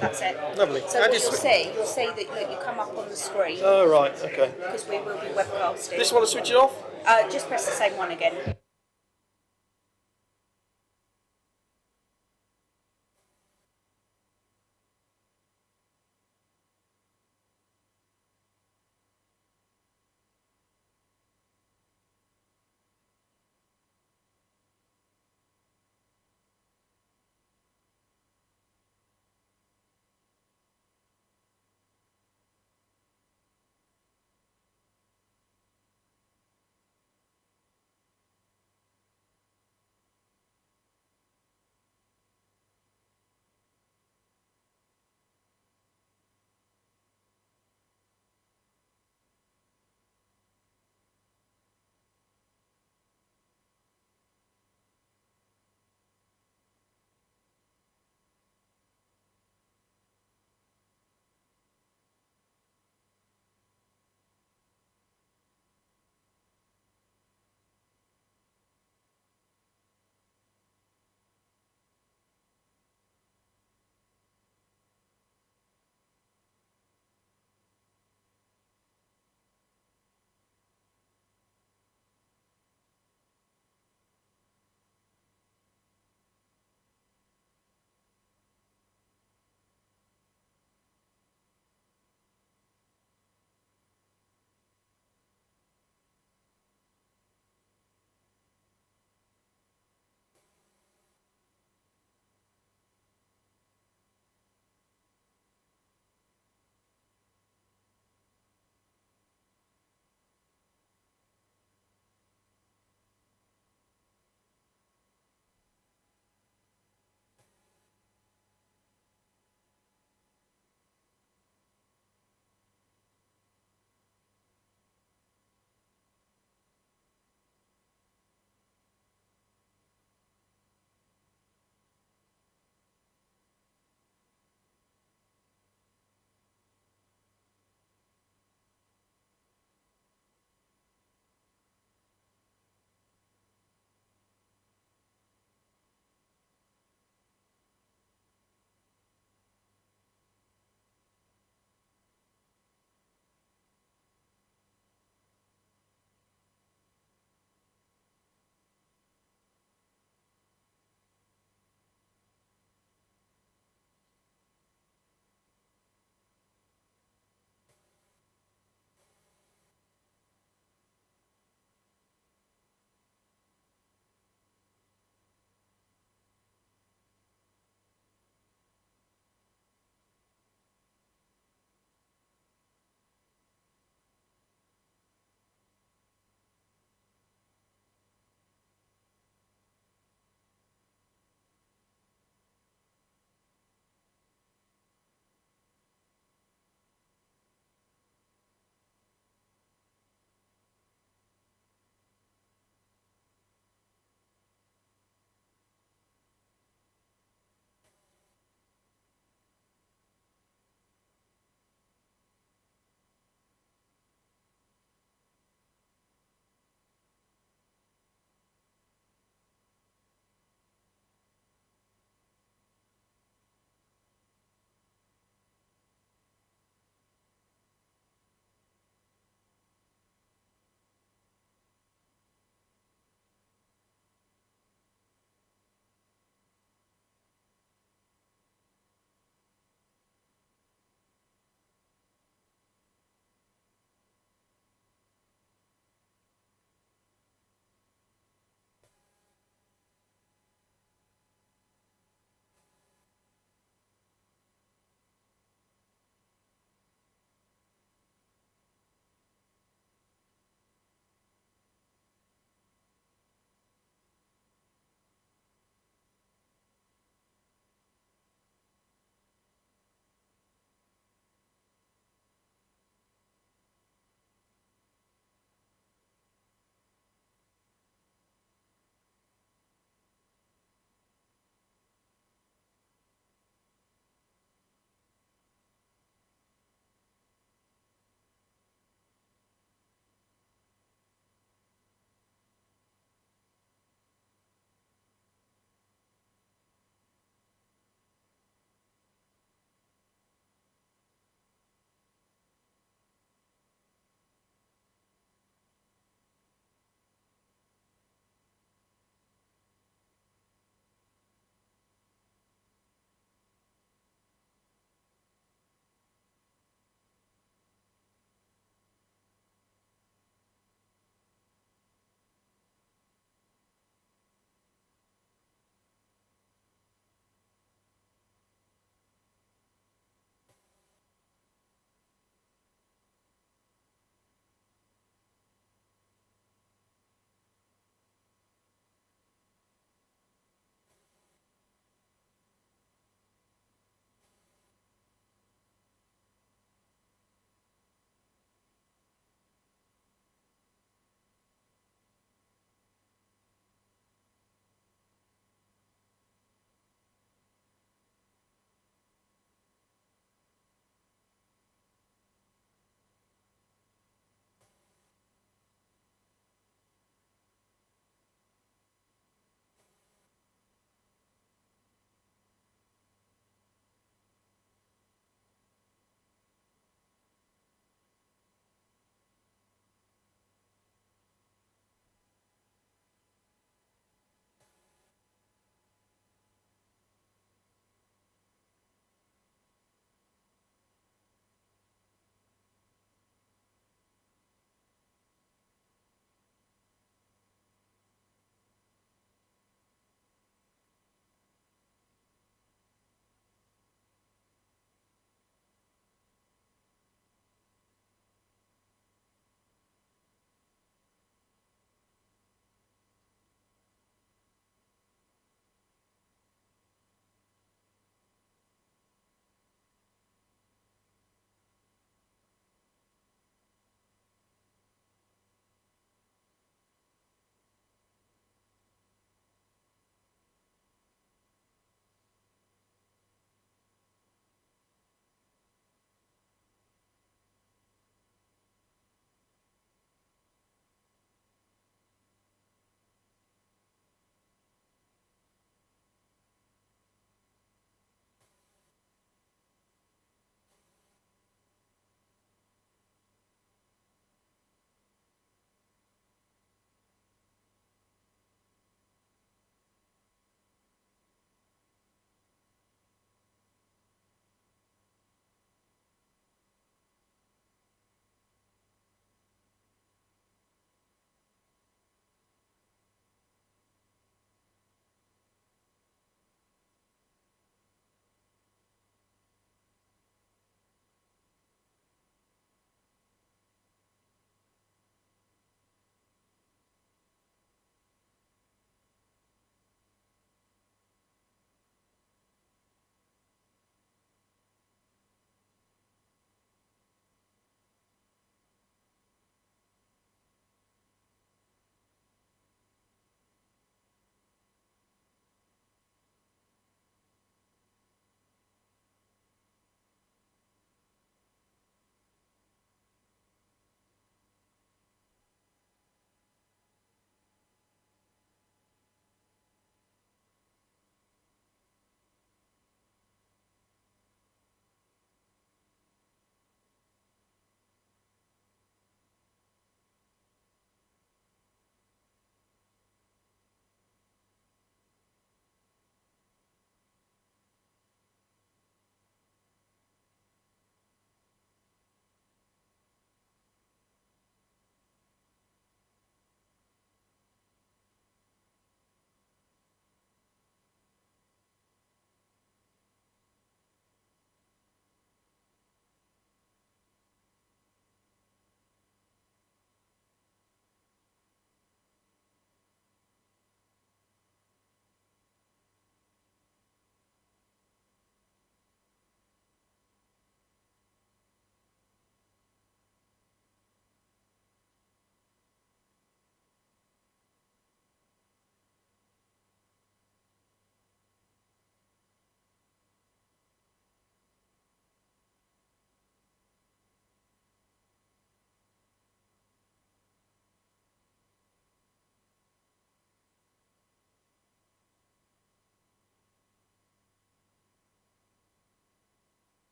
That's it. Lovely. So And what it's- you'll see that you come up on the screen Oh, right, okay. because we will be webcasting. This one to switch it off? Just press the same one again.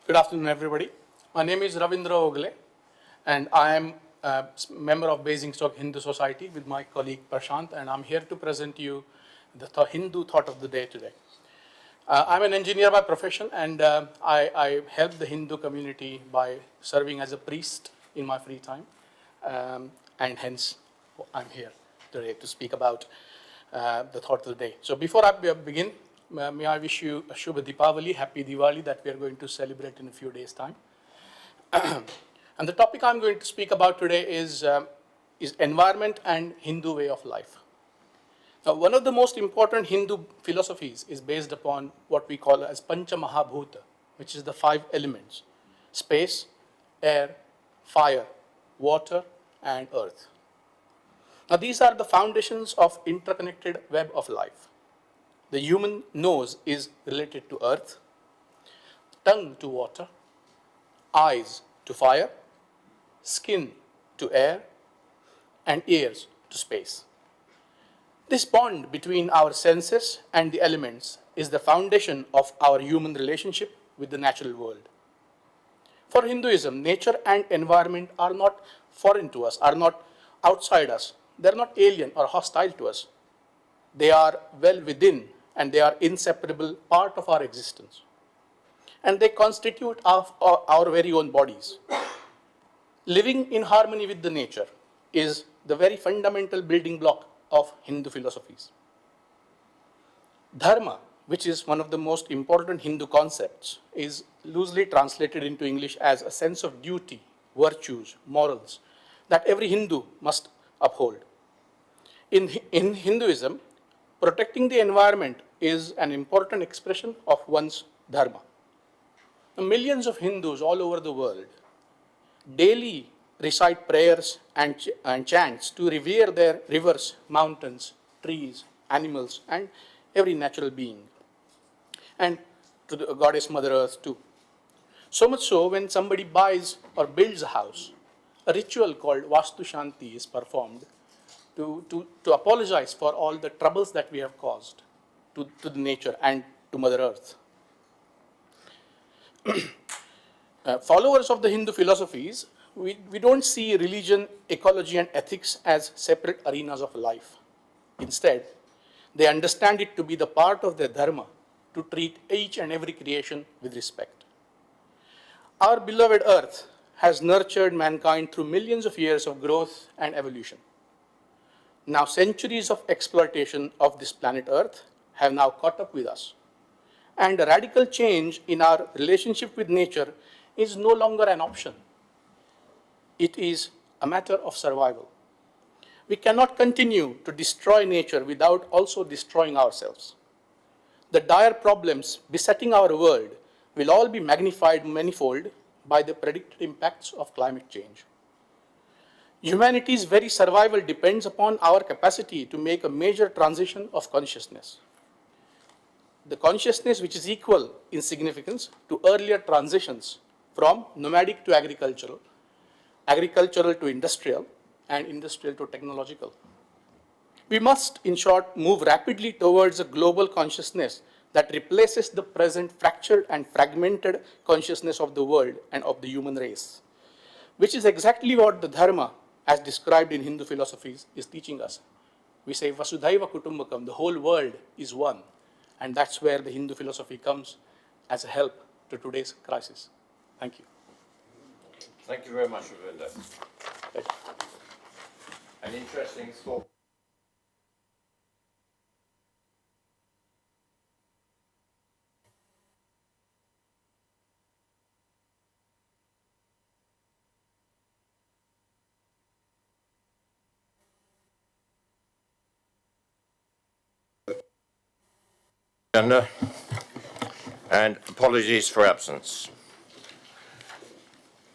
Good afternoon, everybody. My name is Ravindra Ogle, and I am a member of Basingstoke Hindu Society with my colleague Prashant, and I'm here to present you the Hindu thought of the day today. I'm an engineer by profession, and I help the Hindu community by serving as a priest in my free time, and hence I'm here today to speak about the thought of the day. So before I begin, may I wish you a Shubha Deepavali, Happy Diwali, that we are going to celebrate in a few days' time. And the topic I'm going to speak about today is environment and Hindu way of life. Now, one of the most important Hindu philosophies is based upon what we call as Pancha Mahabhuta, which is the 5 elements: space, air, fire, water, and earth. Now, these are the foundations of interconnected web of life. The human nose is related to earth, tongue to water, eyes to fire, skin to air, and ears to space. This bond between our senses and the elements is the foundation of our human relationship with the natural world. For Hinduism, nature and environment are not foreign to us, are not outside us. They're not alien or hostile to us. They are well within, and they are inseparable part of our existence. And they constitute our very own bodies. Living in harmony with the nature is the very fundamental building block of Hindu philosophies. Dharma, which is one of the most important Hindu concepts, is loosely translated into English as a sense of duty, virtues, morals that every Hindu must uphold. In Hinduism, protecting the environment is an important expression of one's dharma. Millions of Hindus all over the world daily recite prayers and chants to revere their rivers, mountains, trees, animals, and every natural being, and to the goddess Mother Earth too. So much so, when somebody buys or builds a house, a ritual called Vastu Shanti is performed to apologize for all the troubles that we have caused to the nature and to Mother Earth. Followers of the Hindu philosophies, we don't see religion, ecology, and ethics as separate arenas of life. Instead, they understand it to be the part of their dharma to treat each and every creation with respect. Our beloved Earth has nurtured mankind through millions of years of growth and evolution. Now, centuries of exploitation of this planet Earth have now caught up with us. And a radical change in our relationship with nature is no longer an option. It is a matter of survival. We cannot continue to destroy nature without also destroying ourselves. The dire problems besetting our world will all be magnified manifold by the predicted impacts of climate change. Humanity's very survival depends upon our capacity to make a major transition of consciousness. The consciousness which is equal in significance to earlier transitions from nomadic to agricultural, agricultural to industrial, and industrial to technological. We must, in short, move rapidly towards a global consciousness that replaces the present fractured and fragmented consciousness of the world and of the human race, which is exactly what the Dharma, as described in Hindu philosophies, is teaching us. We say Vasudhaiva Kutumbakam, the whole world is one, and that's where the Hindu philosophy comes as a help to today's crisis. Thank you. Thank you very much, Ravinda. An interesting thought. And apologies for absence.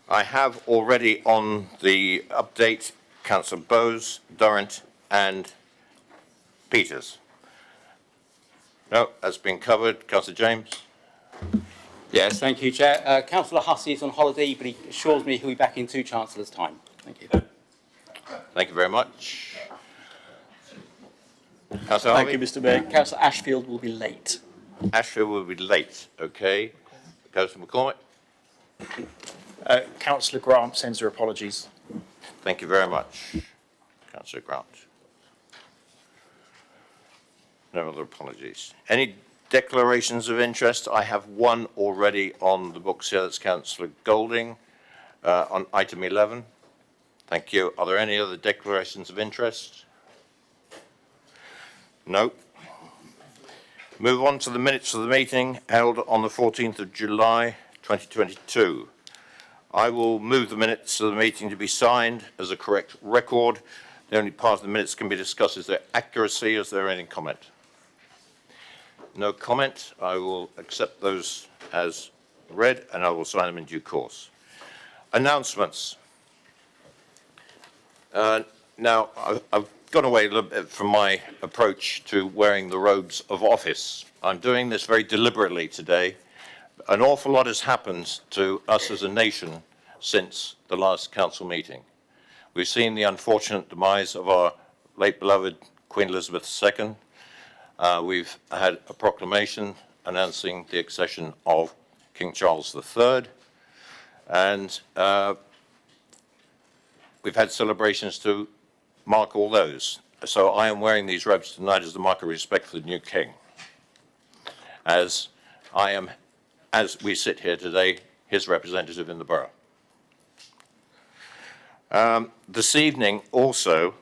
I have already on the update Councillor Bowes, Durrant and Peters. No, that's been covered. Councillor James. Yes, thank you, Chair. Councillor Hussey is on holiday, but he assures me he'll be back in 2 Chancellors' time. Thank you. Thank you very much. Councillor Harvey. Thank you, Mr. Mayor. Councillor Ashfield will be late. Ashfield will be late, okay. Councillor McCormick. Councillor Grant sends her apologies. Thank you very much, Councillor Grant. No other apologies. Any declarations of interest? I have one already on the books here. That's Councillor Golding on item 11. Thank you. Are there any other declarations of interest? No. Move on to the minutes of the meeting held on the 14th of July 2022. I will move the minutes of the meeting to be signed as a correct record. The only part of the minutes can be discussed is their accuracy. Is there any comment? No comment. I will accept those as read and I will sign them in due course. Announcements. Now, I've gone away a little bit from my approach to wearing the robes of office. I'm doing this very deliberately today. An awful lot has happened to us as a nation since the last council meeting. We've seen the unfortunate demise of our late beloved Queen Elizabeth II. We've had a proclamation announcing the accession of King Charles III. And we've had celebrations to mark all those. So I am wearing these robes tonight as a mark of respect for the new king. As I am, as we sit here today, his representative in the borough. This evening also,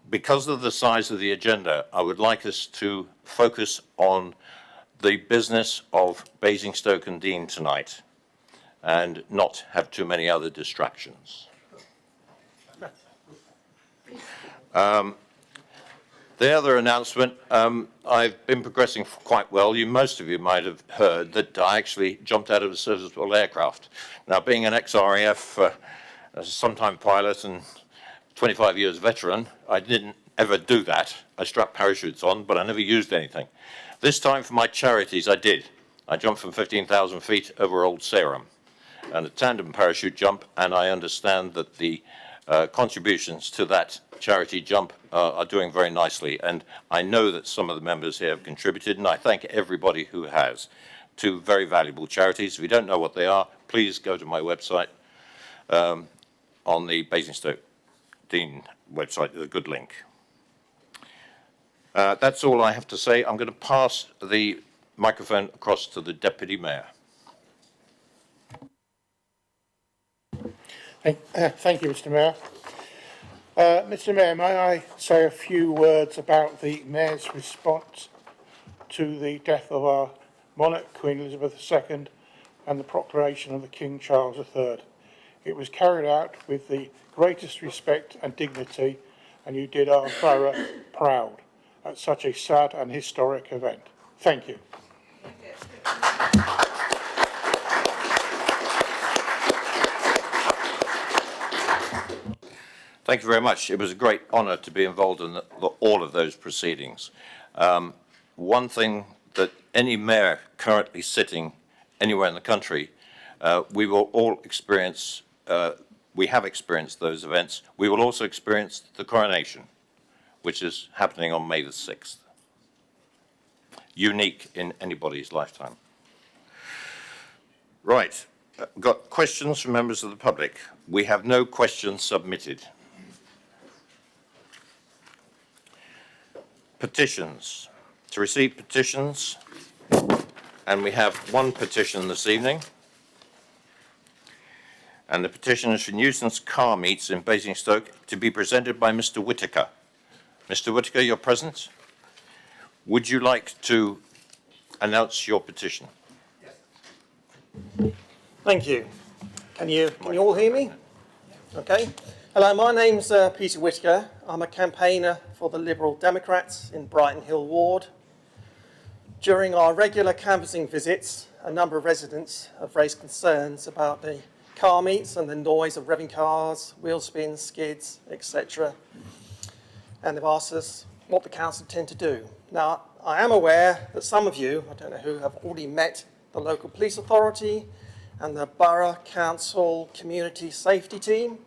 because of the size of the agenda, I would like us to focus on the business of Basingstoke and Dean tonight and not have too many other distractions. The other announcement, I've been progressing quite well. Most of you might have heard that I actually jumped out of a serviceable aircraft. Now, being an ex-RAF, sometime pilot and 25 years veteran, I didn't ever do that. I strapped parachutes on, but I never used anything. This time for my charities, I did. I jumped from 15,000 feet over Old Sarum and a tandem parachute jump, and I understand that the contributions to that charity jump are doing very nicely, and I know that some of the members here have contributed, and I thank everybody who has, to very valuable charities. If you don't know what they are, please go to my website on the Basingstoke Dean website. There's a good link. That's all I have to say. I'm going to pass the microphone across to the Deputy Mayor. Thank you, Mr. Mayor. Mr. Mayor, may I say a few words about the Mayor's response to the death of our monarch, Queen Elizabeth II, and the proclamation of the King Charles III. It was carried out with the greatest respect and dignity, and you did our borough proud at such a sad and historic event. Thank you. Thank you very much. It was a great honour to be involved in all of those proceedings. One thing that any mayor currently sitting anywhere in the country, we will all experience, we have experienced those events. We will also experience the coronation, which is happening on May the 6th. Unique in anybody's lifetime. Right, we've got questions from members of the public. We have no questions submitted. Petitions. To receive petitions, and we have one petition this evening. And the petition is for nuisance car meets in Basingstoke to be presented by Mr. Whittaker. Mr. Whittaker, you're present. Would you like to announce your petition? Yes. Thank you. Can you all hear me? Okay. Hello, my name's Peter Whittaker. I'm a campaigner for the Liberal Democrats in Brighton Hill Ward. During our regular canvassing visits, a number of residents have raised concerns about the car meets and the noise of revving cars, wheel spins, skids, etc. And they've asked us what the council intend to do. Now, I am aware that some of you, I don't know who, have already met the local police authority and the borough council community safety team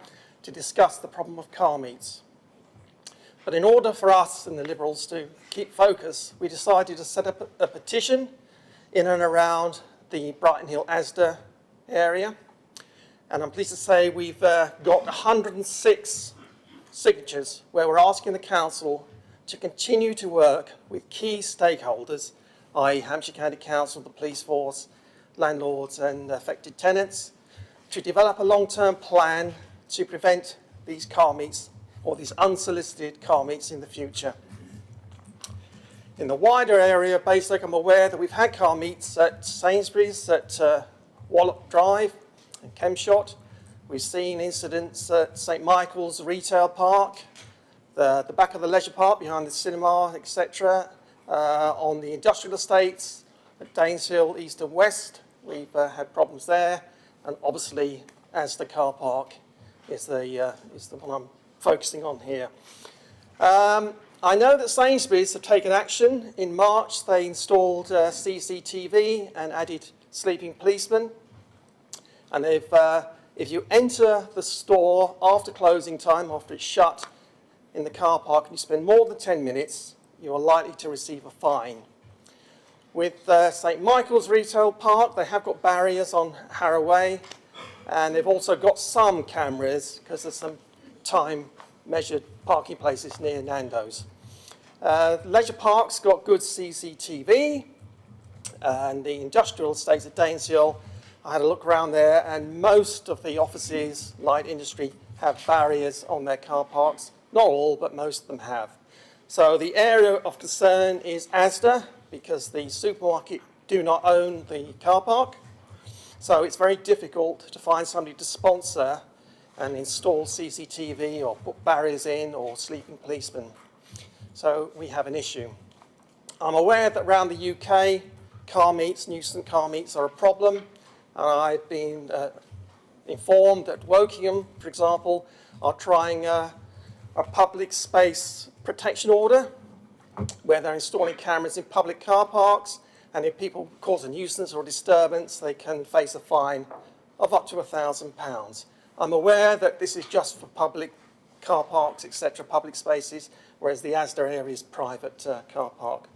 to discuss the problem of car meets. But in order for us and the Liberals to keep focus, we decided to set up a petition in and around the Brighton Hill Asda area. And I'm pleased to say we've got 106 signatures where we're asking the council to continue to work with key stakeholders, i.e. Hampshire County Council, the police force, landlords and affected tenants, to develop a long-term plan to prevent these car meets or these unsolicited car meets in the future. In the wider area of Basingstoke, I'm aware that we've had car meets at Sainsbury's, at Wallop Drive and Chemshot. We've seen incidents at St Michael's Retail Park, the back of the leisure park behind the cinema, etc. On the industrial estates at Daneshill, East and West, we've had problems there. And obviously, as the car park is the one I'm focusing on here. I know that Sainsbury's have taken action. In March, they installed CCTV and added sleeping policemen. And if you enter the store after closing time, after it's shut in the car park, and you spend more than 10 minutes, you are likely to receive a fine. With St Michael's Retail Park, they have got barriers on Harrow Way, and they've also got some cameras because there's some time-measured parking places near Nando's. Leisure Park's got good CCTV, and the industrial estates at Daneshill, I had a look around there, and most of the offices, light industry, have barriers on their car parks. Not all, but most of them have. So the area of concern is Asda, because the supermarket do not own the car park. So it's very difficult to find somebody to sponsor and install CCTV or put barriers in or sleeping policemen. So we have an issue. I'm aware that around the UK, car meets, nuisance car meets are a problem. And I've been informed that Wokingham, for example, are trying a public space protection order where they're installing cameras in public car parks, and if people cause a nuisance or disturbance, they can face a fine of up to £1,000. I'm aware that this is just for public car parks, etc., public spaces, whereas the Asda area is private car park.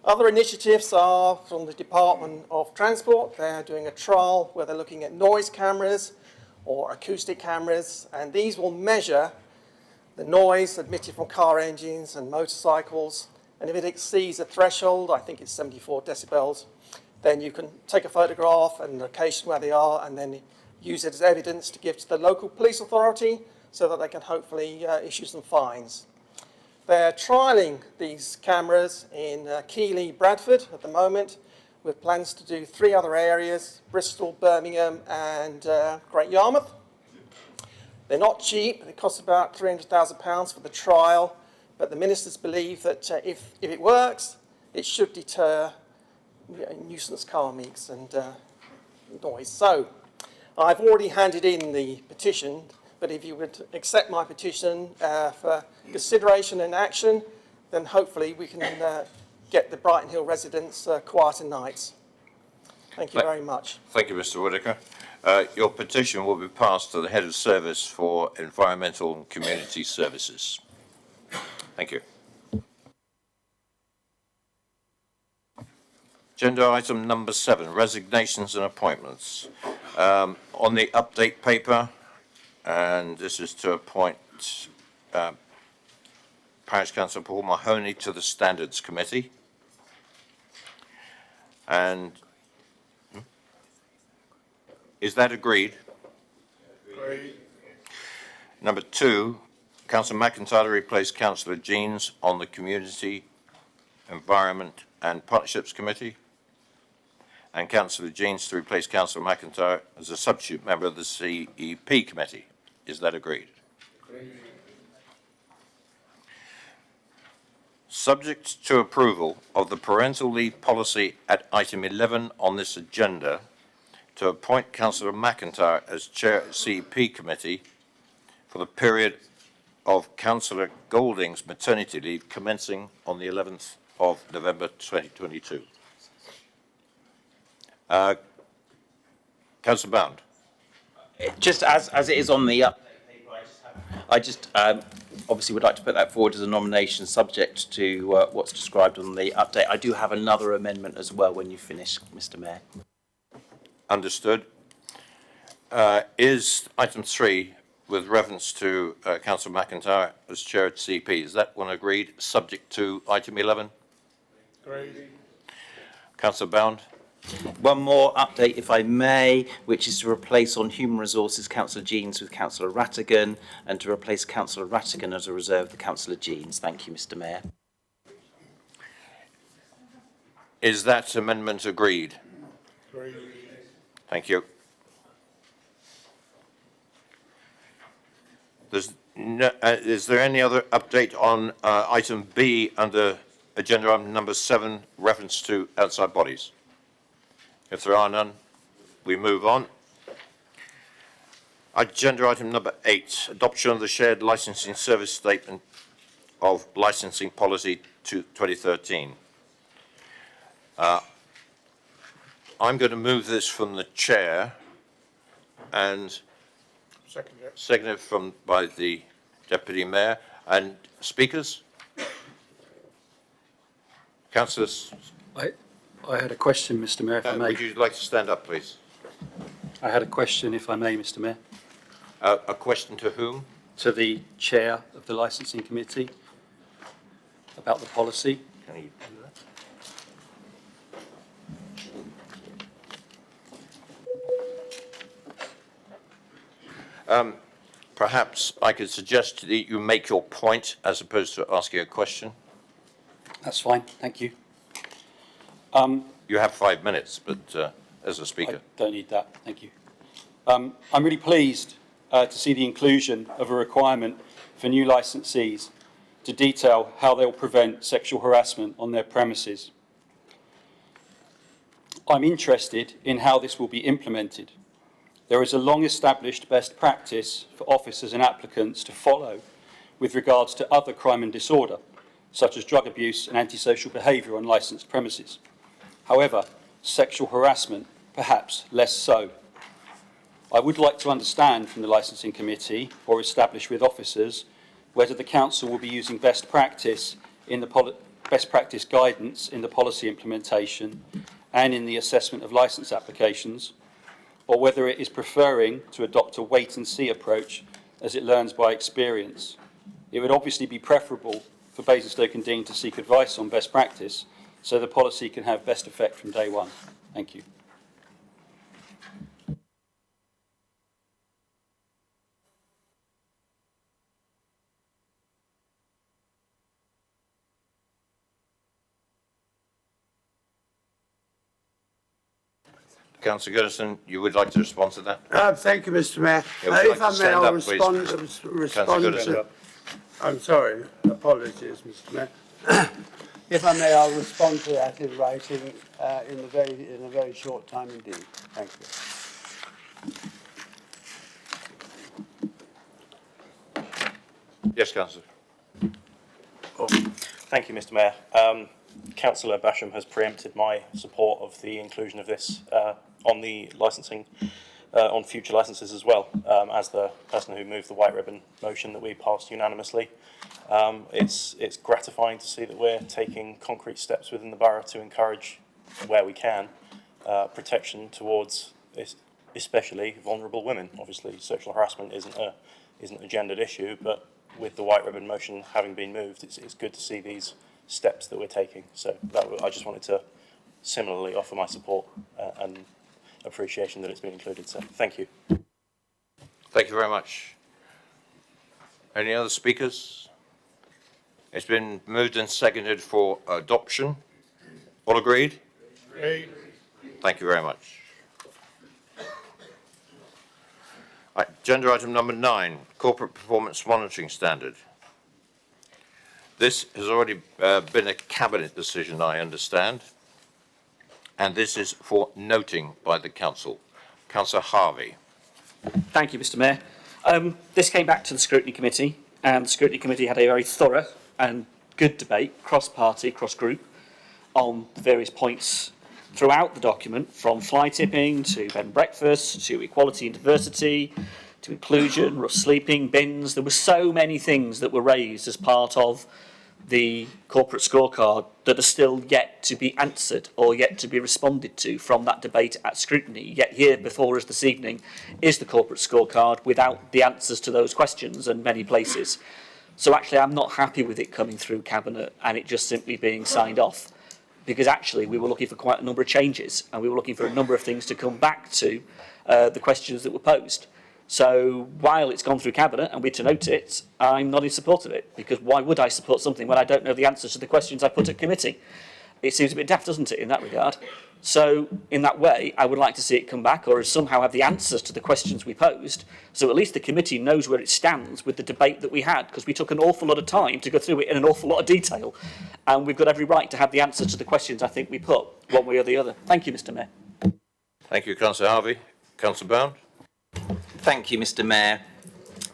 Other initiatives are from the Department of Transport. They're doing a trial where they're looking at noise cameras or acoustic cameras, and these will measure the noise emitted from car engines and motorcycles, and if it exceeds a threshold, I think it's 74 decibels, then you can take a photograph and location where they are and then use it as evidence to give to the local police authority so that they can hopefully issue some fines. They're trialling these cameras in Keighley, Bradford at the moment, with plans to do 3 other areas, Bristol, Birmingham and Great Yarmouth. They're not cheap. They cost about £300,000 for the trial, but the ministers believe that if it works, it should deter nuisance car meets and noise. So I've already handed in the petition, but if you would accept my petition for consideration and action, then hopefully we can get the Brighton Hill residents quieter nights. Thank you very much. Thank you, Mr. Whitaker. Your petition will be passed to the Head of Service for Environmental and Community Services. Thank you. Agenda item number 7, resignations and appointments. On the update paper, and this is to appoint Parish Councillor Paul Mahoney to the Standards Committee. And is that agreed? Agreed. Number 2, Councillor McIntyre to replace Councillor Jeans on the Community, Environment and Partnerships Committee. And Councillor Jeans to replace Councillor McIntyre as a substitute member of the CEP Committee. Is that agreed? Agreed. Subject to approval of the parental leave policy at item 11 on this agenda, to appoint Councillor McIntyre as Chair of CEP Committee for the period of Councillor Golding's maternity leave commencing on the 11th of November 2022. Councillor Bound. Just as it is on the update paper, I just obviously would like to put that forward as a nomination subject to what's described on the update. I do have another amendment as well when you finish, Mr. Mayor. understood. Is item 3, with reference to Councillor McIntyre as chair at CP, is that one agreed, subject to item 11? Agreed. Councillor Bound? One more update, if I may, which is to replace on Human Resources Councillor Jeans with Councillor Rattigan, and to replace Councillor Rattigan as a reserve with Councillor Jeans. Thank you, Mr. Mayor. Is that amendment agreed? Agreed. Thank you. There's no, is there any other update on item B under agenda item number 7, reference to outside bodies? If there are none, we move on. Agenda item number 8, adoption of the shared licensing service statement of licensing policy to 2013. I'm going to move this from the chair and seconded by the Deputy Mayor. And speakers? Councillors, I had a question, Mr. Mayor, if I may. would you like to stand up, please? I had a question, if I may, Mr. Mayor, A question to whom? to the chair of the licensing committee about the policy. Can you do that? Perhaps I could suggest that you make your point as opposed to asking a question. That's fine, thank you. You have 5 minutes, but as a speaker. I don't need that, thank you. I'm really pleased to see the inclusion of a requirement for new licensees to detail how they'll prevent sexual harassment on their premises. I'm interested in how this will be implemented. There is a long-established best practice for officers and applicants to follow with regards to other crime and disorder, such as drug abuse and antisocial behaviour on licensed premises. However, sexual harassment, perhaps less so. I would like to understand from the licensing committee, or establish with officers, whether the council will be using best practice guidance in the policy implementation and in the assessment of licence applications, or whether it is preferring to adopt a wait-and-see approach as it learns by experience. It would obviously be preferable for Basingstoke and Dean to seek advice on best practice so the policy can have best effect from day one. Thank you. Councillor Goodison, you would like to respond to that? Thank you, Mr. Mayor. Yeah, would you If like I to may, stand I'll up, please? respond Councillor to... I'm sorry, apologies, Mr. Mayor. If I may, I'll respond to that in writing in a very short time indeed. Thank you. Yes, Councillor. Thank you, Mr. Mayor. Councillor Basham has preempted my support of the inclusion of this on the licensing, on future licences as well, as the person who moved the white ribbon motion that we passed unanimously. It's gratifying to see that we're taking concrete steps within the borough to encourage, where we can, protection towards especially vulnerable women. Obviously, sexual harassment isn't a gendered issue, but with the white ribbon motion having been moved, it's good to see these steps that we're taking. So I just wanted to similarly offer my support and appreciation that it's been included. So thank you. Thank you very much. Any other speakers? It's been moved and seconded for adoption. All agreed? Agreed. Thank you very much. Right, agenda item number 9, corporate performance monitoring standard. This has already been a cabinet decision, I understand, and this is for noting by the council. Councillor Harvey. Thank you, Mr. Mayor. This came back to the Scrutiny Committee, and the Scrutiny Committee had a very thorough and good debate, cross-party, cross-group, on the various points throughout the document, from fly tipping to bed and breakfast to equality and diversity to inclusion, rough sleeping, bins. There were so many things that were raised as part of the corporate scorecard that are still yet to be answered or yet to be responded to from that debate at scrutiny. Yet here before us this evening is the corporate scorecard without the answers to those questions in many places. So actually I'm not happy with it coming through Cabinet and it just simply being signed off, because actually we were looking for quite a number of changes and we were looking for a number of things to come back to the questions that were posed. So while it's gone through Cabinet and we're to note it, I'm not in support of it, because why would I support something when I don't know the answers to the questions I put at committee? It seems a bit daft, doesn't it, in that regard? So in that way, I would like to see it come back or somehow have the answers to the questions we posed, so at least the committee knows where it stands with the debate that we had, because we took an awful lot of time to go through it in an awful lot of detail, and we've got every right to have the answers to the questions I think we put, one way or the other. Thank you, Mr Mayor. Thank you, Councillor Harvey. Councillor Bound. Thank you, Mr Mayor.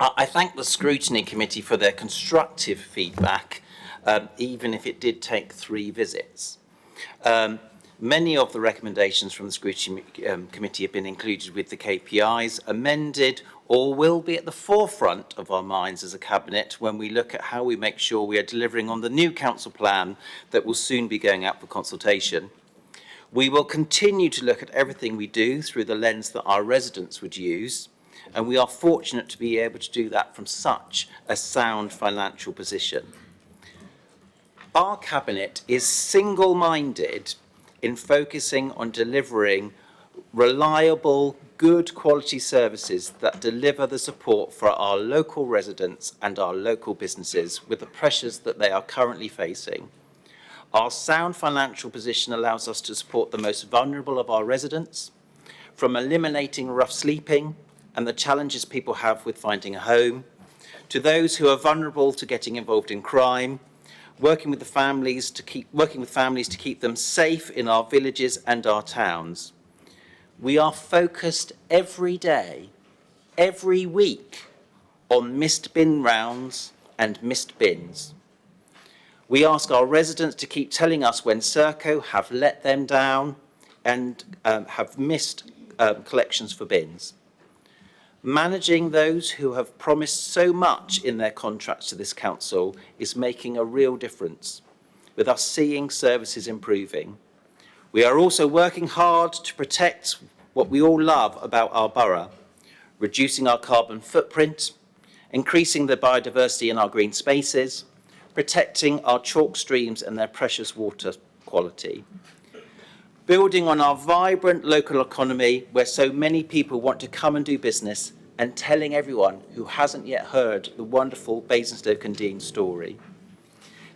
I thank the Scrutiny Committee for their constructive feedback, even if it did take 3 visits. Many of the recommendations from the Scrutiny Committee have been included with the KPIs, amended, or will be at the forefront of our minds as a Cabinet when we look at how we make sure we are delivering on the new council plan that will soon be going out for consultation. We will continue to look at everything we do through the lens that our residents would use, and we are fortunate to be able to do that from such a sound financial position. Our Cabinet is single-minded in focusing on delivering reliable, good quality services that deliver the support for our local residents and our local businesses with the pressures that they are currently facing. Our sound financial position allows us to support the most vulnerable of our residents, from eliminating rough sleeping and the challenges people have with finding a home, to those who are vulnerable to getting involved in crime, working with families to keep them safe in our villages and our towns. We are focused every day, every week, on missed bin rounds and missed bins. We ask our residents to keep telling us when Serco have let them down and have missed collections for bins. Managing those who have promised so much in their contracts to this council is making a real difference, with us seeing services improving. We are also working hard to protect what we all love about our borough, reducing our carbon footprint, increasing the biodiversity in our green spaces, protecting our chalk streams and their precious water quality. Building on our vibrant local economy where so many people want to come and do business, and telling everyone who hasn't yet heard the wonderful Basingstoke and Dean story.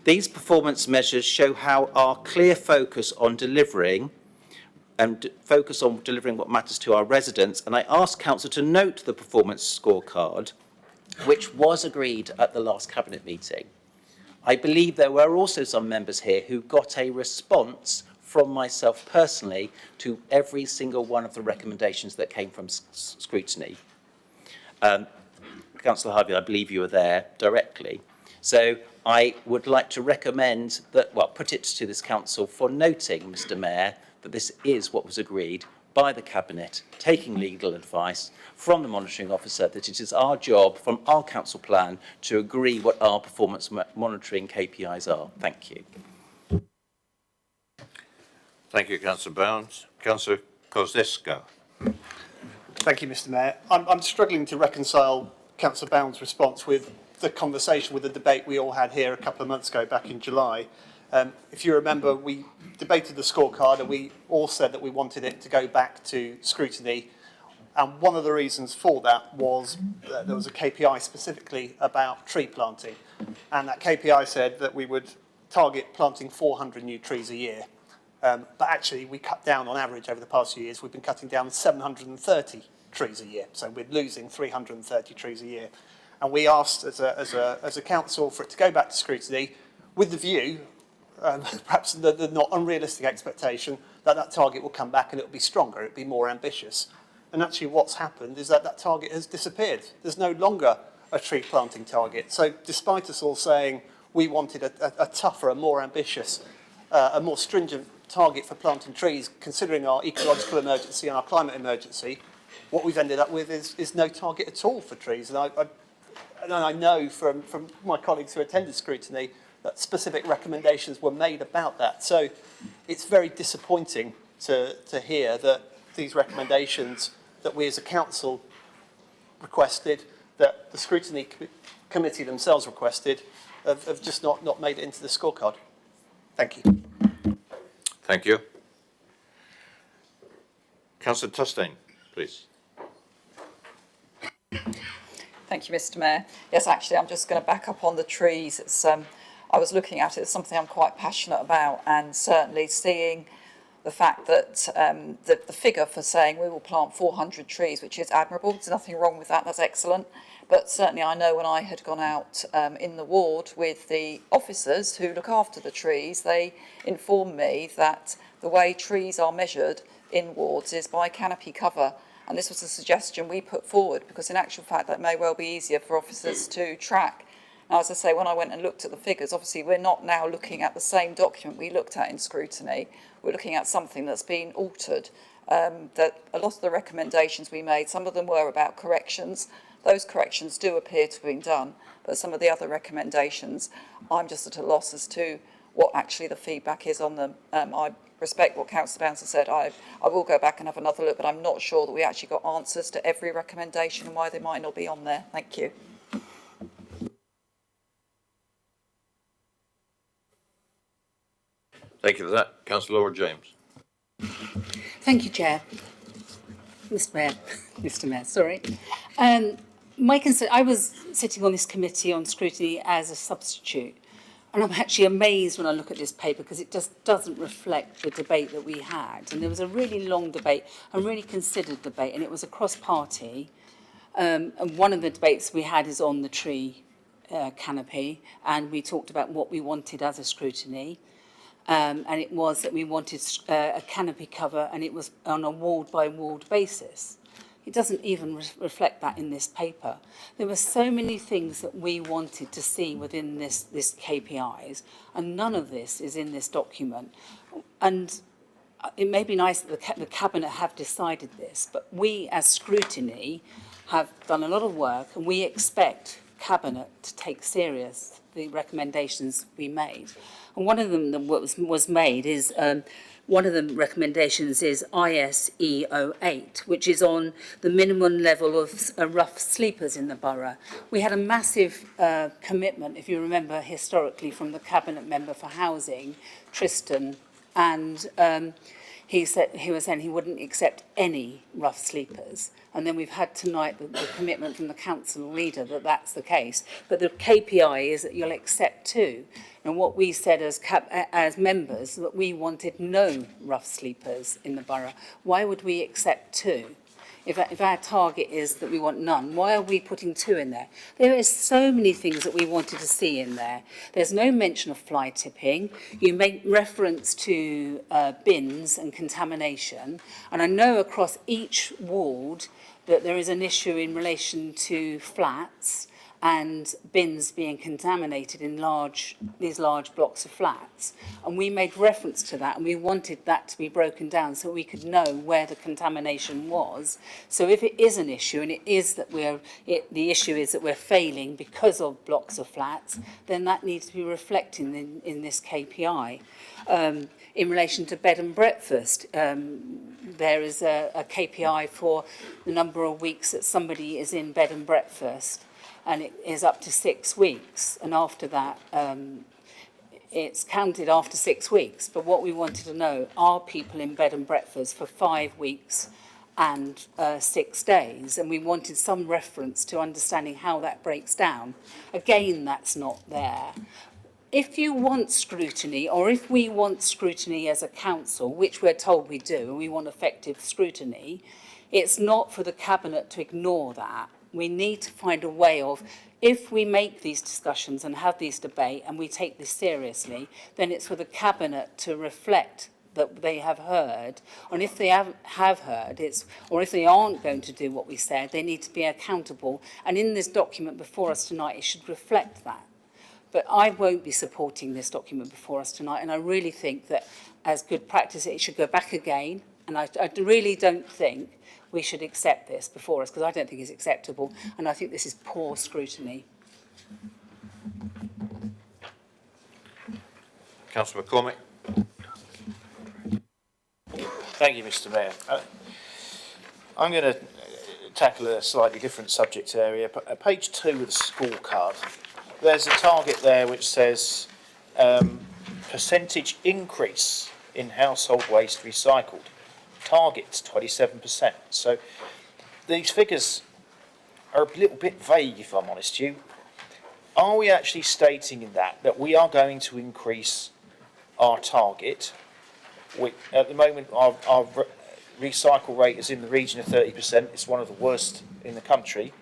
These performance measures show how our clear focus on delivering what matters to our residents, and I ask Council to note the performance scorecard, which was agreed at the last Cabinet meeting. I believe there were also some members here who got a response from myself personally to every single one of the recommendations that came from scrutiny. Councillor Harvey, I believe you were there directly. So I would like to recommend that, put it to this council for noting, Mr Mayor, that this is what was agreed by the Cabinet, taking legal advice from the monitoring officer, that it is our job from our council plan to agree what our performance monitoring KPIs are. Thank you. Thank you, Councillor Bounds. Councillor Kozdesko. Thank you, Mr Mayor. I'm struggling to reconcile Councillor Bound's response with the conversation, with the debate we all had here a couple of months ago, back in July. If you remember, we debated the scorecard and we all said that we wanted it to go back to scrutiny. And one of the reasons for that was that there was a KPI specifically about tree planting. And that KPI said that we would target planting 400 new trees a year. But actually, we cut down on average over the past few years. We've been cutting down 730 trees a year. So we're losing 330 trees a year. And we asked as a council for it to go back to scrutiny with the view, perhaps the not unrealistic expectation, that that target will come back and it will be stronger, it will be more ambitious. And actually what's happened is that that target has disappeared. There's no longer a tree planting target. So despite us all saying we wanted a tougher, a more ambitious, a more stringent target for planting trees, considering our ecological emergency and our climate emergency, what we've ended up with is no target at all for trees. And I know from my colleagues who attended scrutiny specific recommendations were made about that. So it's very disappointing to hear that these recommendations that we as a council requested, that the scrutiny committee themselves requested, have just not made it into the scorecard. Thank you. Thank you. Councillor Tustain, please. Thank you, Mr. Mayor. Yes, actually, I'm just going to back up on the trees. It's, I was looking at it as something I'm quite passionate about, and certainly seeing the fact that the figure for saying we will plant 400 trees, which is admirable. There's nothing wrong with that. That's excellent. But certainly I know when I had gone out in the ward with the officers who look after the trees, they informed me that the way trees are measured in wards is by canopy cover. And this was a suggestion we put forward because in actual fact that may well be easier for officers to track. Now, as I say, when I went and looked at the figures, obviously we're not now looking at the same document we looked at in scrutiny. We're looking at something that's been altered. That a lot of the recommendations we made, some of them were about corrections. Those corrections do appear to have been done, but some of the other recommendations, I'm just at a loss as to what actually the feedback is on them. I respect what Councillor Bouncer said. I will go back and have another look, but I'm not sure that we actually got answers to every recommendation and why they might not be on there. Thank you. Thank you for that. Councillor Laura James. Thank you, Chair. Mr. Mayor, sorry. My concern, I was sitting on this committee on scrutiny as a substitute, and I'm actually amazed when I look at this paper because it just doesn't reflect the debate that we had. And there was a really long debate, a really considered debate, and it was across party. And one of the debates we had is on the tree canopy, and we talked about what we wanted as a scrutiny. And it was that we wanted a canopy cover, and it was on a ward-by-ward basis. It doesn't even reflect that in this paper. There were so many things that we wanted to see within this KPIs, and none of this is in this document. And it may be nice that the Cabinet have decided this, but we as scrutiny have done a lot of work, and we expect Cabinet to take serious the recommendations we made. And one of them that was made is, one of the recommendations is ISE 08, which is on the minimum level of rough sleepers in the borough. We had a massive commitment, if you remember historically, from the Cabinet member for housing, Tristan, and he was saying he wouldn't accept any rough sleepers. And then we've had tonight the commitment from the council leader that that's the case. But the KPI is that you'll accept 2. And what we said as members, that we wanted no rough sleepers in the borough. Why would we accept 2? If our target is that we want none, why are we putting 2 in there? There is so many things that we wanted to see in there. There's no mention of fly tipping. You make reference to bins and contamination. And I know across each ward that there is an issue in relation to flats and bins being contaminated in these large blocks of flats. And we made reference to that, and we wanted that to be broken down so we could know where the contamination was. So if it is an issue, and it is that the issue is that we're failing because of blocks of flats, then that needs to be reflected in this KPI. In relation to bed and breakfast, there is a KPI for the number of weeks that somebody is in bed and breakfast, and it is up to 6 weeks. And after that, it's counted after 6 weeks. But what we wanted to know, are people in bed and breakfast for 5 weeks and 6 days? And we wanted some reference to understanding how that breaks down. Again, that's not there. If you want scrutiny, or if we want scrutiny as a council, which we're told we do, and we want effective scrutiny, it's not for the Cabinet to ignore that. We need to find a way of, if we make these discussions and have these debate and we take this seriously, then it's for the Cabinet to reflect that they have heard. And if they have heard, or if they aren't going to do what we said, they need to be accountable. And in this document before us tonight, it should reflect that. But I won't be supporting this document before us tonight, and I really think that as good practice it should go back again, and I really don't think we should accept this before us, because I don't think it's acceptable, and I think this is poor scrutiny. Councillor McCormick. Thank you, Mr. Mayor. I'm going to tackle a slightly different subject area. Page 2 of the scorecard, there's a target there which says percentage increase in household waste recycled. Target's 27%. So these figures are a little bit vague, if I'm honest with you. Are we actually stating in that we are going to increase our target? At the moment, our recycle rate is in the region of 30%. It's one of the worst in the country.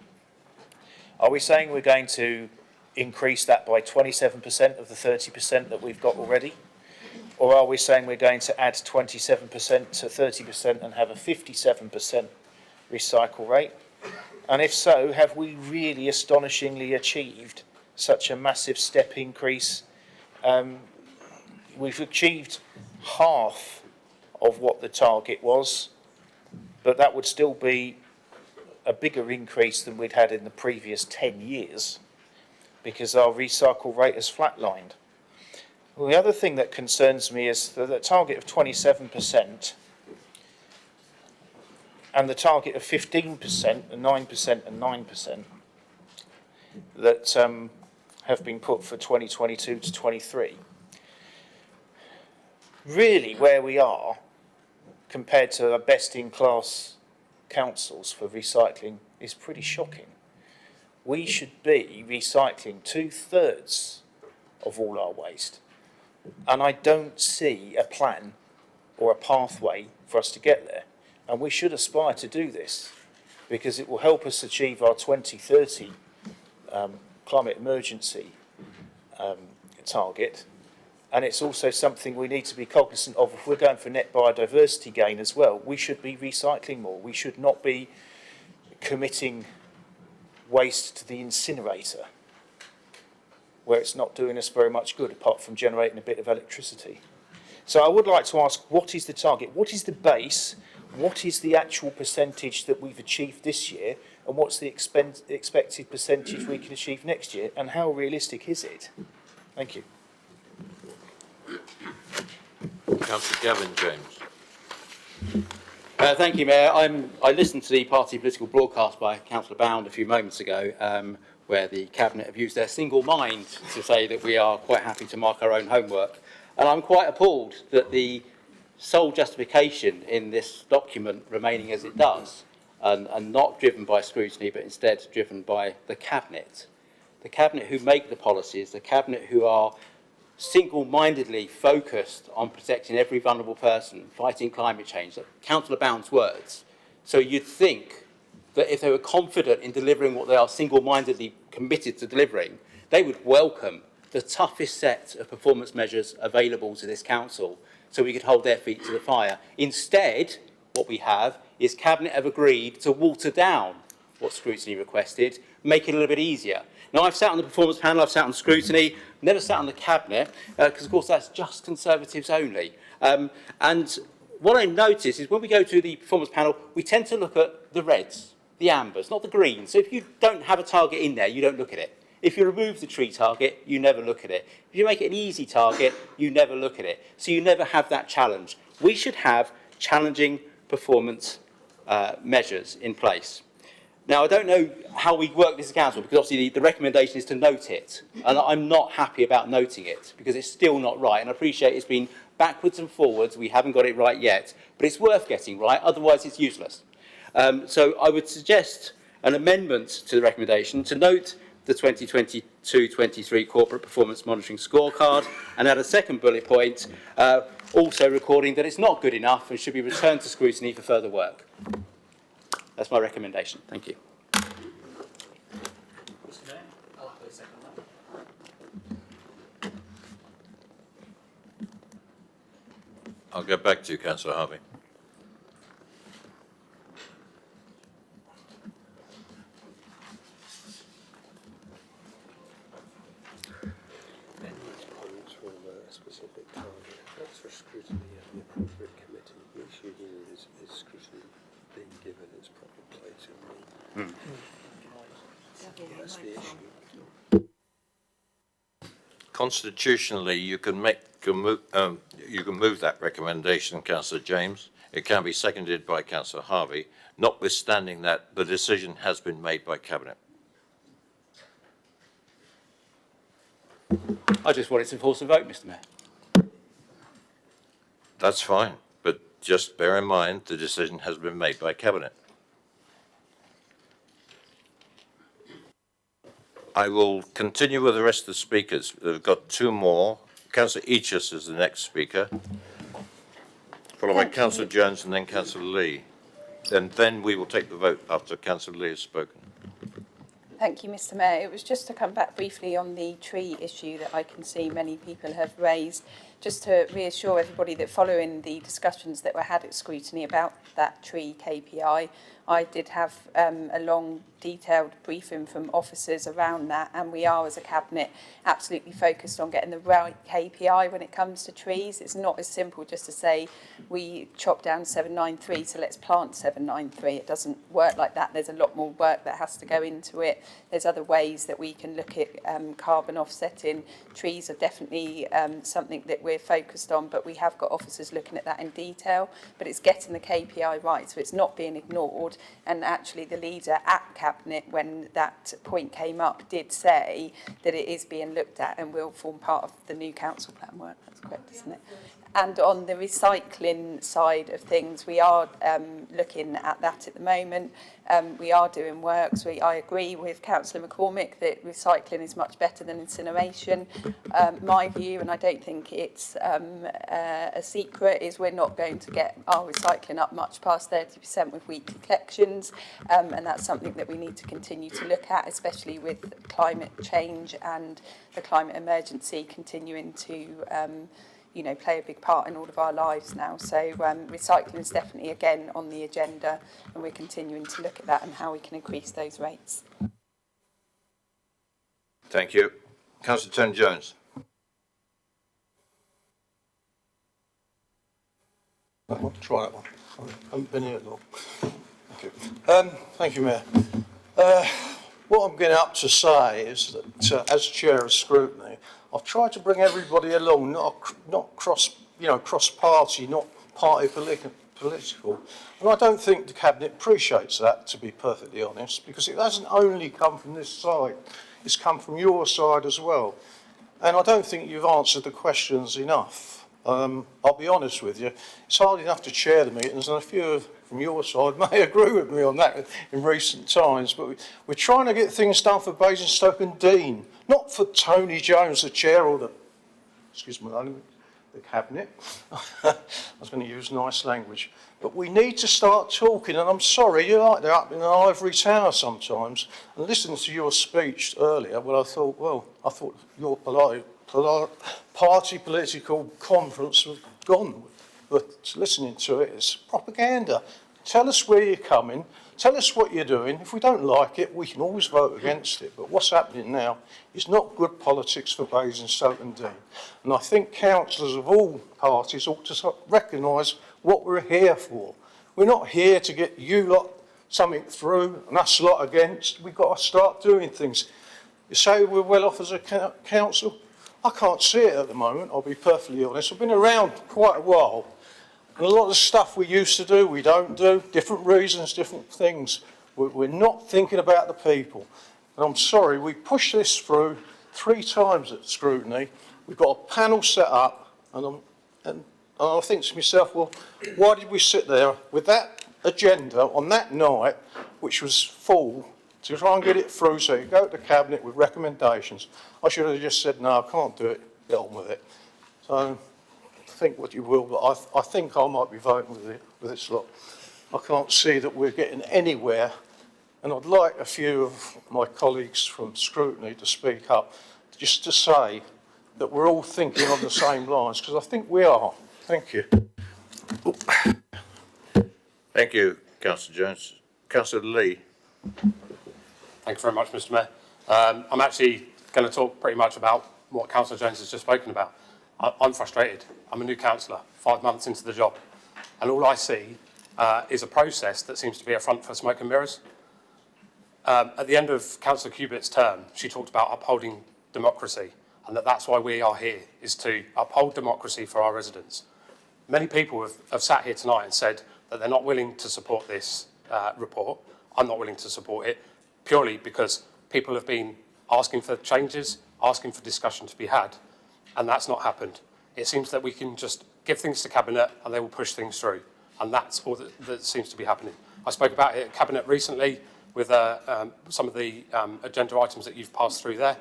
Are we saying we're going to increase that by 27% of the 30% that we've got already? Or are we saying we're going to add 27% to 30% and have a 57% recycle rate? And if so, have we really astonishingly achieved such a massive step increase? We've achieved half of what the target was, but that would still be a bigger increase than we'd had in the previous 10 years because our recycle rate has flatlined. Well, the other thing that concerns me is the target of 27% and the target of 15% and 9% and 9% that have been put for 2022 to 23. Really, where we are compared to the best-in-class councils for recycling is pretty shocking. We should be recycling 2/3 of all our waste, and I don't see a plan or a pathway for us to get there. And we should aspire to do this because it will help us achieve our 2030 climate emergency target. And it's also something we need to be cognizant of. If we're going for net biodiversity gain as well, we should be recycling more. We should not be committing waste to the incinerator, where it's not doing us very much good apart from generating a bit of electricity. So I would like to ask, what is the target? What is the base? What is the actual percentage that we've achieved this year? And what's the expected percentage we can achieve next year? And how realistic is it? Thank you. Councillor Gavin James. Thank you, Mayor. I listened to the party political broadcast by Councillor Bound a few moments ago, where the Cabinet have used their single mind to say that we are quite happy to mark our own homework. And I'm quite appalled that the sole justification in this document remaining as it does, and not driven by scrutiny, but instead driven by the Cabinet who make the policies, the Cabinet who are single-mindedly focused on protecting every vulnerable person, fighting climate change, Councillor Bound's words. So you'd think that if they were confident in delivering what they are single-mindedly committed to delivering, they would welcome the toughest set of performance measures available to this council so we could hold their feet to the fire. Instead, what we have is Cabinet have agreed to water down what scrutiny requested, make it a little bit easier. Now, I've sat on the performance panel, I've sat on scrutiny, never sat on the Cabinet, because, of course, that's just Conservatives only. And what I notice is when we go to the performance panel, we tend to look at the reds, the ambers, not the greens. So if you don't have a target in there, you don't look at it. If you remove the tree target, you never look at it. If you make it an easy target, you never look at it. So you never have that challenge. We should have challenging performance measures in place. Now, I don't know how we work this as council, because obviously the recommendation is to note it. And I'm not happy about noting it, because it's still not right. And I appreciate it's been backwards and forwards. We haven't got it right yet. But it's worth getting right, otherwise it's useless. So I would suggest an amendment to the recommendation to note the 2022-23 Corporate Performance Monitoring Scorecard, and add a second bullet point, also recording that it's not good enough and should be returned to scrutiny for further work. That's my recommendation. Thank you. I'll get back to you, Councillor Harvey. Specific target. That's for scrutiny of the appropriate committee. The issue here is scrutiny being given its proper place in the... That's the issue. Constitutionally, you can make you can move that recommendation, Councillor James. It can be seconded by Councillor Harvey, notwithstanding that the decision has been made by Cabinet. I just wanted to force a vote, Mr. Mayor. That's fine, but just bear in mind the decision has been made by Cabinet. I will continue with the rest of the speakers. We've got two more. Councillor Eachus is the next speaker, followed by Councillor Jones and then Councillor Lee. And then we will take the vote after Councillor Lee has spoken. Thank you, Mr. Mayor. It was just to come back briefly on the tree issue that I can see many people have raised, just to reassure everybody that following the discussions that were had at scrutiny about that tree KPI, I did have a long, detailed briefing from officers around that, and we are, as a Cabinet, absolutely focused on getting the right KPI when it comes to trees. It's not as simple just to say we chop down 793, so let's plant 793. It doesn't work like that. There's a lot more work that has to go into it. There's other ways that we can look at carbon offsetting. Trees are definitely something that we're focused on, but we have got officers looking at that in detail. But it's getting the KPI right, so it's not being ignored. And actually the leader at Cabinet, when that point came up, did say that it is being looked at and will form part of the new council plan work. That's correct, isn't it? And on the recycling side of things, we are looking at that at the moment. We are doing works. I agree with Councillor McCormick that recycling is much better than incineration. My view, and I don't think it's a secret, is we're not going to get our recycling up much past 30% with weekly collections. And that's something that we need to continue to look at, especially with climate change and the climate emergency continuing to play a big part in all of our lives now. So recycling is definitely, again, on the agenda, and we're continuing to look at that and how we can increase those rates. Thank you. Councillor Turner-Jones. I'll try that one. I haven't been here long. Thank you, Mayor. What I'm getting up to say is that as Chair of Scrutiny, I've tried to bring everybody along, not cross-party, not party political. And I don't think the Cabinet appreciates that, to be perfectly honest, because it hasn't only come from this side, it's come from your side as well. And I don't think you've answered the questions enough. I'll be honest with you, it's hard enough to chair the meetings, and a few from your side may agree with me on that in recent times, but we're trying to get things done for Basingstoke and Dean, not for Tony Jones, the chair, or the Cabinet. I was going to use nice language. But we need to start talking, and I'm sorry, you're like they're up in an ivory tower sometimes. And listening to your speech earlier, I thought your party political conference was gone. But listening to it, it's propaganda. Tell us where you're coming. Tell us what you're doing. If we don't like it, we can always vote against it. But what's happening now is not good politics for Basingstoke and Dean. And I think councillors of all parties ought to recognise what we're here for. We're not here to get you lot something through and us lot against. We've got to start doing things. You say we're well off as a council? I can't see it at the moment, I'll be perfectly honest. I've been around quite a while. And a lot of the stuff we used to do, we don't do. Different reasons, different things. We're not thinking about the people. And I'm sorry, we pushed this through 3 times at scrutiny. We've got a panel set up, and I think to myself, well, why did we sit there with that agenda on that night, which was full, to try and get it through so you go to the Cabinet with recommendations? I should have just said, no, I can't do it, get on with it. So think what you will, but I think I might be voting with this lot. I can't see that we're getting anywhere, and I'd like a few of my colleagues from scrutiny to speak up, just to say that we're all thinking on the same lines, because I think we are. Thank you. Thank you, Councillor Jones. Councillor Lee. Thank you very much, Mr. Mayor. I'm actually going to talk pretty much about what Councillor Jones has just spoken about. I'm frustrated. I'm a new councillor, 5 months into the job, and all I see is a process that seems to be a front for smoke and mirrors. At the end of Councillor Cubitt's term, she talked about upholding democracy. and that's why we are here, is to uphold democracy for our residents. Many people have sat here tonight and said that they're not willing to support this report. I'm not willing to support it, purely because people have been asking for changes, asking for discussion to be had, and that's not happened. It seems that we can just give things to Cabinet and they will push things through, and that's all that seems to be happening. I spoke about it at Cabinet recently with some of the agenda items that you've passed through there,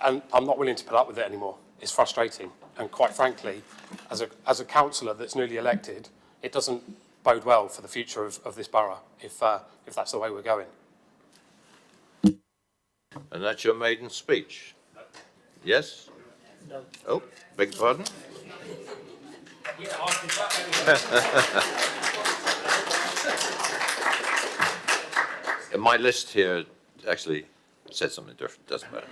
and I'm not willing to put up with it anymore. It's frustrating, and quite frankly, as a councillor that's newly elected, it doesn't bode well for the future of this borough if that's the way we're going. And that's your maiden speech? Yes? No. Oh, beg your pardon? My list here actually said something different, doesn't matter.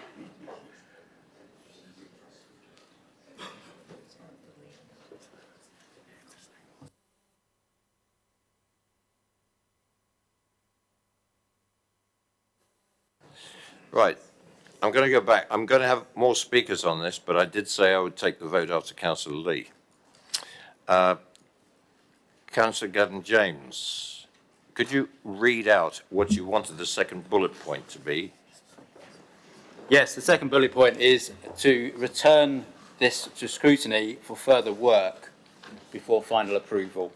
Right. I'm going to go back. I'm going to have more speakers on this, but I did say I would take the vote after Councillor Lee. Councillor Gadden-James, could you read out what you wanted the second bullet point to be? Yes, the second bullet point is to return this to scrutiny for further work before final approval.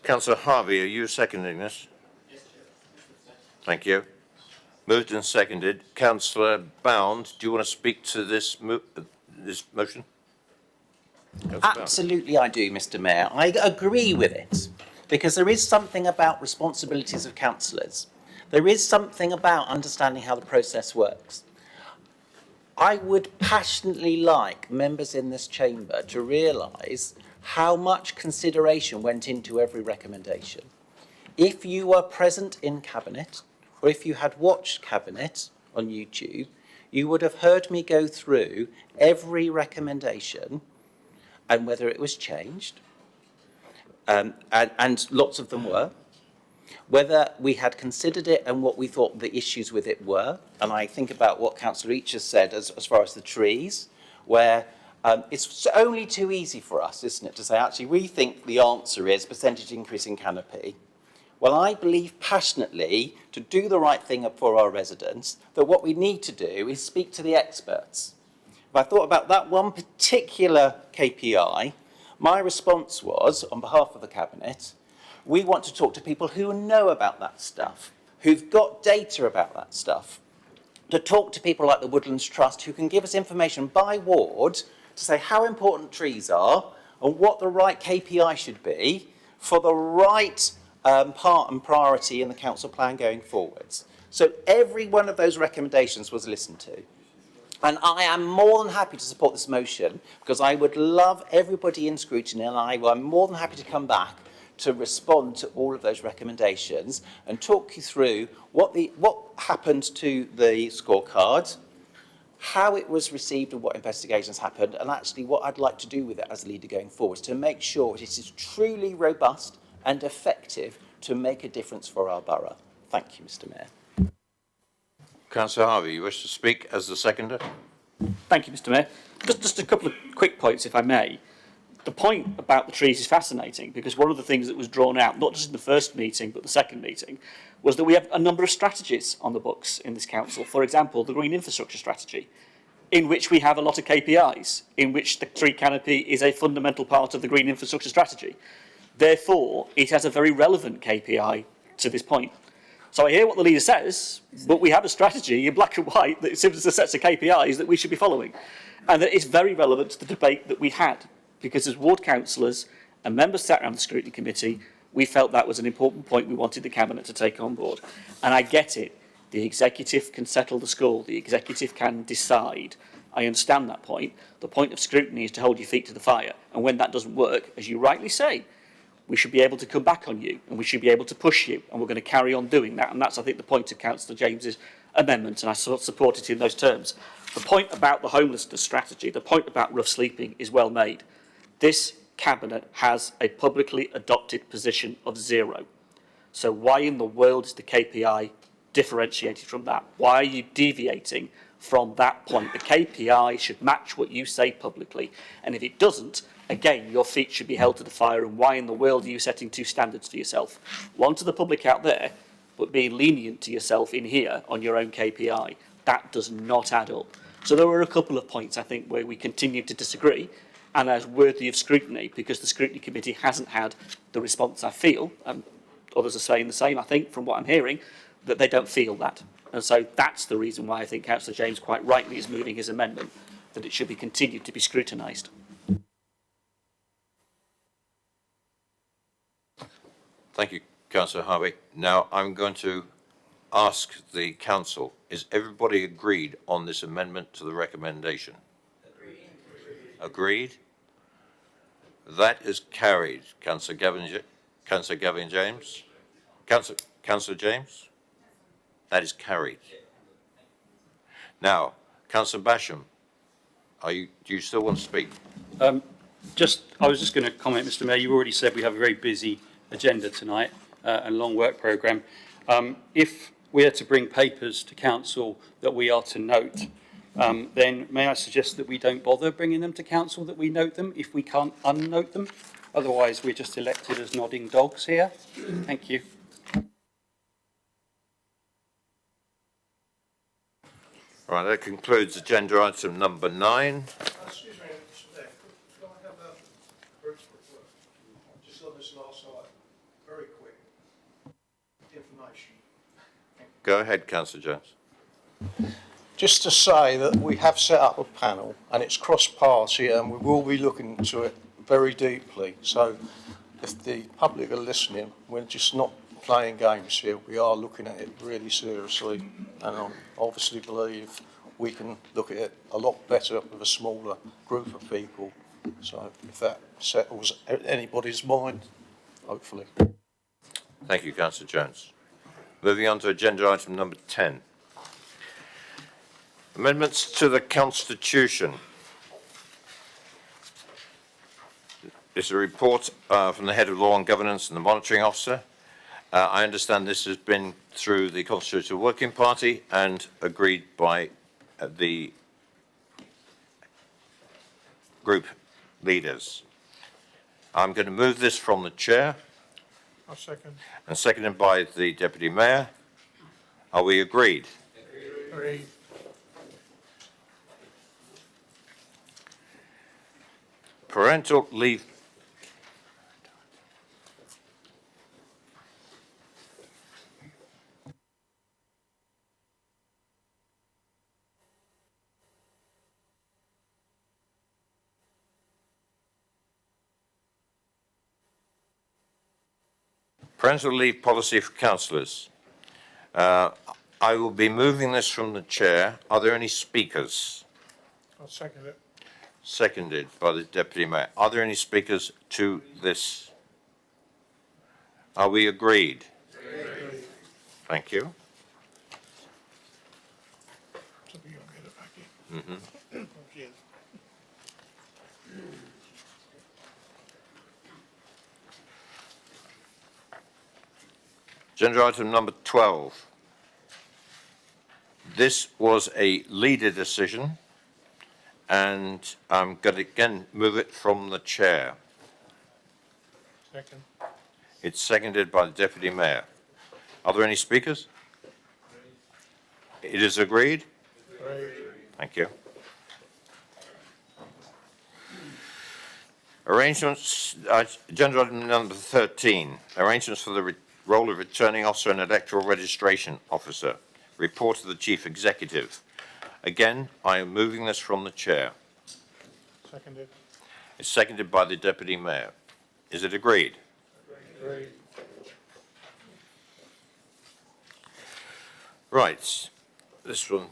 Councillor Harvey, are you seconding this? Yes, Chair. Thank you. Moved and seconded. Councillor Bound, do you want to speak to this motion? Absolutely I do, Mr Mayor. I agree with it, because there is something about responsibilities of councillors. There is something about understanding how the process works. I would passionately like members in this chamber to realise how much consideration went into every recommendation. If you were present in Cabinet, or if you had watched Cabinet on YouTube, you would have heard me go through every recommendation and whether it was changed, and lots of them were, whether we had considered it and what we thought the issues with it were. And I think about what Councillor Each has said as far as the trees, where it's only too easy for us, isn't it, to say, actually, we think the answer is percentage increase in canopy. Well, I believe passionately, to do the right thing for our residents, that what we need to do is speak to the experts. If I thought about that one particular KPI, my response was, on behalf of the Cabinet, we want to talk to people who know about that stuff, who've got data about that stuff, to talk to people like the Woodlands Trust who can give us information by ward to say how important trees are and what the right KPI should be for the right part and priority in the council plan going forwards. So every one of those recommendations was listened to. And I am more than happy to support this motion, because I would love everybody in scrutiny, and I'm more than happy to come back to respond to all of those recommendations and talk you through what happened to the scorecard, how it was received and what investigations happened, and actually what I'd like to do with it as a leader going forward to make sure it is truly robust and effective to make a difference for our borough. Thank you, Mr Mayor. Councillor Harvey, you wish to speak as the seconder? Thank you, Mr Mayor. Just a couple of quick points, if I may. The point about the trees is fascinating, because one of the things that was drawn out, not just in the first meeting, but the second meeting, was that we have a number of strategies on the books in this council. For example, the Green Infrastructure Strategy, in which we have a lot of KPIs, in which the tree canopy is a fundamental part of the Green Infrastructure Strategy. Therefore, it has a very relevant KPI to this point. So I hear what the leader says, but we have a strategy in black and white that gives us a set of KPIs that we should be following. And that it's very relevant to the debate that we had, because as ward councillors and members sat around the scrutiny committee, we felt that was an important point we wanted the Cabinet to take on board. And I get it. The executive can settle the score. The executive can decide. I understand that point. The point of scrutiny is to hold your feet to the fire. And when that doesn't work, as you rightly say, we should be able to come back on you and we should be able to push you, and we're going to carry on doing that. And that's, I think, the point of Councillor James's amendment, and I support it in those terms. The point about the homelessness strategy, the point about rough sleeping is well made. This Cabinet has a publicly adopted position of 0. So why in the world is the KPI differentiated from that? Why are you deviating from that point? The KPI should match what you say publicly, and if it doesn't, again, your feet should be held to the fire, and why in the world are you setting 2 standards for yourself? One to the public out there, but being lenient to yourself in here on your own KPI. That does not add up. So there were a couple of points, I think, where we continued to disagree, and as worthy of scrutiny, because the Scrutiny Committee hasn't had the response I feel, and others are saying the same, I think, from what I'm hearing, that they don't feel that. And so that's the reason why I think Councillor James quite rightly is moving his amendment, that it should be continued to be scrutinised. Thank you, Councillor Harvey. Now I'm going to ask the council, is everybody agreed on this amendment to the recommendation? Agreed? That is carried. Councillor Gavin James? Councillor James? That is carried. Now, Councillor Basham, do you still want to speak? I was just going to comment, Mr. Mayor, you already said we have a very busy agenda tonight and long work programme. If we are to bring papers to council that we are to note, then may I suggest that we don't bother bringing them to council, that we note them if we can't unnote them? Otherwise, we're just elected as nodding dogs here. Thank you. Right, that concludes agenda item number 9. Excuse me, Mr. Mayor, could I have a brief report just on this last item? Very quick information. Go ahead, Councillor Jones. Just to say that we have set up a panel and it's cross-party and we will be looking into it very deeply. So if the public are listening, we're just not playing games here. We are looking at it really seriously, and I obviously believe we can look at it a lot better with a smaller group of people. So if that settles anybody's mind, hopefully. Thank you, Councillor Jones. Moving on to agenda item number 10. Amendments to the Constitution. This is a report from the Head of Law and Governance and the Monitoring Officer. I understand this has been through the Constitutional Working Party and agreed by the group leaders. I'm going to move this from the chair. I'll second. And seconded by the Deputy Mayor. Are we agreed? Agreed. Parental leave. Parental leave policy for councillors. I will be moving this from the chair. Are there any speakers? I'll second it. Seconded by the Deputy Mayor. Are there any speakers to this? Are we agreed? Agreed. Thank you. Agenda item number 12. This was a leader decision, and I'm going to again move it from the chair. Second. It's seconded by the Deputy Mayor. Are there any speakers? It is agreed? Agreed. Thank you. Arrangements, agenda item number 13, arrangements for the role of returning officer and electoral registration officer. Report of the Chief Executive. Again, I am moving this from the chair. Seconded. It's seconded by the Deputy Mayor. Is it agreed? Agreed. Right. This one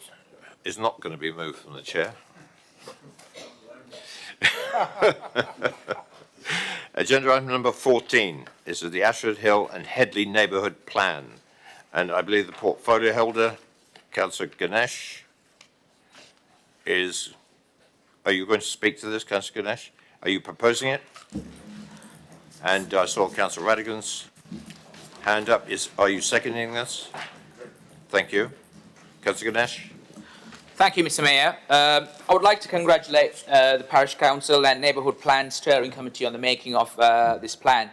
is not going to be moved from the chair. Agenda item number 14 is the Ashford Hill and Headley Neighbourhood Plan, and I believe the portfolio holder, Councillor Ganesh are you going to speak to this, Councillor Ganesh? Are you proposing it? And I saw Councillor Radigan's hand up. Are you seconding this? Thank you. Councillor Ganesh? Thank you, Mr. Mayor. I would like to congratulate the Parish Council and Neighbourhood Plan Steering Committee on the making of this plan.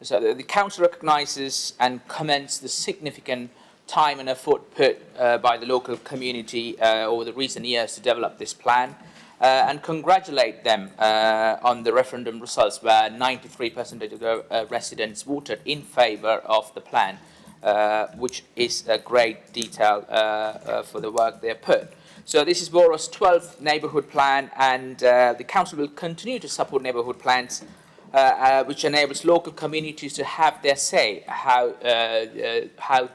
So the Council recognises and commends the significant time and effort put by the local community over the recent years to develop this plan and congratulate them on the referendum results where 93% of the residents voted in favour of the plan, which is a great detail for the work they put. So this is Borough's 12th neighbourhood plan, and the council will continue to support neighbourhood plans which enables local communities to have their say how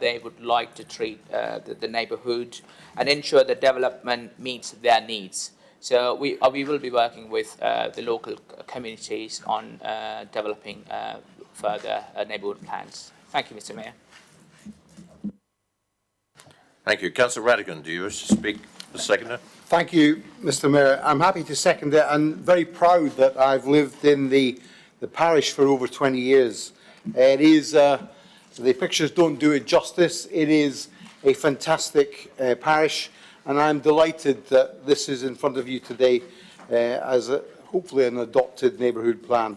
they would like to treat the neighbourhood and ensure that development meets their needs. So we will be working with the local communities on developing further neighbourhood plans. Thank you, Mr. Mayor. Thank you. Councillor Radigan, do you wish to speak? The seconder. Thank you, Mr. Mayor. I'm happy to second it and very proud that I've lived in the parish for over 20 years. It is, the pictures don't do it justice. It is a fantastic parish, and I'm delighted that this is in front of you today as hopefully an adopted neighbourhood plan.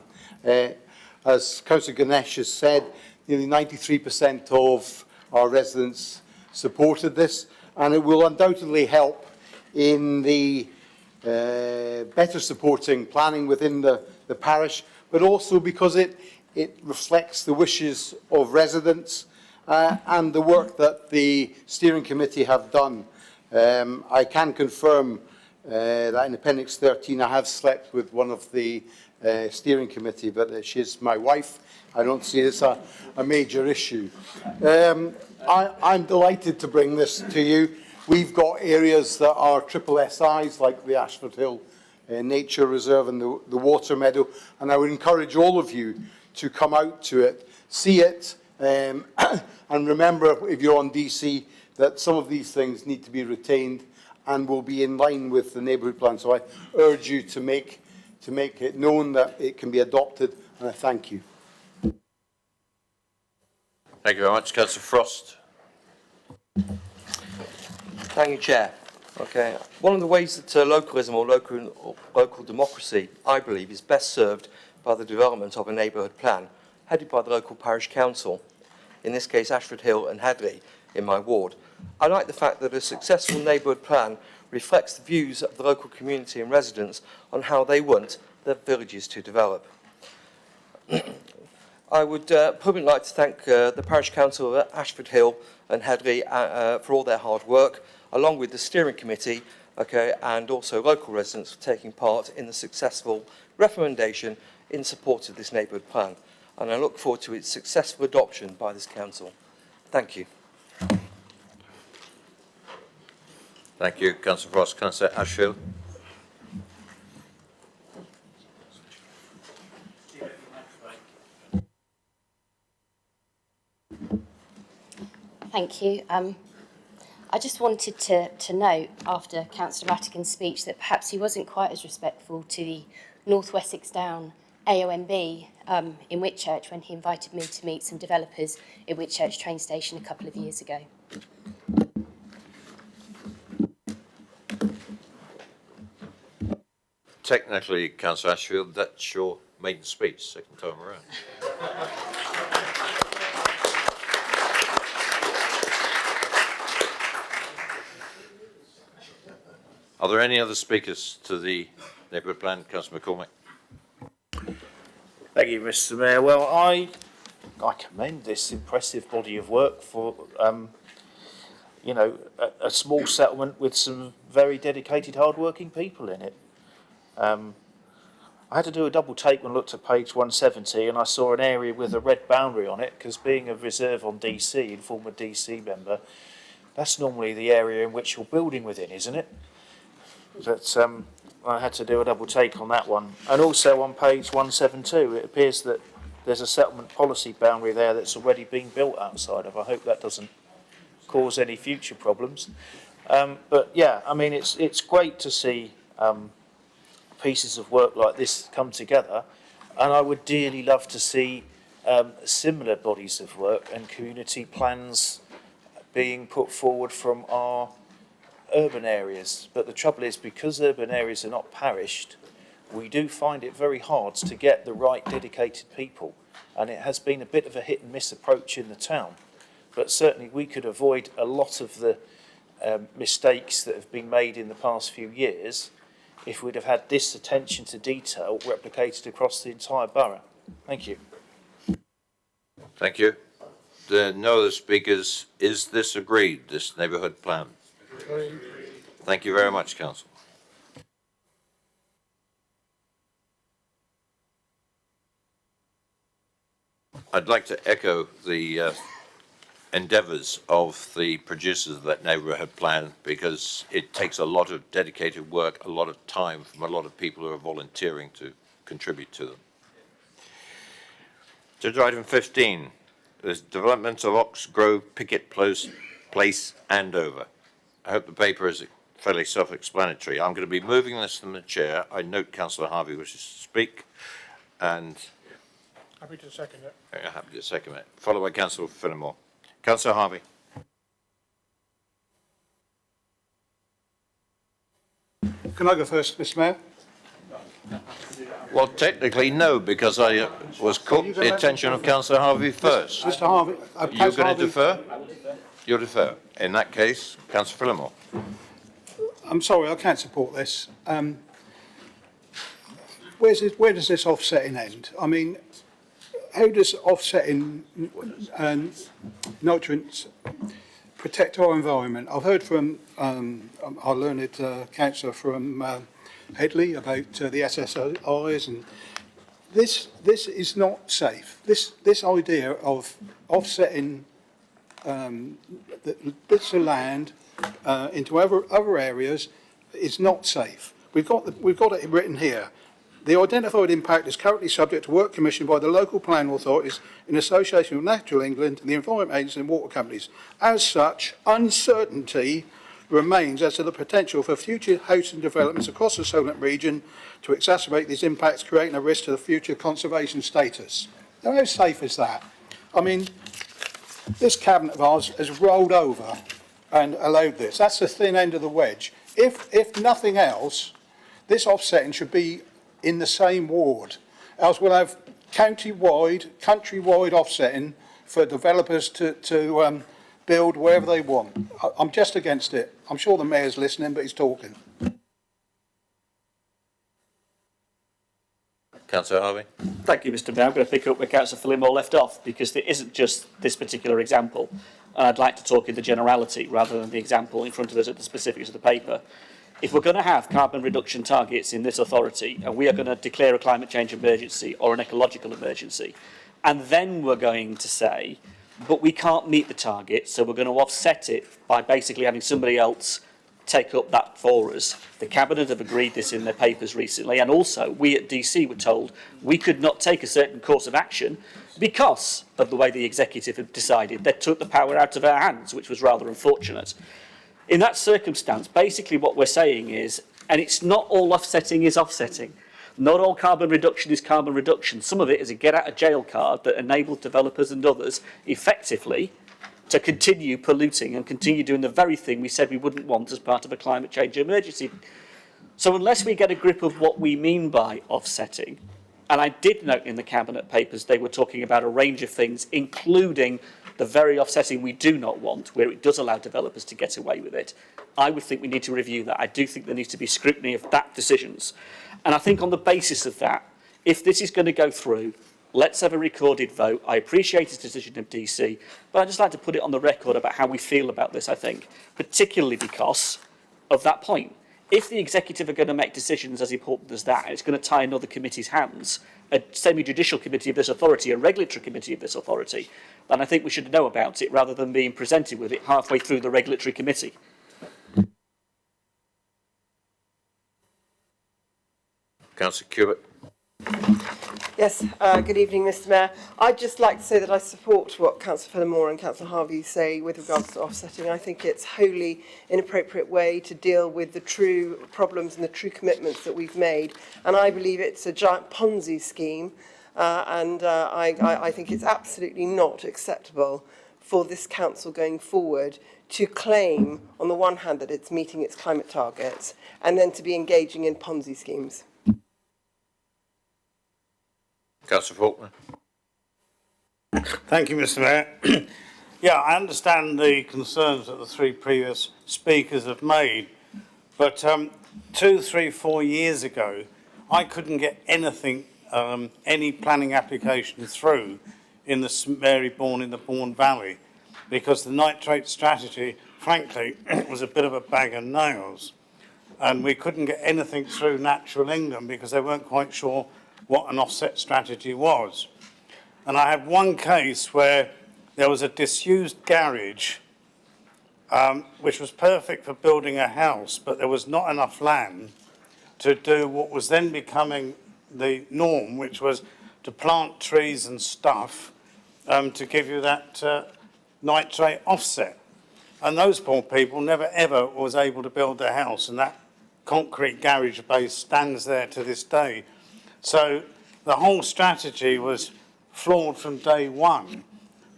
As Councillor Ganesh has said, nearly 93% of our residents supported this, and it will undoubtedly help in the better supporting planning within the parish, but also because it reflects the wishes of residents and the work that the steering committee have done. I can confirm that in Appendix 13 I have slept with one of the steering committee, but she's my wife. I don't see this a major issue. I'm delighted to bring this to you. We've got areas that are triple SIs, like the Ashford Hill Nature Reserve and the Water Meadow, and I would encourage all of you to come out to it, see it, and remember, if you're on DC, that some of these things need to be retained and will be in line with the neighbourhood plan. So I urge you to make it known that it can be adopted, and I thank you. Thank you very much. Councillor Frost. Thank you, Chair. Okay. One of the ways that localism or local democracy, I believe, is best served by the development of a neighbourhood plan headed by the local parish council, in this case Ashford Hill and Hadley in my ward. I like the fact that a successful neighbourhood plan reflects the views of the local community and residents on how they want their villages to develop. I would probably like to thank the Parish Council of Ashford Hill and Hadley for all their hard work, along with the steering committee, and also local residents for taking part in the successful recommendation in support of this neighbourhood plan. And I look forward to its successful adoption by this council. Thank you. Thank you, Councillor Frost. Councillor Ashfield. Thank you. I just wanted to note, after Councillor Rattigan's speech, that perhaps he wasn't quite as respectful to the North Wessex Down AOMB in Whitchurch when he invited me to meet some developers at Whitchurch train station a couple of years ago. Technically, Councillor Ashfield, that's your maiden speech, second time around. Are there any other speakers to the neighbourhood plan? Councillor McCormick. Thank you, Mr. Mayor. Well, I commend this impressive body of work for, you know, a small settlement with some very dedicated, hard-working people in it. I had to do a double take when I looked at page 170 and I saw an area with a red boundary on it, because being a reserve on DC and former DC member, that's normally the area in which you're building within, isn't it? But I had to do a double take on that one. And also on page 172, it appears that there's a settlement policy boundary there that's already been built outside of. I hope that doesn't cause any future problems. But yeah, I mean, it's great to see pieces of work like this come together, and I would dearly love to see similar bodies of work and community plans being put forward from our urban areas. But the trouble is, because urban areas are not parished, we do find it very hard to get the right dedicated people, and it has been a bit of a hit and miss approach in the town. But certainly we could avoid a lot of the mistakes that have been made in the past few years if we'd have had this attention to detail replicated across the entire borough. Thank you. Thank you. There are no other speakers. Is this agreed, this neighbourhood plan? Agreed. Thank you very much, Council. I'd like to echo the endeavours of the producers of that neighbourhood plan, because it takes a lot of dedicated work, a lot of time from a lot of people who are volunteering to contribute to them. Agenda item 15, there's development of Ox Grove, Picket Place, Andover. I hope the paper is fairly self-explanatory. I'm going to be moving this from the chair. I note Councillor Harvey wishes to speak, and Happy to second it. happy to second it. Followed by Councillor Fenimore. Councillor Harvey. Can I go first, Mr. Mayor? Well, technically, no, because I was caught the attention of Councillor Harvey first. Mr. Harvey. You're going to defer? You'll defer. In that case, Councillor Fenimore. I'm sorry, I can't support this. Where does this offsetting end? I mean, how does offsetting nutrients protect our environment? I've heard from our learned councillor from Headley about the SSRIs, and this is not safe. This idea of offsetting bits of land into other areas is not safe. We've got it written here. The identified impact is currently subject to work commissioned by the local planning authorities in association with Natural England and the Environment Agency and water companies. As such, uncertainty remains as to the potential for future housing developments across the Solent region to exacerbate these impacts, creating a risk to the future conservation status. Now, how safe is that? I mean, this cabinet of ours has rolled over and allowed this. That's the thin end of the wedge. If nothing else, this offsetting should be in the same ward, else we'll have countrywide offsetting for developers to build wherever they want. I'm just against it. I'm sure the mayor's listening, but he's talking. Councillor Harvey. Thank you, Mr. Mayor. I'm going to pick up where Councillor Fenimore left off, because there isn't just this particular example. And I'd like to talk in the generality rather than the example in front of us at the specifics of the paper. If we're going to have carbon reduction targets in this authority, and we are going to declare a climate change emergency or an ecological emergency, and then we're going to say, but we can't meet the target, so we're going to offset it by basically having somebody else take up that for us. The Cabinet have agreed this in their papers recently, and also we at DC were told we could not take a certain course of action because of the way the executive had decided. They took the power out of our hands, which was rather unfortunate. In that circumstance, basically what we're saying is, and it's not all offsetting is offsetting. Not all carbon reduction is carbon reduction. Some of it is a get-out-of-jail card that enables developers and others effectively to continue polluting and continue doing the very thing we said we wouldn't want as part of a climate change emergency. So unless we get a grip of what we mean by offsetting, and I did note in the Cabinet papers they were talking about a range of things, including the very offsetting we do not want, where it does allow developers to get away with it, I would think we need to review that. I do think there needs to be scrutiny of that decisions. And I think on the basis of that, if this is going to go through, let's have a recorded vote. I appreciate his decision of DC, but I'd just like to put it on the record about how we feel about this, I think, particularly because of that point. If the executive are going to make decisions as important as that, and it's going to tie another committee's hands, a semi-judicial committee of this authority, a regulatory committee of this authority, then I think we should know about it rather than being presented with it halfway through the regulatory committee. Councillor Cubitt. Yes, good evening, Mr Mayor. I'd just like to say that I support what Councillor Fenimore and Councillor Harvey say with regards to offsetting. I think it's wholly inappropriate way to deal with the true problems and the true commitments that we've made. And I believe it's a giant Ponzi scheme, I think it's absolutely not acceptable for this council going forward to claim, on the one hand, that it's meeting its climate targets, and then to be engaging in Ponzi schemes. Councillor Faulkner. Thank you, Mr Mayor. Yeah, I understand the concerns that the three previous speakers have made, but 2, 3, 4 years ago, I couldn't get anything, any planning application through in the Marybourne, in the Bourne Valley, because the nitrate strategy, frankly, was a bit of a bag of nails. And we couldn't get anything through Natural England because they weren't quite sure what an offset strategy was. And I had one case where there was a disused garage, which was perfect for building a house, but there was not enough land to do what was then becoming the norm, which was to plant trees and stuff to give you that nitrate offset. And those poor people never ever was able to build their house, and that concrete garage base stands there to this day. So the whole strategy was flawed from day one,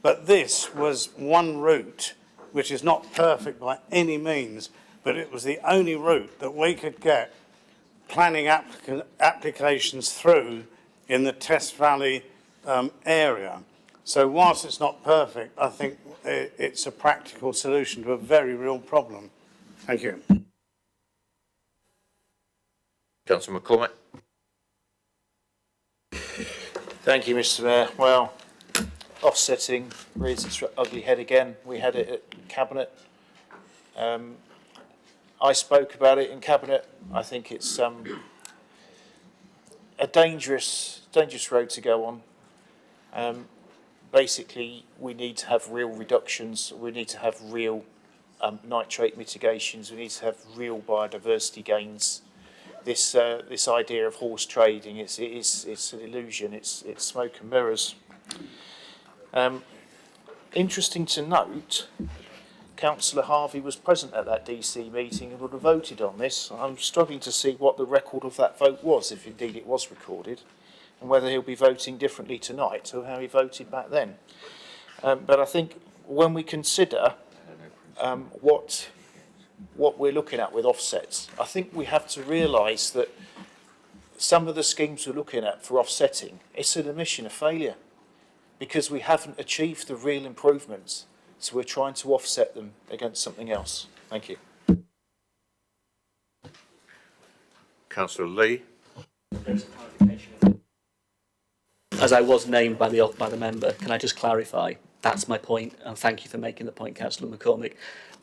but this was one route, which is not perfect by any means, but it was the only route that we could get planning applications through in the Test Valley area. So whilst it's not perfect, I think it's a practical solution to a very real problem. Thank you. Councillor McCormick. Thank you, Mr Mayor. Well, offsetting rears its ugly head again. We had it at Cabinet. I spoke about it in Cabinet. I think it's a dangerous road to go on. Basically, we need to have real reductions. We need to have real nitrate mitigations. We need to have real biodiversity gains. This idea of horse trading, it's an illusion. It's smoke and mirrors. Interesting to note, Councillor Harvey was present at that DC meeting and would have voted on this. I'm struggling to see what the record of that vote was, if indeed it was recorded, and whether he'll be voting differently tonight to how he voted back then. But I think when we consider what we're looking at with offsets, I think we have to realise that some of the schemes we're looking at for offsetting, it's an admission of failure because we haven't achieved the real improvements. So we're trying to offset them against something else. Thank you. Councillor Lee. As I was named by the member, can I just clarify? That's my point, and thank you for making the point, Councillor McCormick.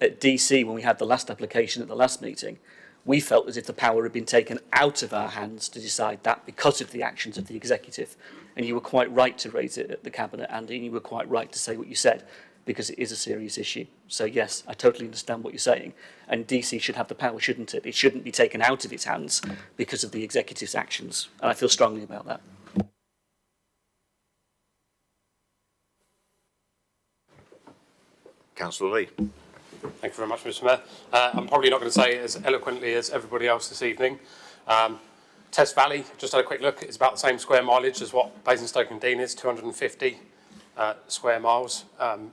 At DC, when we had the last application at the last meeting, we felt as if the power had been taken out of our hands to decide that because of the actions of the executive. And you were quite right to raise it at the Cabinet, Andy, and you were quite right to say what you said, because it is a serious issue. So yes, I totally understand what you're saying. And DC should have the power, shouldn't it? It shouldn't be taken out of its hands because of the executive's actions. And I feel strongly about that. Councillor Lee. Thank you very much, Mr Mayor. I'm probably not going to say it as eloquently as everybody else this evening. Test Valley, just had a quick look, it's about the same square mileage as what Basingstoke and Dean is, 250 square miles. I'm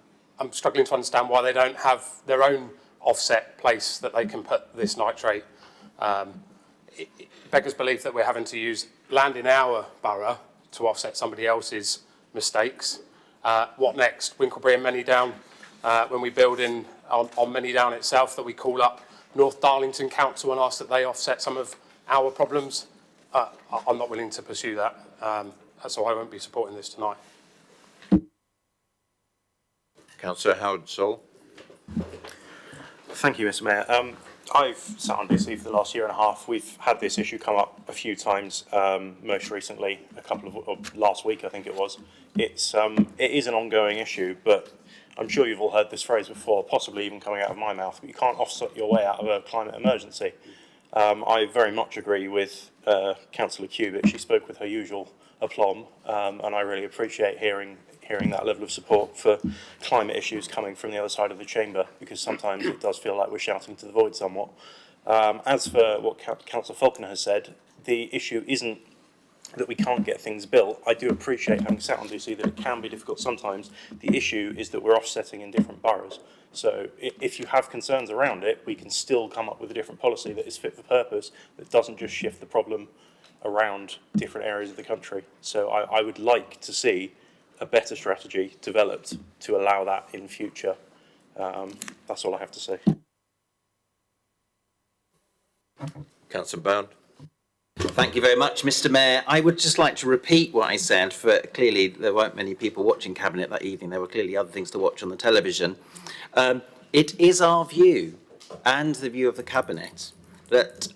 struggling to understand why they don't have their own offset place that they can put this nitrate. It beggars belief that we're having to use land in our borough to offset somebody else's mistakes. What next? Winklebury and Manydown, when we build in on Manydown itself, that we call up North Darlington Council and ask that they offset some of our problems. I'm not willing to pursue that, so I won't be supporting this tonight. Councillor Howard Sol. Thank you, Mr Mayor. I've sat on DC for the last year and a half. We've had this issue come up a few times, most recently, last week I think it was. It is an ongoing issue, but I'm sure you've all heard this phrase before, possibly even coming out of my mouth, but you can't offset your way out of a climate emergency. I very much agree with Councillor Cubitt. She spoke with her usual aplomb, and I really appreciate hearing that level of support for climate issues coming from the other side of the chamber, because sometimes it does feel like we're shouting to the void somewhat. As for what Councillor Falconer has said, the issue isn't that we can't get things built. I do appreciate, having sat on DC, that it can be difficult sometimes. The issue is that we're offsetting in different boroughs. So if you have concerns around it, we can still come up with a different policy that is fit for purpose, that doesn't just shift the problem around different areas of the country. So I would like to see a better strategy developed to allow that in future. That's all I have to say. Councillor Bound. Thank you very much, Mr. Mayor. I would just like to repeat what I said, for clearly there weren't many people watching Cabinet that evening. There were clearly other things to watch on the television. It is our view, and the view of the Cabinet, that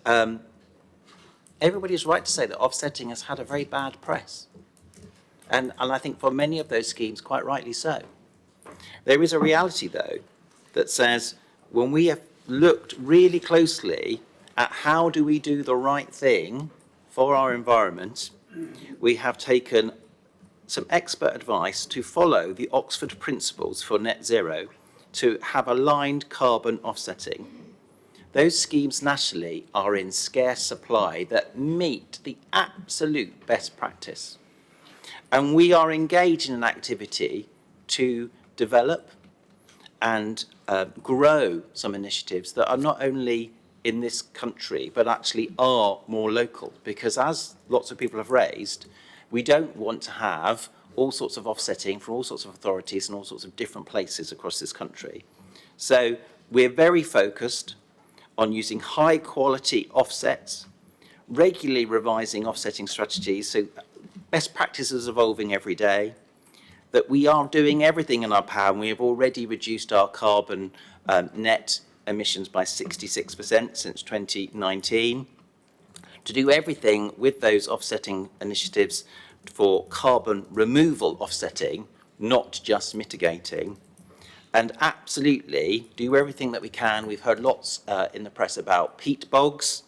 everybody is right to say that offsetting has had a very bad press. And I think for many of those schemes, quite rightly so. There is a reality, though, that says when we have looked really closely at how do we do the right thing for our environment, we have taken some expert advice to follow the Oxford principles for net zero to have aligned carbon offsetting. Those schemes nationally are in scarce supply that meet the absolute best practice. And we are engaged in an activity to develop and grow some initiatives that are not only in this country, but actually are more local. Because as lots of people have raised, we don't want to have all sorts of offsetting for all sorts of authorities and all sorts of different places across this country. So we're very focused on using high quality offsets, regularly revising offsetting strategies, so best practices evolving every day, that we are doing everything in our power, and we have already reduced our carbon net emissions by 66% since 2019, to do everything with those offsetting initiatives for carbon removal offsetting, not just mitigating, and absolutely do everything that we can. We've heard lots in the press about peat bogs.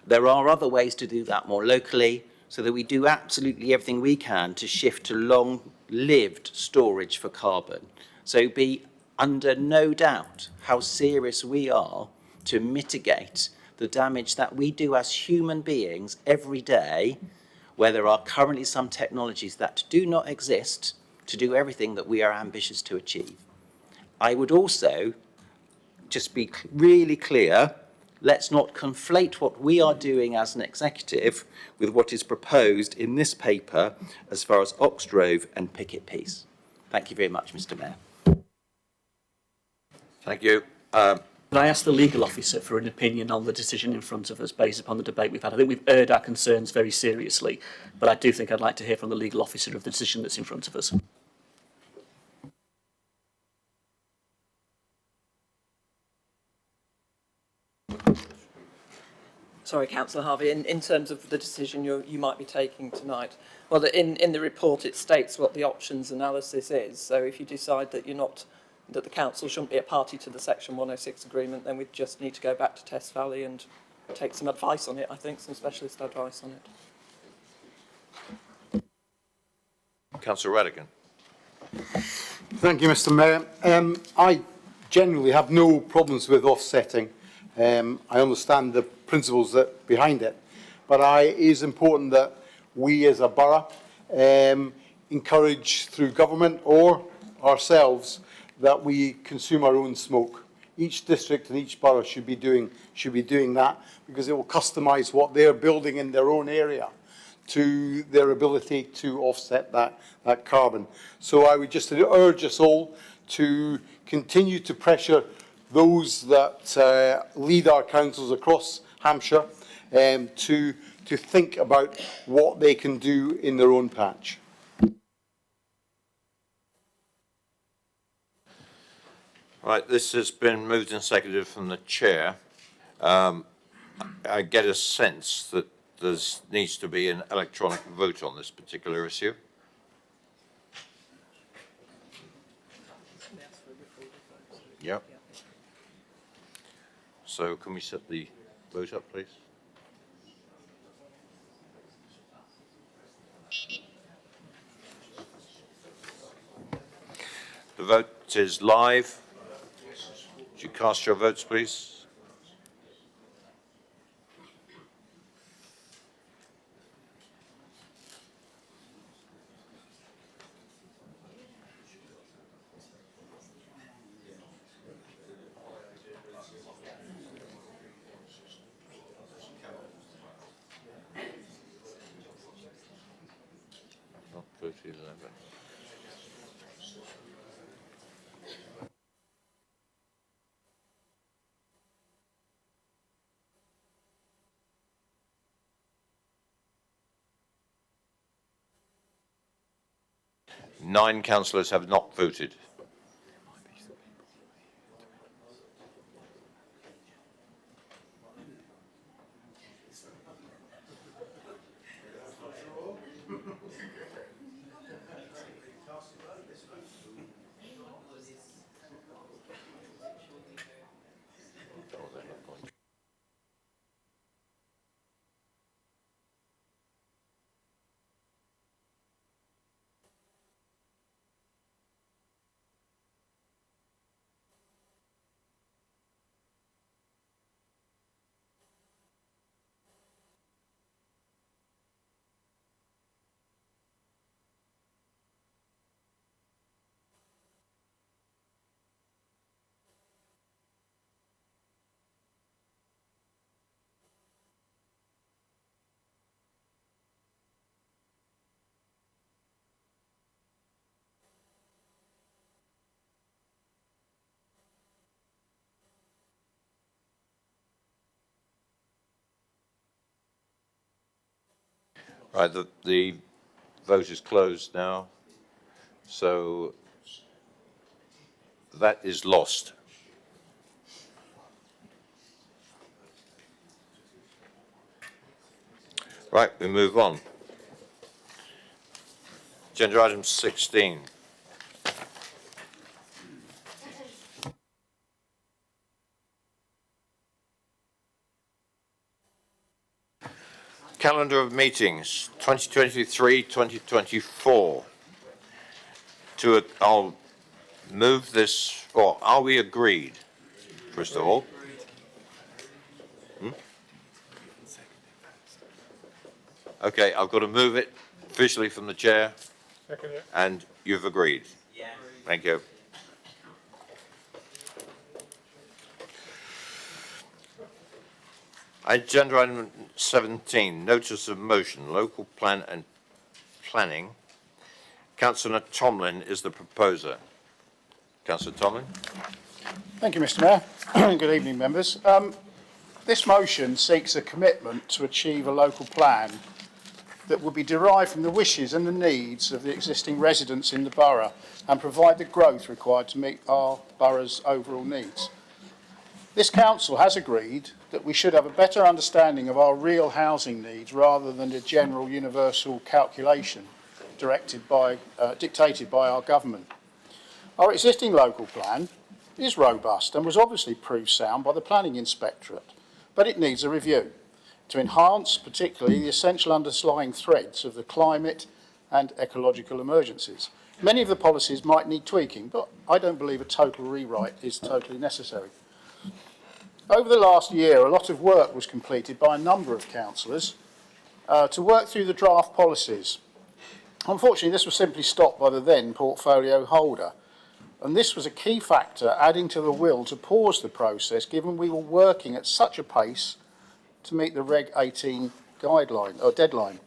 There are other ways to do that more locally, so that we do absolutely everything we can to shift to long-lived storage for carbon. So be under no doubt how serious we are to mitigate the damage that we do as human beings every day, where there are currently some technologies that do not exist to do everything that we are ambitious to achieve. I would also just be really clear, let's not conflate what we are doing as an executive with what is proposed in this paper as far as Oxgrove and Picket Peace. Thank you very much, Mr. Mayor. Thank you. Could I ask the legal officer for an opinion on the decision in front of us based upon the debate we've had? I think we've aired our concerns very seriously, but I do think I'd like to hear from the legal officer of the decision that's in front of us. Sorry, Councillor Harvey, in terms of the decision you might be taking tonight, well, in the report it states what the options analysis is. So if you decide that that the council shouldn't be a party to the Section 106 agreement, then we just need to go back to Test Valley and take some advice on it, I think, some specialist advice on it. Councillor Radigan. Thank you, Mr. Mayor. I generally have no problems with offsetting. I understand the principles behind it, but it is important that we as a borough encourage through government or ourselves that we consume our own smoke. Each district and each borough should be doing that, because it will customise what they're building in their own area to their ability to offset that carbon. So I would just urge us all to continue to pressure those that lead our councils across Hampshire to think about what they can do in their own patch. Right, this has been moved and seconded from the chair. I get a sense that there needs to be an electronic vote on this particular issue. Yep. So can we set the vote up, please? vote is live. Would you cast your votes, please? Not voted 11. Nine councillors have not voted. Right, the vote is closed now, so that is lost. Right, we move on. Agenda item 16. Calendar of meetings, 2023-2024. I'll move this, or are we agreed, first of all? Okay, I've got to move it officially from the chair. Second it. And you've agreed? Yeah. Thank you. Agenda item 17, notice of motion, local plan and planning. Councillor Tomlin is the proposer. Councillor Tomlin. Thank you, Mr. Mayor. Good evening, members. This motion seeks a commitment to achieve a local plan that will be derived from the wishes and the needs of the existing residents in the borough and provide the growth required to meet our borough's overall needs. This council has agreed that we should have a better understanding of our real housing needs rather than a general universal calculation dictated by our government. Our existing local plan is robust and was obviously proved sound by the Planning Inspectorate, but it needs a review to enhance particularly the essential underlying threads of the climate and ecological emergencies. Many of the policies might need tweaking, but I don't believe a total rewrite is totally necessary. Over the last year, a lot of work was completed by a number of councillors to work through the draft policies. Unfortunately, this was simply stopped by the then portfolio holder, and this was a key factor adding to the will to pause the process, given we were working at such a pace to meet the Reg 18 guideline or deadline.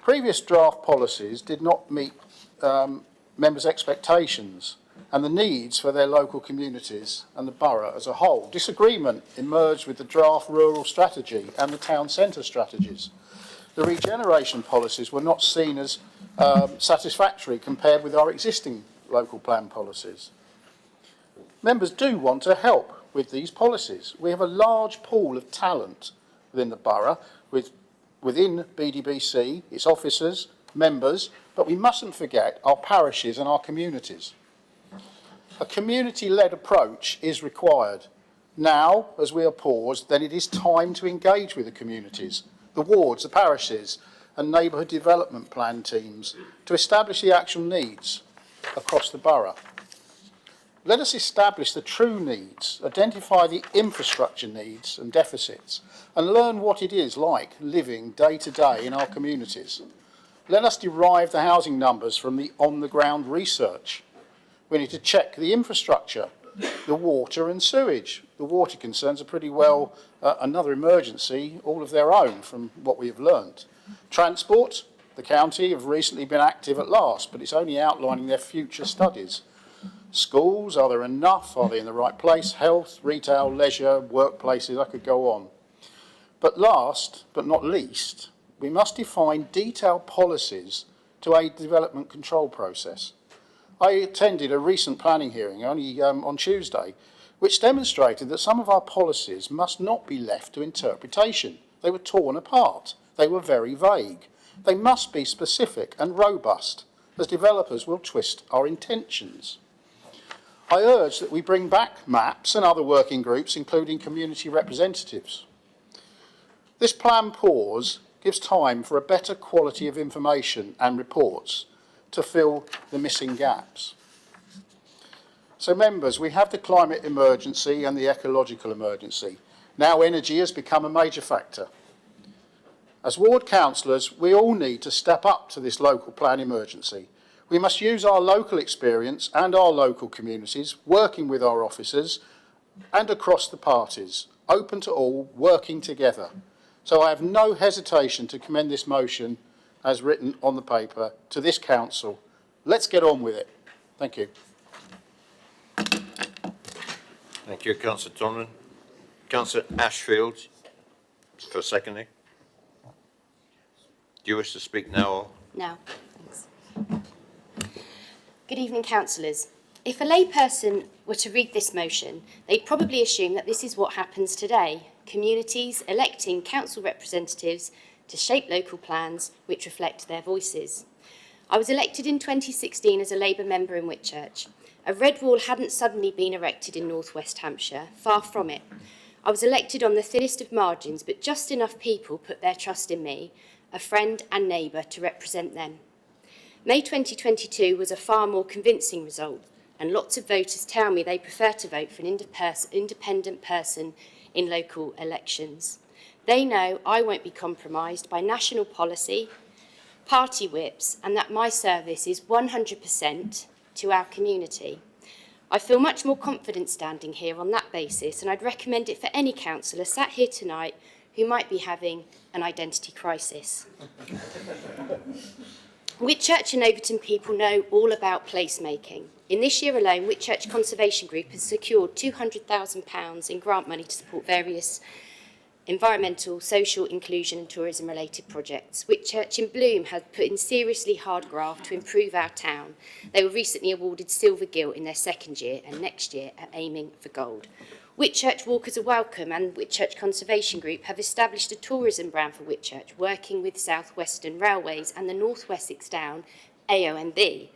Previous draft policies did not meet members' expectations and the needs for their local communities and the borough as a whole. Disagreement emerged with the draft rural strategy and the town centre strategies. The regeneration policies were not seen as satisfactory compared with our existing local plan policies. Members do want to help with these policies. We have a large pool of talent within the borough, within BDBC, its officers, members, but we mustn't forget our parishes and our communities. A community-led approach is required. Now, as we are paused, then it is time to engage with the communities, the wards, the parishes, and neighbourhood development plan teams to establish the actual needs. across the borough. Let us establish the true needs, identify the infrastructure needs and deficits, and learn what it is like living day to day in our communities. Let us derive the housing numbers from the on-the-ground research. We need to check the infrastructure, the water and sewage. The water concerns are pretty well another emergency all of their own from what we have learned. Transport, the county have recently been active at last, but it's only outlining their future studies. Schools, are there enough? Are they in the right place? Health, retail, leisure, workplaces, I could go on. But last, but not least, we must define detailed policies to aid the development control process. I attended a recent planning hearing only on Tuesday, which demonstrated that some of our policies must not be left to interpretation. They were torn apart. They were very vague. They must be specific and robust, as developers will twist our intentions. I urge that we bring back maps and other working groups, including community representatives. This plan pause gives time for a better quality of information and reports to fill the missing gaps. So members, we have the climate emergency and the ecological emergency. Now energy has become a major factor. As ward councillors, we all need to step up to this local plan emergency. We must use our local experience and our local communities, working with our officers and across the parties, open to all, working together. So I have no hesitation to commend this motion as written on the paper to this council. Let's get on with it. Thank you. Thank you, Councillor Donlan. Councillor Ashfield, for seconding. Do you wish to speak now? Or? No, thanks. Good evening, councillors. If a layperson were to read this motion, they'd probably assume that this is what happens today. Communities electing council representatives to shape local plans which reflect their voices. I was elected in 2016 as a Labour member in Whitchurch. A red wall hadn't suddenly been erected in North West Hampshire, far from it. I was elected on the thinnest of margins, but just enough people put their trust in me, a friend and neighbour, to represent them. May 2022 was a far more convincing result, and lots of voters tell me they prefer to vote for an independent person in local elections. They know I won't be compromised by national policy, party whips, and that my service is 100% to our community. I feel much more confident standing here on that basis, and I'd recommend it for any councillor sat here tonight who might be having an identity crisis. Whitchurch and Overton people know all about placemaking. In this year alone, Whitchurch Conservation Group has secured £200,000 in grant money to support various environmental, social, inclusion and tourism related projects. Whitchurch in Bloom has put in seriously hard graft to improve our town. They were recently awarded Silver Gilt in their second year, and next year are aiming for gold. Whitchurch Walkers are Welcome and Whitchurch Conservation Group have established a tourism brand for Whitchurch, working with South Western Railways and the North Wessex Down AOMB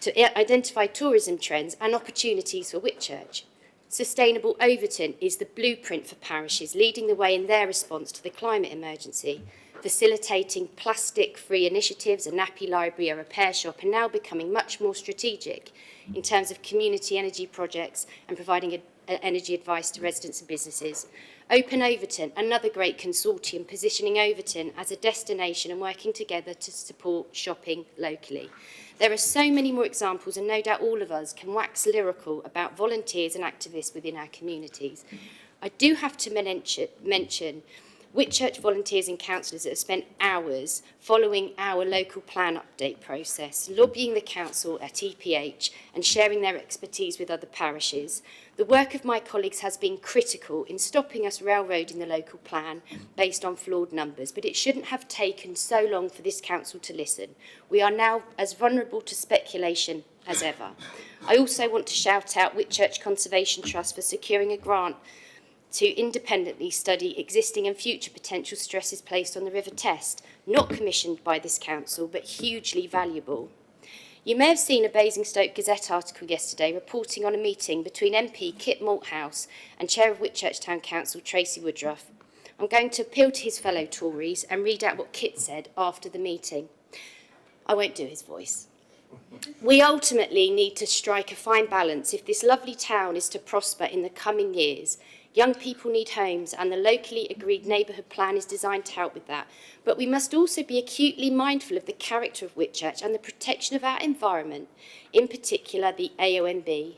to identify tourism trends and opportunities for Whitchurch. Sustainable Overton is the blueprint for parishes, leading the way in their response to the climate emergency, facilitating plastic-free initiatives, a nappy library, a repair shop, and now becoming much more strategic in terms of community energy projects and providing energy advice to residents and businesses. Open Overton, another great consortium positioning Overton as a destination and working together to support shopping locally. There are so many more examples, and no doubt all of us can wax lyrical about volunteers and activists within our communities. I do have to mention Whitchurch volunteers and councillors that have spent hours following our local plan update process, lobbying the council at EPH and sharing their expertise with other parishes. The work of my colleagues has been critical in stopping us railroading the local plan based on flawed numbers, but it shouldn't have taken so long for this council to listen. We are now as vulnerable to speculation as ever. I also want to shout out Whitchurch Conservation Trust for securing a grant to independently study existing and future potential stresses placed on the River Test, not commissioned by this council, but hugely valuable. You may have seen a Basingstoke Gazette article yesterday reporting on a meeting between MP Kit Malthouse and Chair of Whitchurch Town Council Tracy Woodruff. I'm going to appeal to his fellow Tories and read out what Kit said after the meeting. I won't do his voice. We ultimately need to strike a fine balance if this lovely town is to prosper in the coming years. Young people need homes and the locally agreed neighbourhood plan is designed to help with that. But we must also be acutely mindful of the character of Whitchurch and the protection of our environment, in particular the AONB.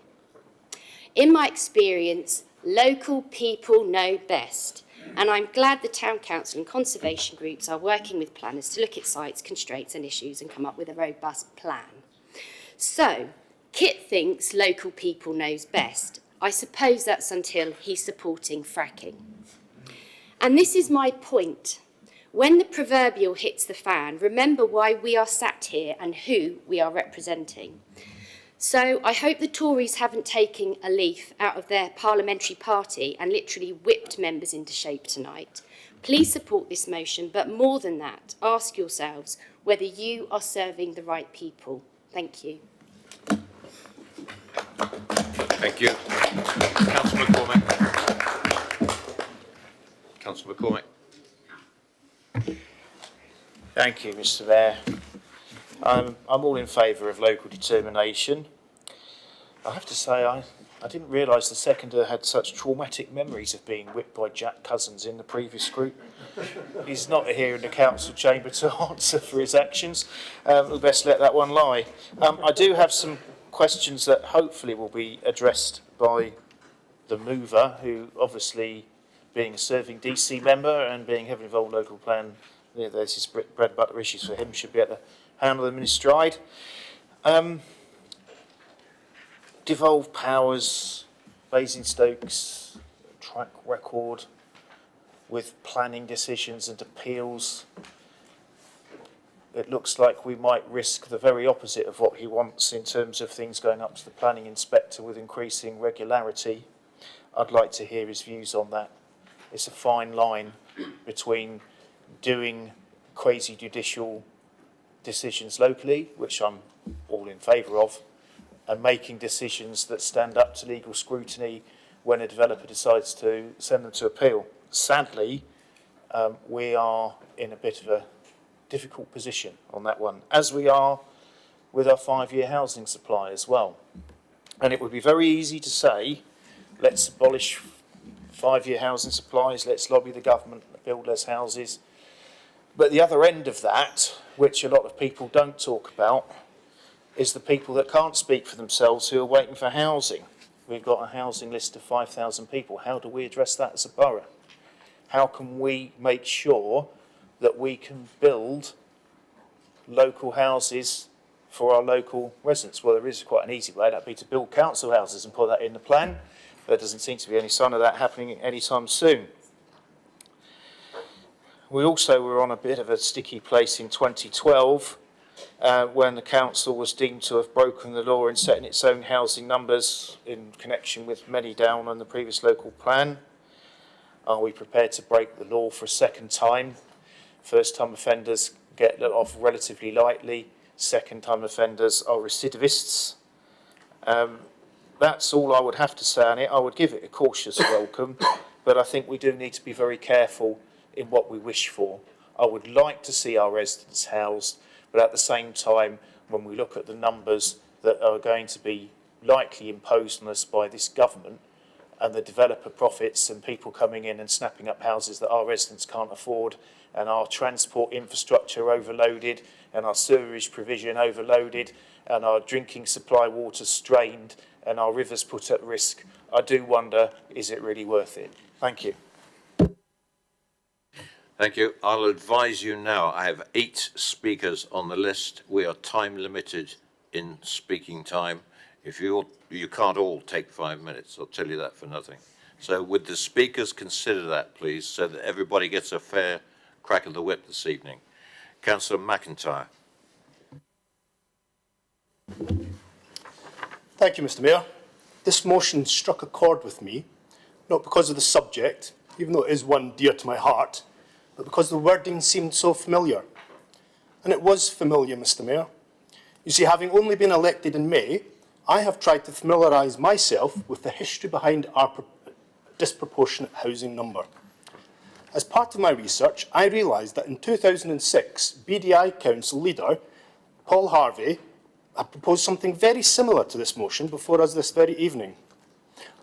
In my experience, local people know best. And I'm glad the Town Council and conservation groups are working with planners to look at sites, constraints and issues and come up with a robust plan. So, Kit thinks local people knows best. I suppose that's until he's supporting fracking. And this is my point. When the proverbial hits the fan, remember why we are sat here and who we are representing. So I hope the Tories haven't taken a leaf out of their parliamentary party and literally whipped members into shape tonight. Please support this motion, but more than that, ask yourselves whether you are serving the right people. Thank you. Thank you. Councillor McCormick. Councillor McCormick. Thank you, Mr. Mayor. I'm all in favour of local determination. I have to say, I didn't realise the seconder had such traumatic memories of being whipped by Jack Cousins in the previous group. He's not here in the council chamber to answer for his actions. We'll best let that one lie. I do have some questions that hopefully will be addressed by the mover, who obviously, being a serving DC member and being heavily involved in local plan, there's his bread and butter issues for him, should be able to handle them in his stride. Devolved powers, Basingstoke's track record with planning decisions and appeals. It looks like we might risk the very opposite of what he wants in terms of things going up to the planning inspector with increasing regularity. I'd like to hear his views on that. It's a fine line between doing quasi-judicial decisions locally, which I'm all in favour of, and making decisions that stand up to legal scrutiny when a developer decides to send them to appeal. Sadly, we are in a bit of a difficult position on that one, as we are with our 5-year housing supply as well. And it would be very easy to say, let's abolish 5-year housing supplies, let's lobby the government to build less houses. But the other end of that, which a lot of people don't talk about, is the people that can't speak for themselves who are waiting for housing. We've got a housing list of 5,000 people. How do we address that as a borough? How can we make sure that we can build local houses for our local residents? Well, there is quite an easy way, that'd be to build council houses and put that in the plan. There doesn't seem to be any sign of that happening anytime soon. We also were on a bit of a sticky place in 2012 when the council was deemed to have broken the law in setting its own housing numbers in connection with many down on the previous local plan. Are we prepared to break the law for a second time? First-time offenders get let off relatively lightly. Second-time offenders are recidivists. That's all I would have to say on it. I would give it a cautious welcome, but I think we do need to be very careful in what we wish for. I would like to see our residents housed, but at the same time, when we look at the numbers that are going to be likely imposed on us by this government, and the developer profits and people coming in and snapping up houses that our residents can't afford, and our transport infrastructure overloaded, and our sewerage provision overloaded, and our drinking supply water strained, and our rivers put at risk, I do wonder, is it really worth it? Thank you. Thank you. I'll advise you now, I have 8 speakers on the list. We are time limited in speaking time. If you can't all take 5 minutes, I'll tell you that for nothing. So would the speakers consider that, please, so that everybody gets a fair crack of the whip this evening. Councillor McIntyre. Thank you, Mr. Mayor. This motion struck a chord with me, not because of the subject, even though it is one dear to my heart, but because the wording seemed so familiar. And it was familiar, Mr. Mayor. You see, having only been elected in May, I have tried to familiarise myself with the history behind our disproportionate housing number. As part of my research, I realised that in 2006, BDI Council leader Paul Harvey I propose something very similar to this motion before us this very evening.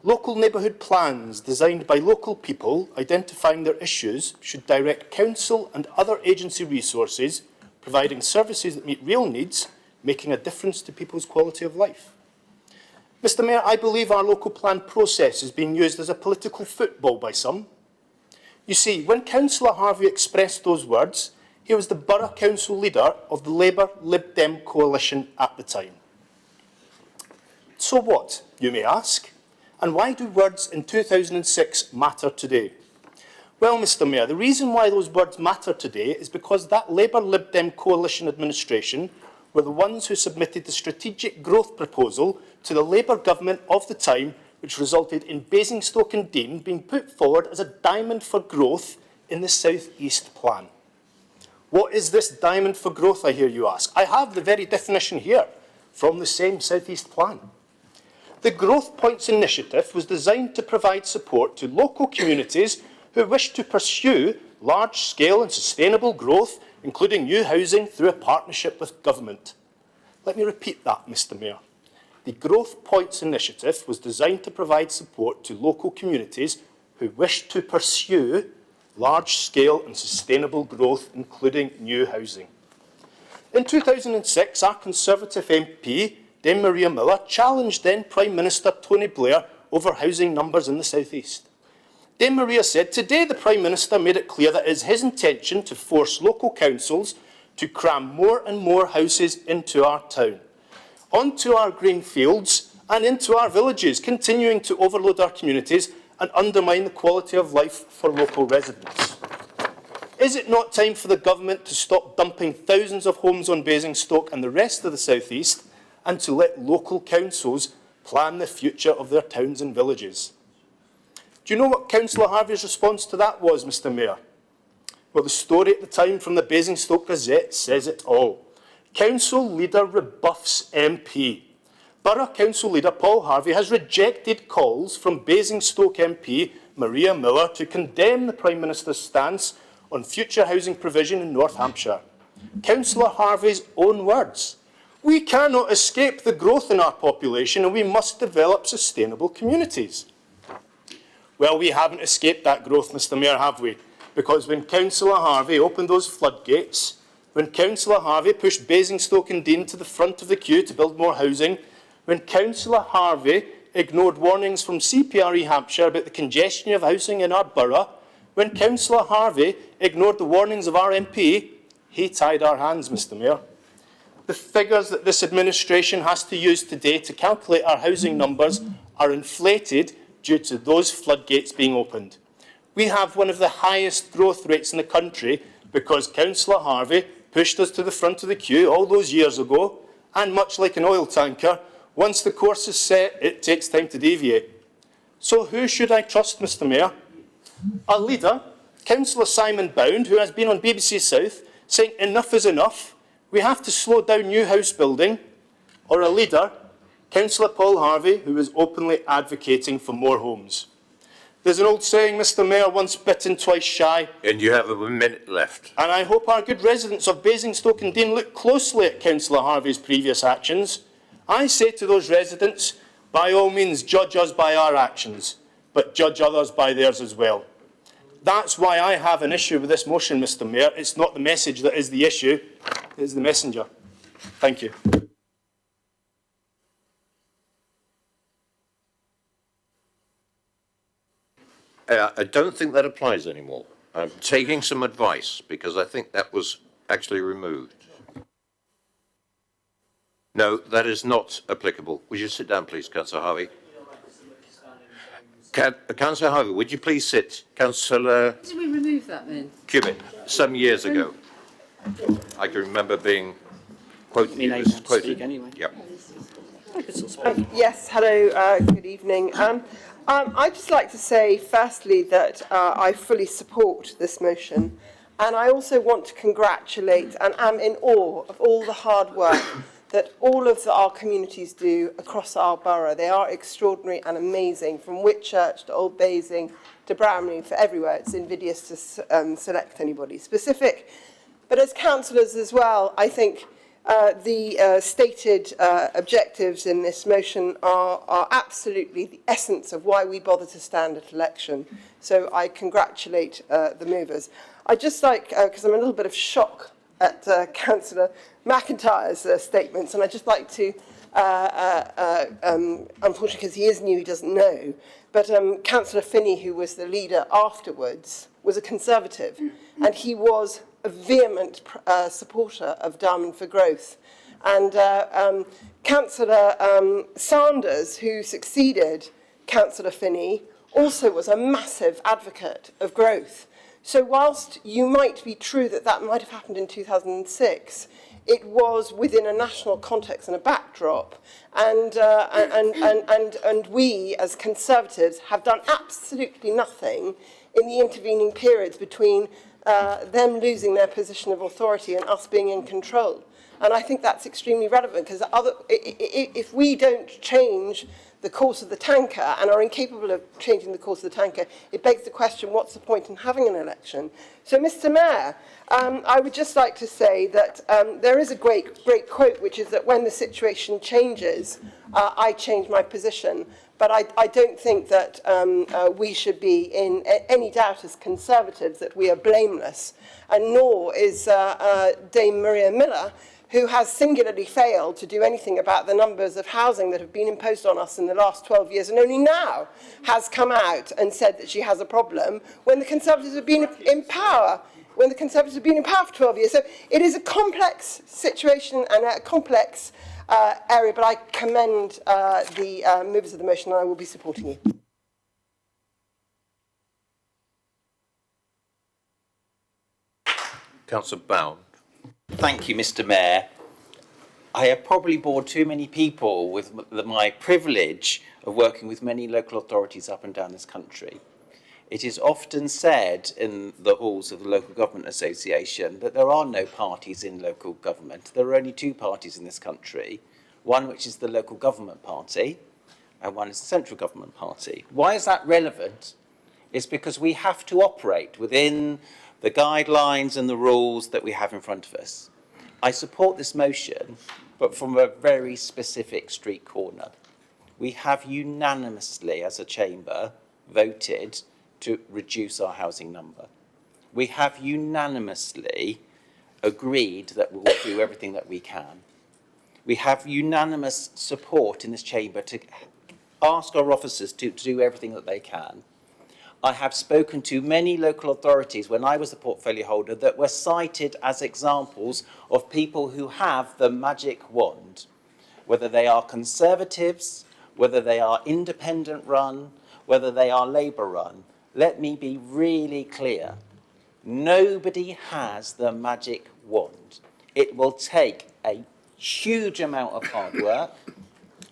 Local neighbourhood plans designed by local people identifying their issues should direct council and other agency resources providing services that meet real needs, making a difference to people's quality of life. Mr Mayor, I believe our local plan process is being used as a political football by some. You see, when Councillor Harvey expressed those words, he was the Borough Council leader of the Labour Lib Dem coalition at the time. So what, you may ask? And why do words in 2006 matter today? Well, Mr Mayor, the reason why those words matter today is because that Labour Lib Dem coalition administration were the ones who submitted the strategic growth proposal to the Labour government of the time, which resulted in Basingstoke and Deane being put forward as a diamond for growth in the South East Plan. What is this diamond for growth, I hear you ask? I have the very definition here from the same South East Plan. The Growth Points Initiative was designed to provide support to local communities who wish to pursue large-scale and sustainable growth, including new housing, through a partnership with government. Let me repeat that, Mr Mayor. The Growth Points Initiative was designed to provide support to local communities who wish to pursue large-scale and sustainable growth, including new housing. In 2006, our Conservative MP, Dame Maria Miller, challenged then Prime Minister Tony Blair over housing numbers in the South East. Dame Maria said, today the Prime Minister made it clear that it is his intention to force local councils to cram more and more houses into our town, onto our green fields and into our villages, continuing to overload our communities and undermine the quality of life for local residents. Is it not time for the government to stop dumping thousands of homes on Basingstoke and the rest of the South East and to let local councils plan the future of their towns and villages? Do you know what Councillor Harvey's response to that was, Mr Mayor? Well, the story at the time from the Basingstoke Gazette says it all. Council leader rebuffs MP. Borough Council leader Paul Harvey has rejected calls from Basingstoke MP Maria Miller to condemn the Prime Minister's stance on future housing provision in North Hampshire. Councillor Harvey's own words. We cannot escape the growth in our population and we must develop sustainable communities. Well, we haven't escaped that growth, Mr Mayor, have we? Because when Councillor Harvey opened those floodgates, when Councillor Harvey pushed Basingstoke and Deane to the front of the queue to build more housing, when Councillor Harvey ignored warnings from CPRE Hampshire about the congestion of housing in our borough, when Councillor Harvey ignored the warnings of our MP, he tied our hands, Mr Mayor. The figures that this administration has to use today to calculate our housing numbers are inflated due to those floodgates being opened. We have one of the highest growth rates in the country because Councillor Harvey pushed us to the front of the queue all those years ago, and much like an oil tanker, once the course is set, it takes time to deviate. So who should I trust, Mr Mayor? A leader, Councillor Simon Bound, who has been on BBC South, saying enough is enough, we have to slow down new house building, or a leader, Councillor Paul Harvey, who is openly advocating for more homes. There's an old saying, Mr Mayor, once bitten, twice shy. And you have a minute left. And I hope our good residents of Basingstoke and Deane look closely at Councillor Harvey's previous actions. I say to those residents, by all means, judge us by our actions, but judge others by theirs as well. That's why I have an issue with this motion, Mr Mayor. It's not the message that is the issue, it is the messenger. Thank you. I don't think that applies anymore. I'm taking some advice because I think that was actually removed. No, that is not applicable. Would you sit down, please, Councillor Harvey? Councillor Harvey, would you please sit? Councillor Did we remove that then? Cubitt, some years ago. I can remember being quoted. Anyway. Yep. Yes, hello, good evening. I'd just like to say, firstly, that I fully support this motion, and I also want to congratulate and am in awe of all the hard work that all of our communities do across our borough. They are extraordinary and amazing, from Whitchurch to Old Basing to Bramley, for everywhere. It's invidious to select anybody specific. But as councillors as well, I think The stated objectives in this motion are absolutely the essence of why we bother to stand at election. So I congratulate the movers. I'd just like, because I'm a little bit of shock at Councillor McIntyre's statements, and I'd just like to, unfortunately because he is new, he doesn't know, but Councillor Finney, who was the leader afterwards, was a Conservative, and he was a vehement supporter of Diamond for Growth. And Councillor Sanders, who succeeded Councillor Finney, also was a massive advocate of growth. So whilst you might be true that that might have happened in 2006, it was within a national context and a backdrop. And we, as Conservatives, have done absolutely nothing in the intervening periods between them losing their position of authority and us being in control. And I think that's extremely relevant, because if we don't change the course of the tanker and are incapable of changing the course of the tanker, it begs the question, what's the point in having an election? So, Mr. Mayor, I would just like to say that there is a great quote, which is that when the situation changes, I change my position. But I don't think that we should be in any doubt as Conservatives that we are blameless, and nor is Dame Maria Miller, who has singularly failed to do anything about the numbers of housing that have been imposed on us in the last 12 years, and only now has come out and said that she has a problem when the Conservatives have been in power. When the Conservatives have been in power for 12 years. So it is a complex situation and a complex area, but I commend the movers of the motion, and I will be supporting you. Councillor Bound. Thank you, Mr. Mayor. I have probably bored too many people with my privilege of working with many local authorities up and down this country. It is often said in the halls of the Local Government Association that there are no parties in local government. There are only two parties in this country, one which is the Local Government Party and one is the Central Government Party. Why is that relevant? It's because we have to operate within the guidelines and the rules that we have in front of us. I support this motion, but from a very specific street corner. We have unanimously, as a chamber, voted to reduce our housing number. We have unanimously agreed that we will do everything that we can. We have unanimous support in this chamber to ask our officers to do everything that they can. I have spoken to many local authorities when I was the portfolio holder that were cited as examples of people who have the magic wand, whether they are Conservatives, whether they are independent run, whether they are Labour run. Let me be really clear. Nobody has the magic wand. It will take a huge amount of hard work.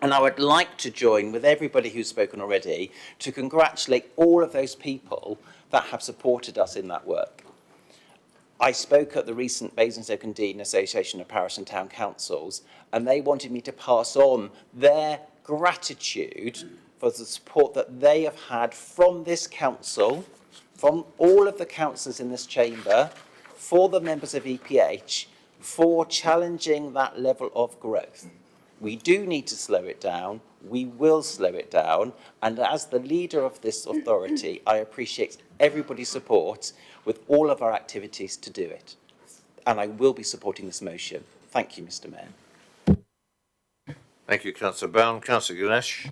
And I would like to join with everybody who's spoken already to congratulate all of those people that have supported us in that work. I spoke at the recent Basingstoke and Dean Association of Parish and Town Councils, and they wanted me to pass on their gratitude for the support that they have had from this council, from all of the councillors in this chamber, for the members of EPH, for challenging that level of growth. We do need to slow it down. We will slow it down. And as the leader of this authority, I appreciate everybody's support with all of our activities to do it. And I will be supporting this motion. Thank you, Mr. Mayor. Thank you, Councillor Bound. Councillor Ganesh.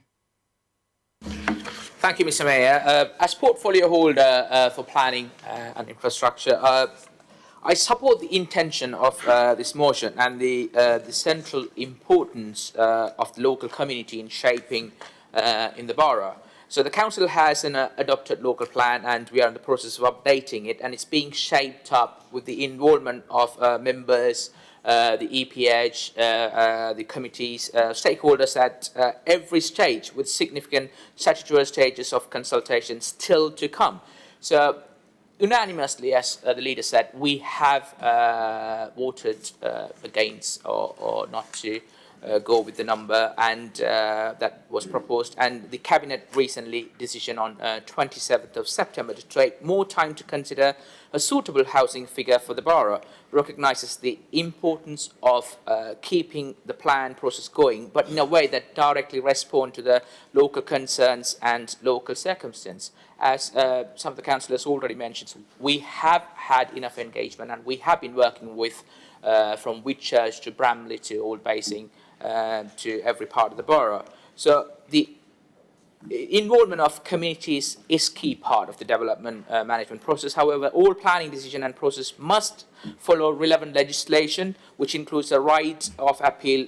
Thank you, Mr. Mayor. As portfolio holder for planning and infrastructure, I support the intention of this motion and the central importance of the local community in shaping in the borough. So the council has an adopted local plan, and we are in the process of updating it, and it's being shaped up with the involvement of members, the EPH, the committees, stakeholders at every stage, with significant statutory stages of consultation still to come. So unanimously, as the leader said, we have voted against or not to go with the number and that was proposed. And the Cabinet recently decision on 27th of September to take more time to consider a suitable housing figure for the borough, recognises the importance of keeping the plan process going, but in a way that directly responds to the local concerns and local circumstance. As some of the councillors already mentioned, we have had enough engagement, and we have been working with from Whitchurch to Bramley to Old Basing to every part of the borough. So the involvement of communities is key part of the development management process. However, all planning decision and process must follow relevant legislation, which includes a right of appeal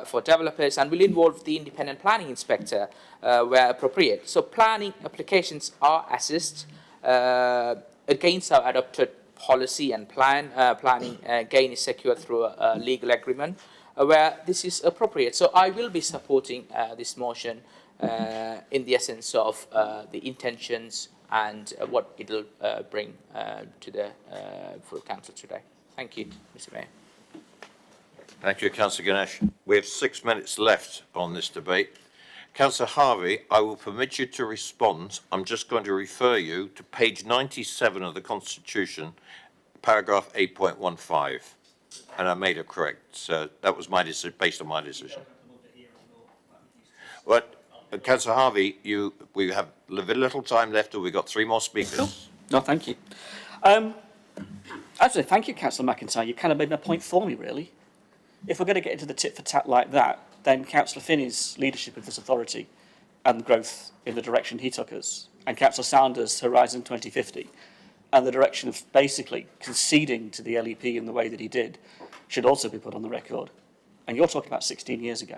for developers, and will involve the independent planning inspector where appropriate. So planning applications are assessed against our adopted policy and plan. Planning gain is secured through a legal agreement where this is appropriate. So I will be supporting this motion in the essence of the intentions and what it will bring to the full council today. Thank you, Mr. Mayor. Thank you, Councillor Ganesh. We have 6 minutes left on this debate. Councillor Harvey, I will permit you to respond. I'm just going to refer you to page 97 of the Constitution, paragraph 8.15, and I made it correct. So that was my decision, based on my decision. But Councillor Harvey, we have very little time left, or we've got 3 more speakers. Cool. No, thank you. Actually, thank you, Councillor McIntyre. You kind of made my point for me, really. If we're going to get into the tit for tat like that, then Councillor Finney's leadership of this authority and growth in the direction he took us, and Councillor Sanders' Horizon 2050, and the direction of basically conceding to the LEP in the way that he did, should also be put on the record. And you're talking about 16 years ago.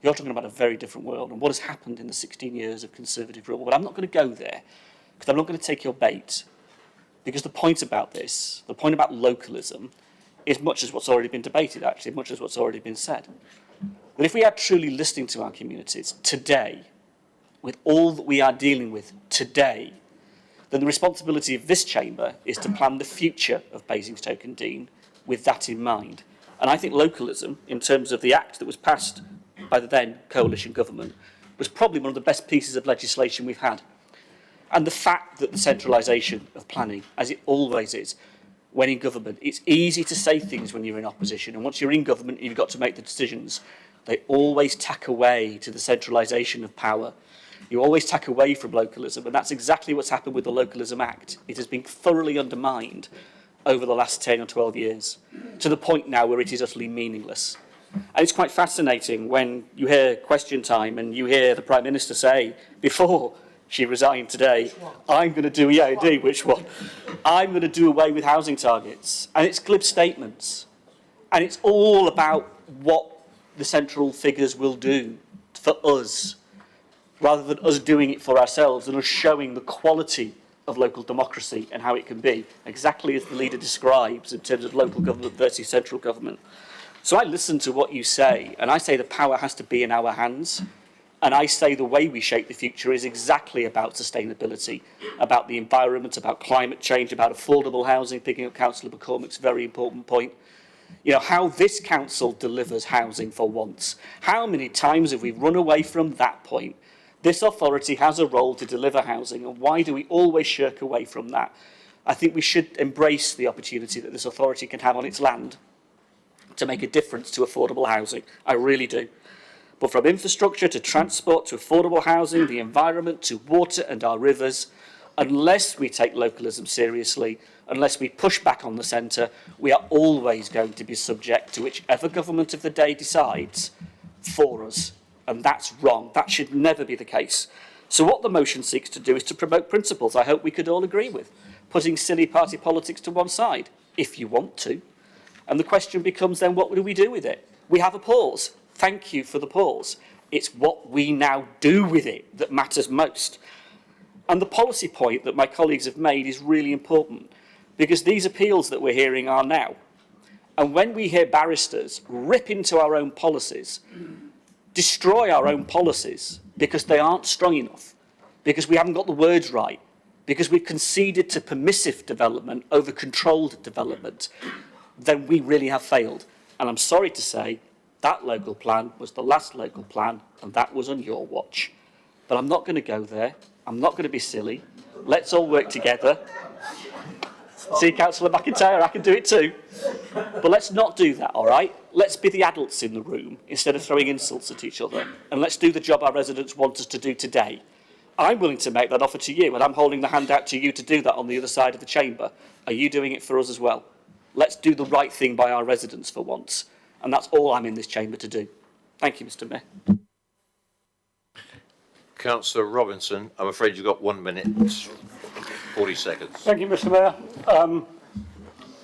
You're talking about a very different world and what has happened in the 16 years of Conservative rule. But I'm not going to go there, because I'm not going to take your bait. Because the point about this, the point about localism, is much as what's already been debated, actually, much as what's already been said. But if we are truly listening to our communities today, with all that we are dealing with today, then the responsibility of this chamber is to plan the future of Basingstoke and Deane with that in mind. And I think localism, in terms of the act that was passed by the then coalition government, was probably one of the best pieces of legislation we've had. And the fact that the centralisation of planning, as it always is, when in government, it's easy to say things when you're in opposition, and once you're in government, you've got to make the decisions. They always tack away to the centralisation of power. You always tack away from localism, and that's exactly what's happened with the Localism Act. It has been thoroughly undermined over the last 10 or 12 years, to the point now where it is utterly meaningless. And it's quite fascinating when you hear question time and you hear the Prime Minister say, before she resigned today, I'm going to do EID, which one? I'm going to do away with housing targets. And it's glib statements. And it's all about what the central figures will do for us, rather than us doing it for ourselves and us showing the quality of local democracy and how it can be, exactly as the leader describes in terms of local government versus central government. So I listen to what you say, and I say the power has to be in our hands. And I say the way we shape the future is exactly about sustainability, about the environment, about climate change, about affordable housing, picking up Councillor McCormick's very important point. You know, how this council delivers housing for once. How many times have we run away from that point? This authority has a role to deliver housing, and why do we always shirk away from that? I think we should embrace the opportunity that this authority can have on its land to make a difference to affordable housing. I really do. But from infrastructure to transport to affordable housing, the environment to water and our rivers, unless we take localism seriously, unless we push back on the centre, we are always going to be subject to whichever government of the day decides for us. And that's wrong. That should never be the case. So what the motion seeks to do is to promote principles I hope we could all agree with, putting silly party politics to one side, if you want to. And the question becomes then, what do we do with it? We have a pause. Thank you for the pause. It's what we now do with it that matters most. And the policy point that my colleagues have made is really important, because these appeals that we're hearing are now. And when we hear barristers rip into our own policies, destroy our own policies because they aren't strong enough, because we haven't got the words right, because we've conceded to permissive development over controlled development, then we really have failed. And I'm sorry to say, that local plan was the last local plan, and that was on your watch. But I'm not going to go there. I'm not going to be silly. Let's all work together. See, Councillor McIntyre, I can do it too. But let's not do that, all right? Let's be the adults in the room instead of throwing insults at each other. And let's do the job our residents want us to do today. I'm willing to make that offer to you, and I'm holding the hand out to you to do that on the other side of the chamber. Are you doing it for us as well? Let's do the right thing by our residents for once. And that's all I'm in this chamber to do. Thank you, Mr Mayor. Councillor Robinson, I'm afraid you've got 1 minute, 40 seconds. Thank you, Mr Mayor.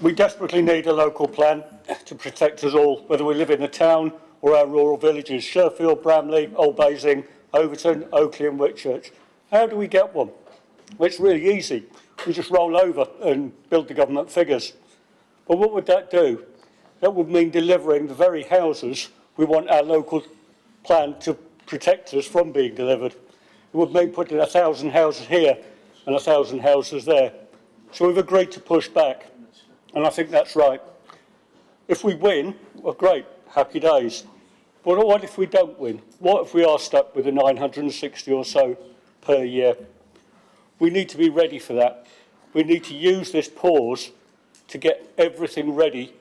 We desperately need a local plan to protect us all, whether we live in the town or our rural villages, Sherfield, Bramley, Old Basing, Overton, Oakley and Whitchurch. How do we get one? Well, it's really easy. We just roll over and build the government figures. But what would that do? That would mean delivering the very houses we want our local plan to protect us from being delivered. It would mean putting 1,000 houses here and 1,000 houses there. So we've agreed to push back, and I think that's right. If we win, well, great, happy days. But what if we don't win? What if we are stuck with the 960 or so per year? We need to be ready for that. We need to use this pause to get everything ready.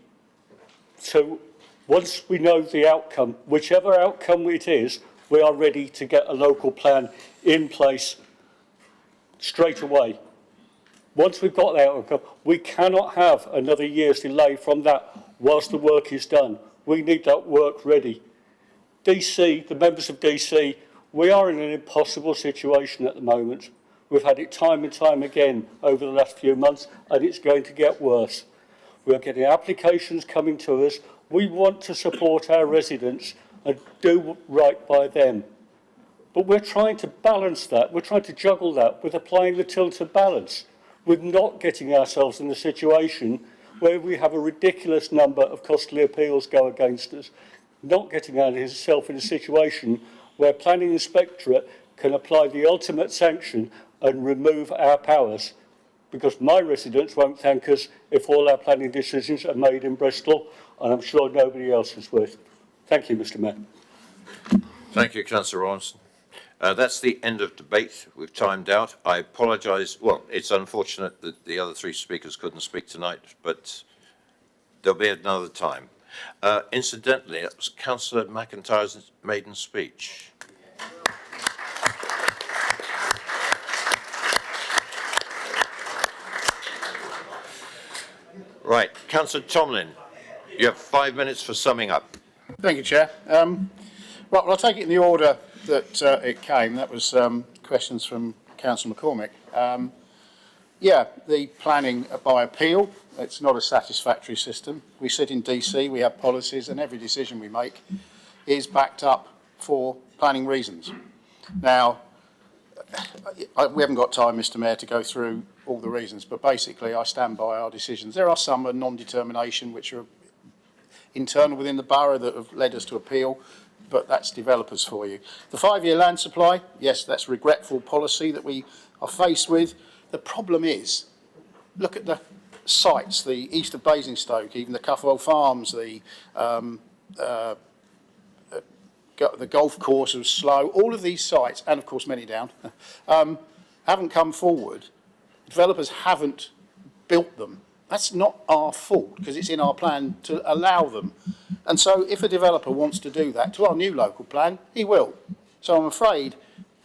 So once we know the outcome, whichever outcome it is, we are ready to get a local plan in place straight away. Once we've got that outcome, we cannot have another year's delay from that whilst the work is done. We need that work ready. DC, the members of DC, we are in an impossible situation at the moment. We've had it time and time again over the last few months, and it's going to get worse. We're getting applications coming to us. We want to support our residents and do right by them. But we're trying to balance that. We're trying to juggle that with applying the tilted balance, with not getting ourselves in a situation where we have a ridiculous number of costly appeals go against us, not getting ourselves in a situation where planning inspectorate can apply the ultimate sanction and remove our powers, because my residents won't thank us if all our planning decisions are made in Bristol, and I'm sure nobody else's will. Thank you, Mr Mayor. Thank you, Councillor Ronson. That's the end of debate. We've timed out. I apologise. Well, it's unfortunate that the other three speakers couldn't speak tonight, but there'll be another time. Incidentally, it was Councillor McIntyre's maiden speech. Right, Councillor Tomlin, you have 5 minutes for summing up. Thank you, Chair. Right, well, I'll take it in the order that it came. That was questions from Councillor McCormick. Yeah, the planning by appeal, it's not a satisfactory system. We sit in DC, we have policies, and every decision we make is backed up for planning reasons. Now, we haven't got time, Mr Mayor, to go through all the reasons, but basically I stand by our decisions. There are some non-determination which are internal within the borough that have led us to appeal, but that's developers for you. The 5-year land supply, yes, that's regretful policy that we are faced with. The problem is, look at the sites, the east of Basingstoke, even the Cuffwell Farms, the golf course of Slough, all of these sites, and of course many down, haven't come forward. Developers haven't built them. That's not our fault, because it's in our plan to allow them. And so if a developer wants to do that to our new local plan, he will. So I'm afraid,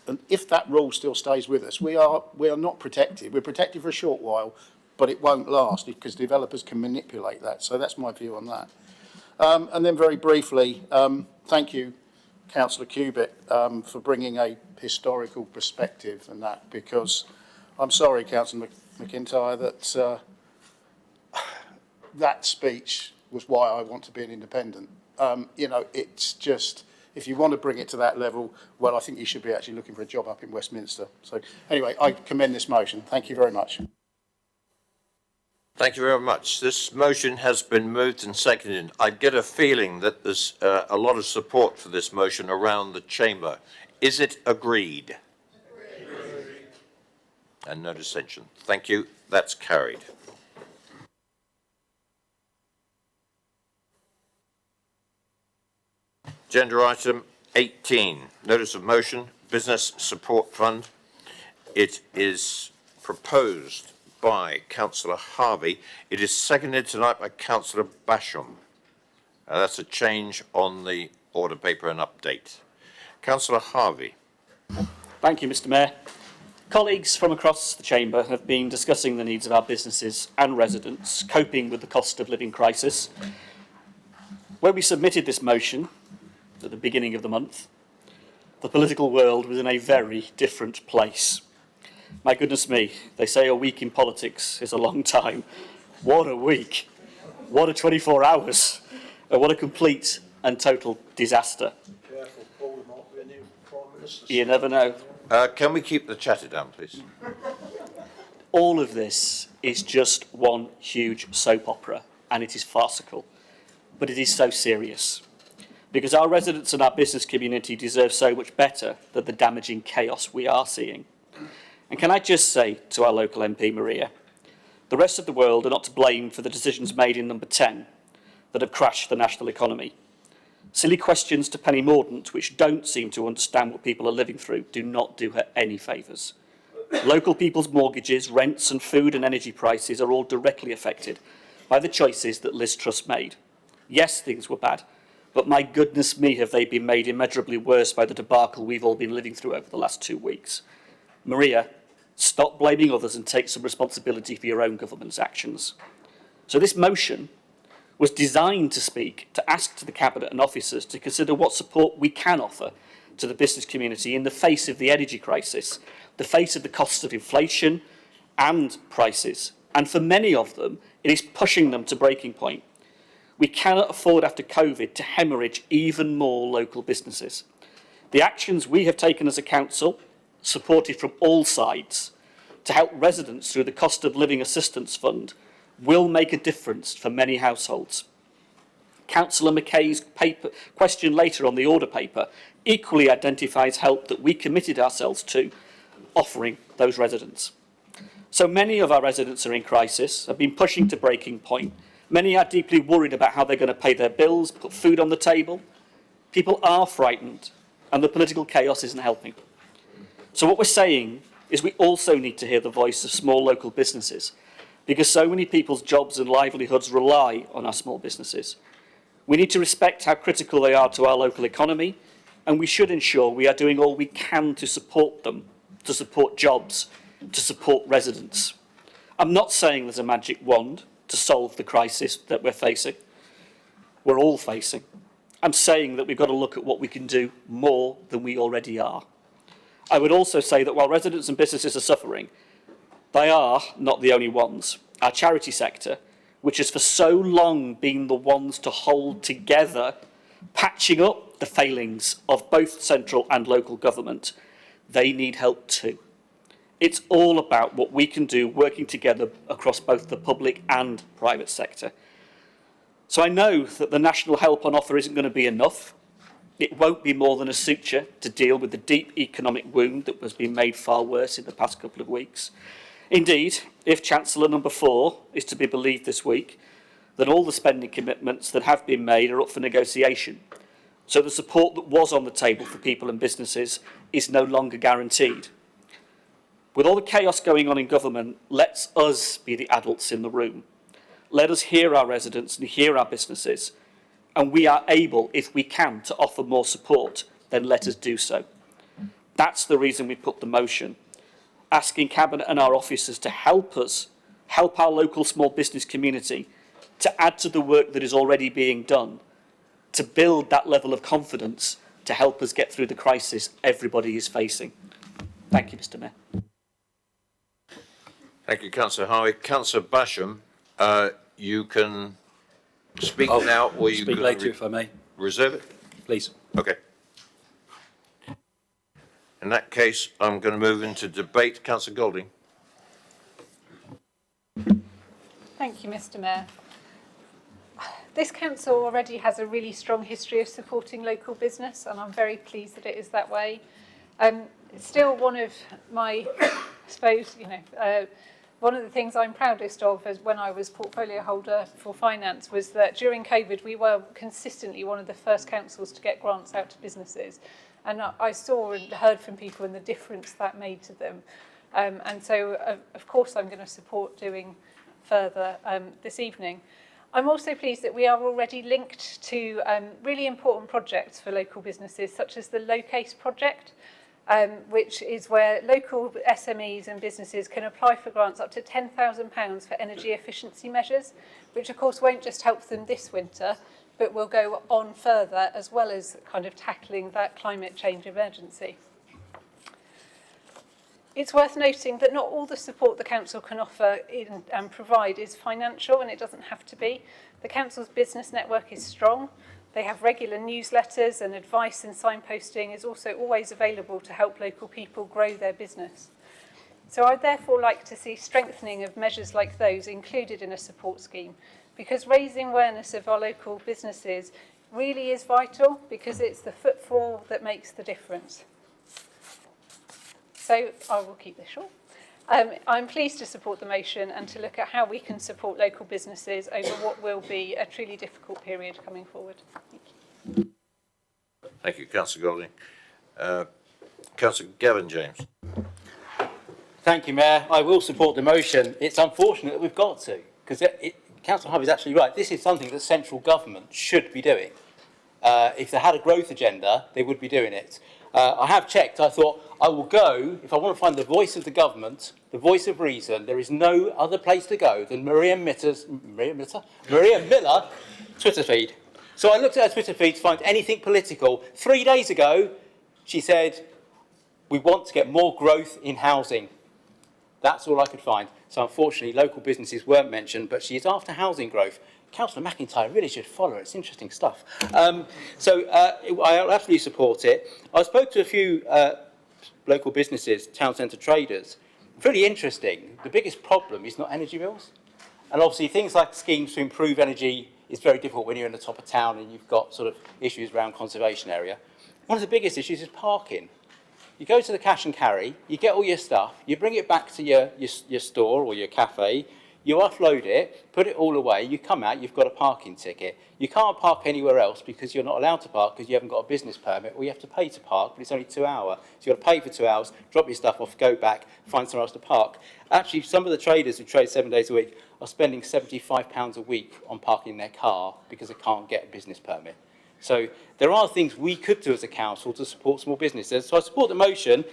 and if that rule still stays with us, we are not protected. We're protected for a short while, but it won't last because developers can manipulate that. So that's my view on that. And then very briefly, thank you, Councillor Cubitt, for bringing a historical perspective and that, because I'm sorry, Councillor McIntyre, that that speech was why I want to be an independent. You know, it's just, if you want to bring it to that level, well, I think you should be actually looking for a job up in Westminster. So anyway, I commend this motion. Thank you very much. Thank you very much. This motion has been moved and seconded. I get a feeling that there's a lot of support for this motion around the chamber. Is it agreed? Agreed. And no dissension. Thank you. That's carried. Agenda item 18, notice of motion, business support fund. It is proposed by Councillor Harvey. It is seconded tonight by Councillor Basham. That's a change on the order paper and update. Councillor Harvey. Thank you, Mr. Mayor. Colleagues from across the chamber have been discussing the needs of our businesses and residents coping with the cost of living crisis. When we submitted this motion at the beginning of the month, the political world was in a very different place. My goodness me, they say a week in politics is a long time. What a week. What a 24 hours. What a complete and total disaster. Careful, Paul, we might be a new Prime Minister. You never know. Can we keep the chatter down, please? All of this is just one huge soap opera, and it is farcical. But it is so serious. Because our residents and our business community deserve so much better than the damaging chaos we are seeing. And can I just say to our local MP, Maria, the rest of the world are not to blame for the decisions made in number 10 that have crashed the national economy. Silly questions to Penny Mordaunt, which don't seem to understand what people are living through, do not do her any favours. Local people's mortgages, rents and food and energy prices are all directly affected by the choices that Liz Truss made. Yes, things were bad, but my goodness me, have they been made immeasurably worse by the debacle we've all been living through over the last 2 weeks. Maria, stop blaming others and take some responsibility for your own government's actions. So this motion was designed to ask to the Cabinet and officers to consider what support we can offer to the business community in the face of the energy crisis, the face of the costs of inflation and prices. And for many of them, it is pushing them to breaking point. We cannot afford after COVID to hemorrhage even more local businesses. The actions we have taken as a council, supported from all sides, to help residents through the Cost of Living Assistance Fund will make a difference for many households. Councillor McKay's question later on the order paper equally identifies help that we committed ourselves to offering those residents. So many of our residents are in crisis, have been pushing to breaking point. Many are deeply worried about how they're going to pay their bills, put food on the table. People are frightened, and the political chaos isn't helping. So what we're saying is we also need to hear the voice of small local businesses, because so many people's jobs and livelihoods rely on our small businesses. We need to respect how critical they are to our local economy, and we should ensure we are doing all we can to support them, to support jobs, to support residents. I'm not saying there's a magic wand to solve the crisis that we're facing. We're all facing. I'm saying that we've got to look at what we can do more than we already are. I would also say that while residents and businesses are suffering, they are not the only ones. Our charity sector, which has for so long been the ones to hold together, patching up the failings of both central and local government, they need help too. It's all about what we can do working together across both the public and private sector. So I know that the national help on offer isn't going to be enough. It won't be more than a suture to deal with the deep economic wound that has been made far worse in the past couple of weeks. Indeed, if Chancellor number 4 is to be believed this week, then all the spending commitments that have been made are up for negotiation. So the support that was on the table for people and businesses is no longer guaranteed. With all the chaos going on in government, let us be the adults in the room. Let us hear our residents and hear our businesses. And we are able, if we can, to offer more support, then let us do so. That's the reason we put the motion, asking Cabinet and our officers to help us, help our local small business community, to add to the work that is already being done, to build that level of confidence to help us get through the crisis everybody is facing. Thank you, Mr. Mayor. Thank you, Councillor Harvey. Councillor Basham, you can speak now, or you speak can later if I may. Reserve it? Please. Okay. In that case, I'm going to move into debate. Councillor Golding. Thank you, Mr. Mayor. This council already has a really strong history of supporting local business, and I'm very pleased that it is that way. Still, one of my, I suppose, one of the things I'm proudest of as when I was portfolio holder for finance was that during COVID we were consistently one of the first councils to get grants out to businesses, and I saw and heard from people and the difference that made to them. And so, of course, I'm going to support doing further this evening. I'm also pleased that we are already linked to really important projects for local businesses, such as the Locase project, which is where local SMEs and businesses can apply for grants up to £10,000 for energy efficiency measures, which of course won't just help them this winter, but will go on further, as well as kind of tackling that climate change emergency. It's worth noting that not all the support the Council can offer and provide is financial, and it doesn't have to be. The Council's business network is strong. They have regular newsletters, and advice and signposting is also always available to help local people grow their business. So I'd therefore like to see strengthening of measures like those included in a support scheme, because raising awareness of our local businesses really is vital, because it's the footfall that makes the difference. So I will keep this short. I'm pleased to support the motion and to look at how we can support local businesses over what will be a truly difficult period coming forward. Thank you. Thank you, Councillor Golding. Councillor Gavin James. Thank you, Mayor. I will support the motion. It's unfortunate that we've got to, because Councillor Harvey is actually right. This is something that central government should be doing. If they had a growth agenda, they would be doing it. I have checked. I thought I will go, if I want to find the voice of the government, the voice of reason, there is no other place to go than Maria Miller's Twitter feed. So I looked at her Twitter feed to find anything political. 3 days ago, she said, we want to get more growth in housing. That's all I could find. So unfortunately, local businesses weren't mentioned, but she is after housing growth. Councillor McIntyre really should follow her. It's interesting stuff. I absolutely support it. I spoke to a few local businesses, town centre traders. Really interesting. The biggest problem is not energy bills. And obviously things like schemes to improve energy is very difficult when you're in the top of town and you've got sort of issues around conservation area. One of the biggest issues is parking. You go to the cash and carry, you get all your stuff, you bring it back to your store or your cafe, you offload it, put it all away, you come out, you've got a parking ticket. You can't park anywhere else because you're not allowed to park because you haven't got a business permit, or you have to pay to park, but it's only 2 hours. So you've got to pay for 2 hours, drop your stuff off, go back, find somewhere else to park. Actually, some of the traders who trade 7 days a week are spending £75 a week on parking their car because they can't get a business permit. So there are things we could do as a council to support small businesses. So I support the motion.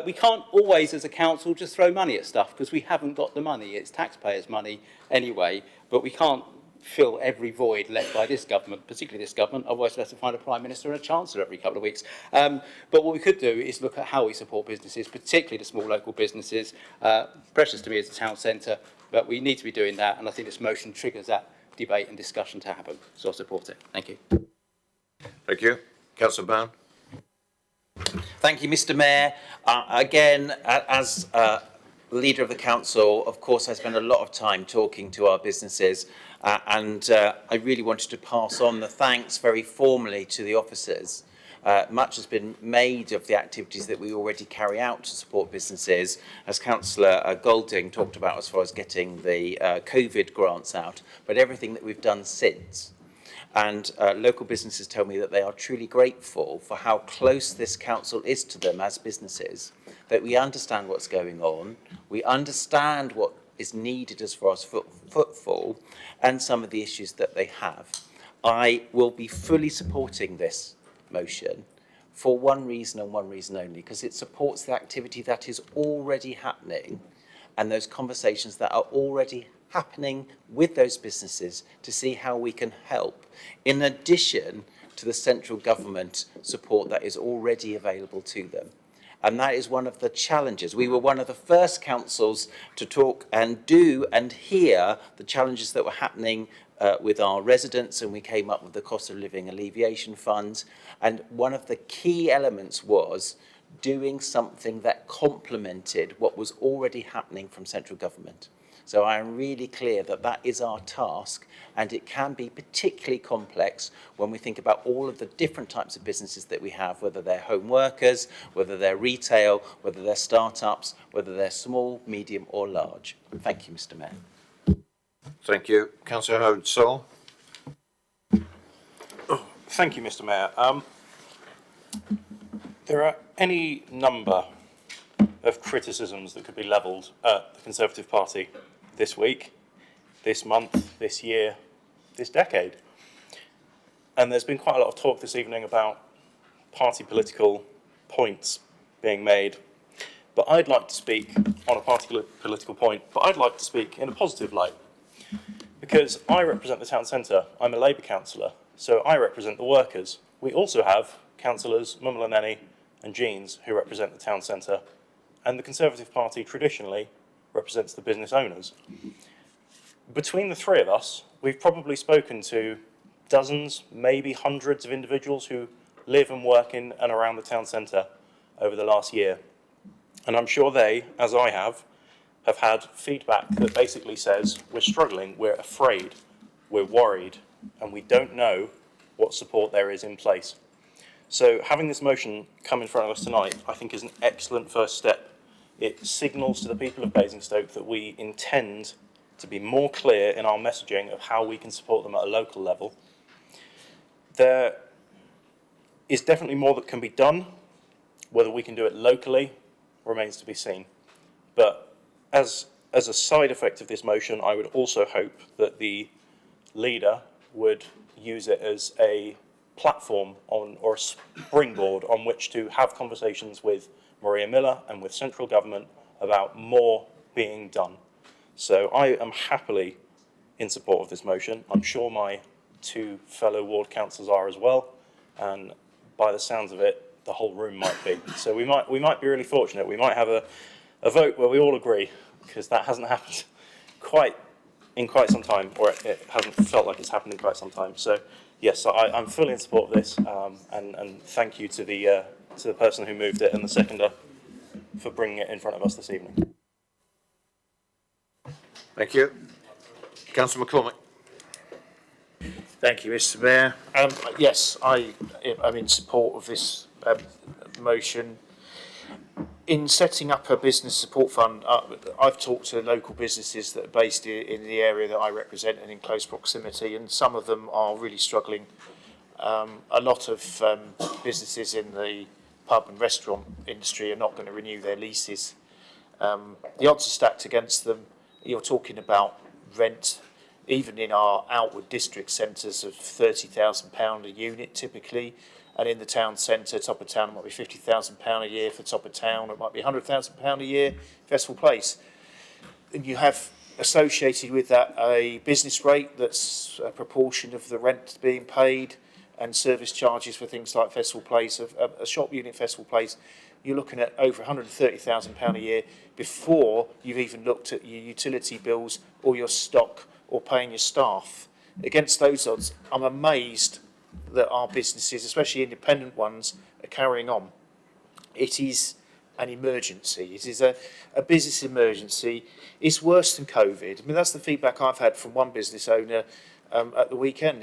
We can't always, as a council, just throw money at stuff because we haven't got the money. It's taxpayers' money anyway, but we can't fill every void left by this government, particularly this government. Otherwise, we'll have to find a Prime Minister and a Chancellor every couple of weeks. But what we could do is look at how we support businesses, particularly the small local businesses. Precious to me as a town centre, but we need to be doing that, and I think this motion triggers that debate and discussion to happen. So I support it. Thank you. Thank you. Councillor Bound. Thank you, Mr. Mayor. Again, as leader of the council, of course, I spend a lot of time talking to our businesses, and I really wanted to pass on the thanks very formally to the officers. Much has been made of the activities that we already carry out to support businesses, as Councillor Golding talked about as far as getting the COVID grants out, but everything that we've done since. And local businesses tell me that they are truly grateful for how close this council is to them as businesses, that we understand what's going on, we understand what is needed as far as footfall, and some of the issues that they have. I will be fully supporting this motion for one reason and one reason only, because it supports the activity that is already happening and those conversations that are already happening with those businesses to see how we can help, in addition to the central government support that is already available to them. And that is one of the challenges. We were one of the first councils to talk and do and hear the challenges that were happening with our residents, and we came up with the cost of living alleviation fund. And one of the key elements was doing something that complemented what was already happening from central government. So I am really clear that that is our task, and it can be particularly complex when we think about all of the different types of businesses that we have, whether they're home workers, whether they're retail, whether they're startups, whether they're small, medium or large. Thank you, Mr. Mayor. Thank you. Councillor Howard-Sol. Thank you, Mr. Mayor. There are any number of criticisms that could be levelled at the Conservative Party this week, this month, this year, this decade. And there's been quite a lot of talk this evening about party political points being made. But I'd like to speak on a party political point, but I'd like to speak in a positive light. Because I represent the town centre. I'm a Labour councillor, so I represent the workers. We also have councillors Mummalaneni and Jeans who represent the town centre, and the Conservative Party traditionally represents the business owners. Between the three of us, we've probably spoken to dozens, maybe hundreds of individuals who live and work in and around the town centre over the last year. And I'm sure they, as I have had feedback that basically says we're struggling, we're afraid, we're worried, and we don't know what support there is in place. So having this motion come in front of us tonight, I think is an excellent first step. It signals to the people of Basingstoke that we intend to be more clear in our messaging of how we can support them at a local level. There is definitely more that can be done. Whether we can do it locally remains to be seen. But as a side effect of this motion, I would also hope that the leader would use it as a platform or a springboard on which to have conversations with Maria Miller and with central government about more being done. So I am happily in support of this motion. I'm sure my two fellow ward councillors are as well, and by the sounds of it, the whole room might be. So we might be really fortunate. We might have a vote where we all agree, because that hasn't happened in quite some time, or it hasn't felt like it's happened in quite some time. So yes, I'm fully in support of this, and thank you to the person who moved it and the seconder for bringing it in front of us this evening. Thank you. Councillor McCormick. Thank you, Mr. Mayor. Yes, I'm in support of this motion. In setting up a business support fund, I've talked to local businesses that are based in the area that I represent and in close proximity, and some of them are really struggling. A lot of businesses in the pub and restaurant industry are not going to renew their leases. The odds are stacked against them. You're talking about rent, even in our outward district centres, of £30,000 a unit typically, and in the town centre, top of town, it might be £50,000 a year for top of town, it might be £100,000 a year, Festival Place. And you have associated with that a business rate that's a proportion of the rent being paid, and service charges for things like Festival Place, a shop unit Festival Place. You're looking at over £130,000 a year before you've even looked at your utility bills or your stock or paying your staff. Against those odds, I'm amazed that our businesses, especially independent ones, are carrying on. It is an emergency. It is a business emergency. It's worse than COVID. I mean, that's the feedback I've had from one business owner at the weekend.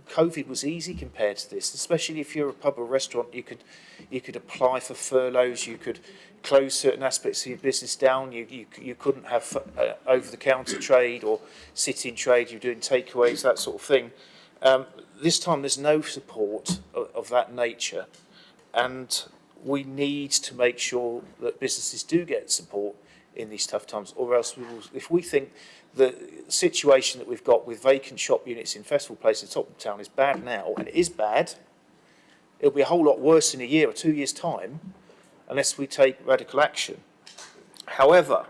COVID was easy compared to this, especially if you're a pub or restaurant. You could apply for furloughs. You could close certain aspects of your business down. You couldn't have over-the-counter trade or sit-in trade. You're doing takeaways, that sort of thing. This time there's no support of that nature, and we need to make sure that businesses do get support in these tough times, or else if we think the situation that we've got with vacant shop units in Festival Place at the top of town is bad now, and it is bad, it'll be a whole lot worse in a year or 2 years' time unless we take radical action. However,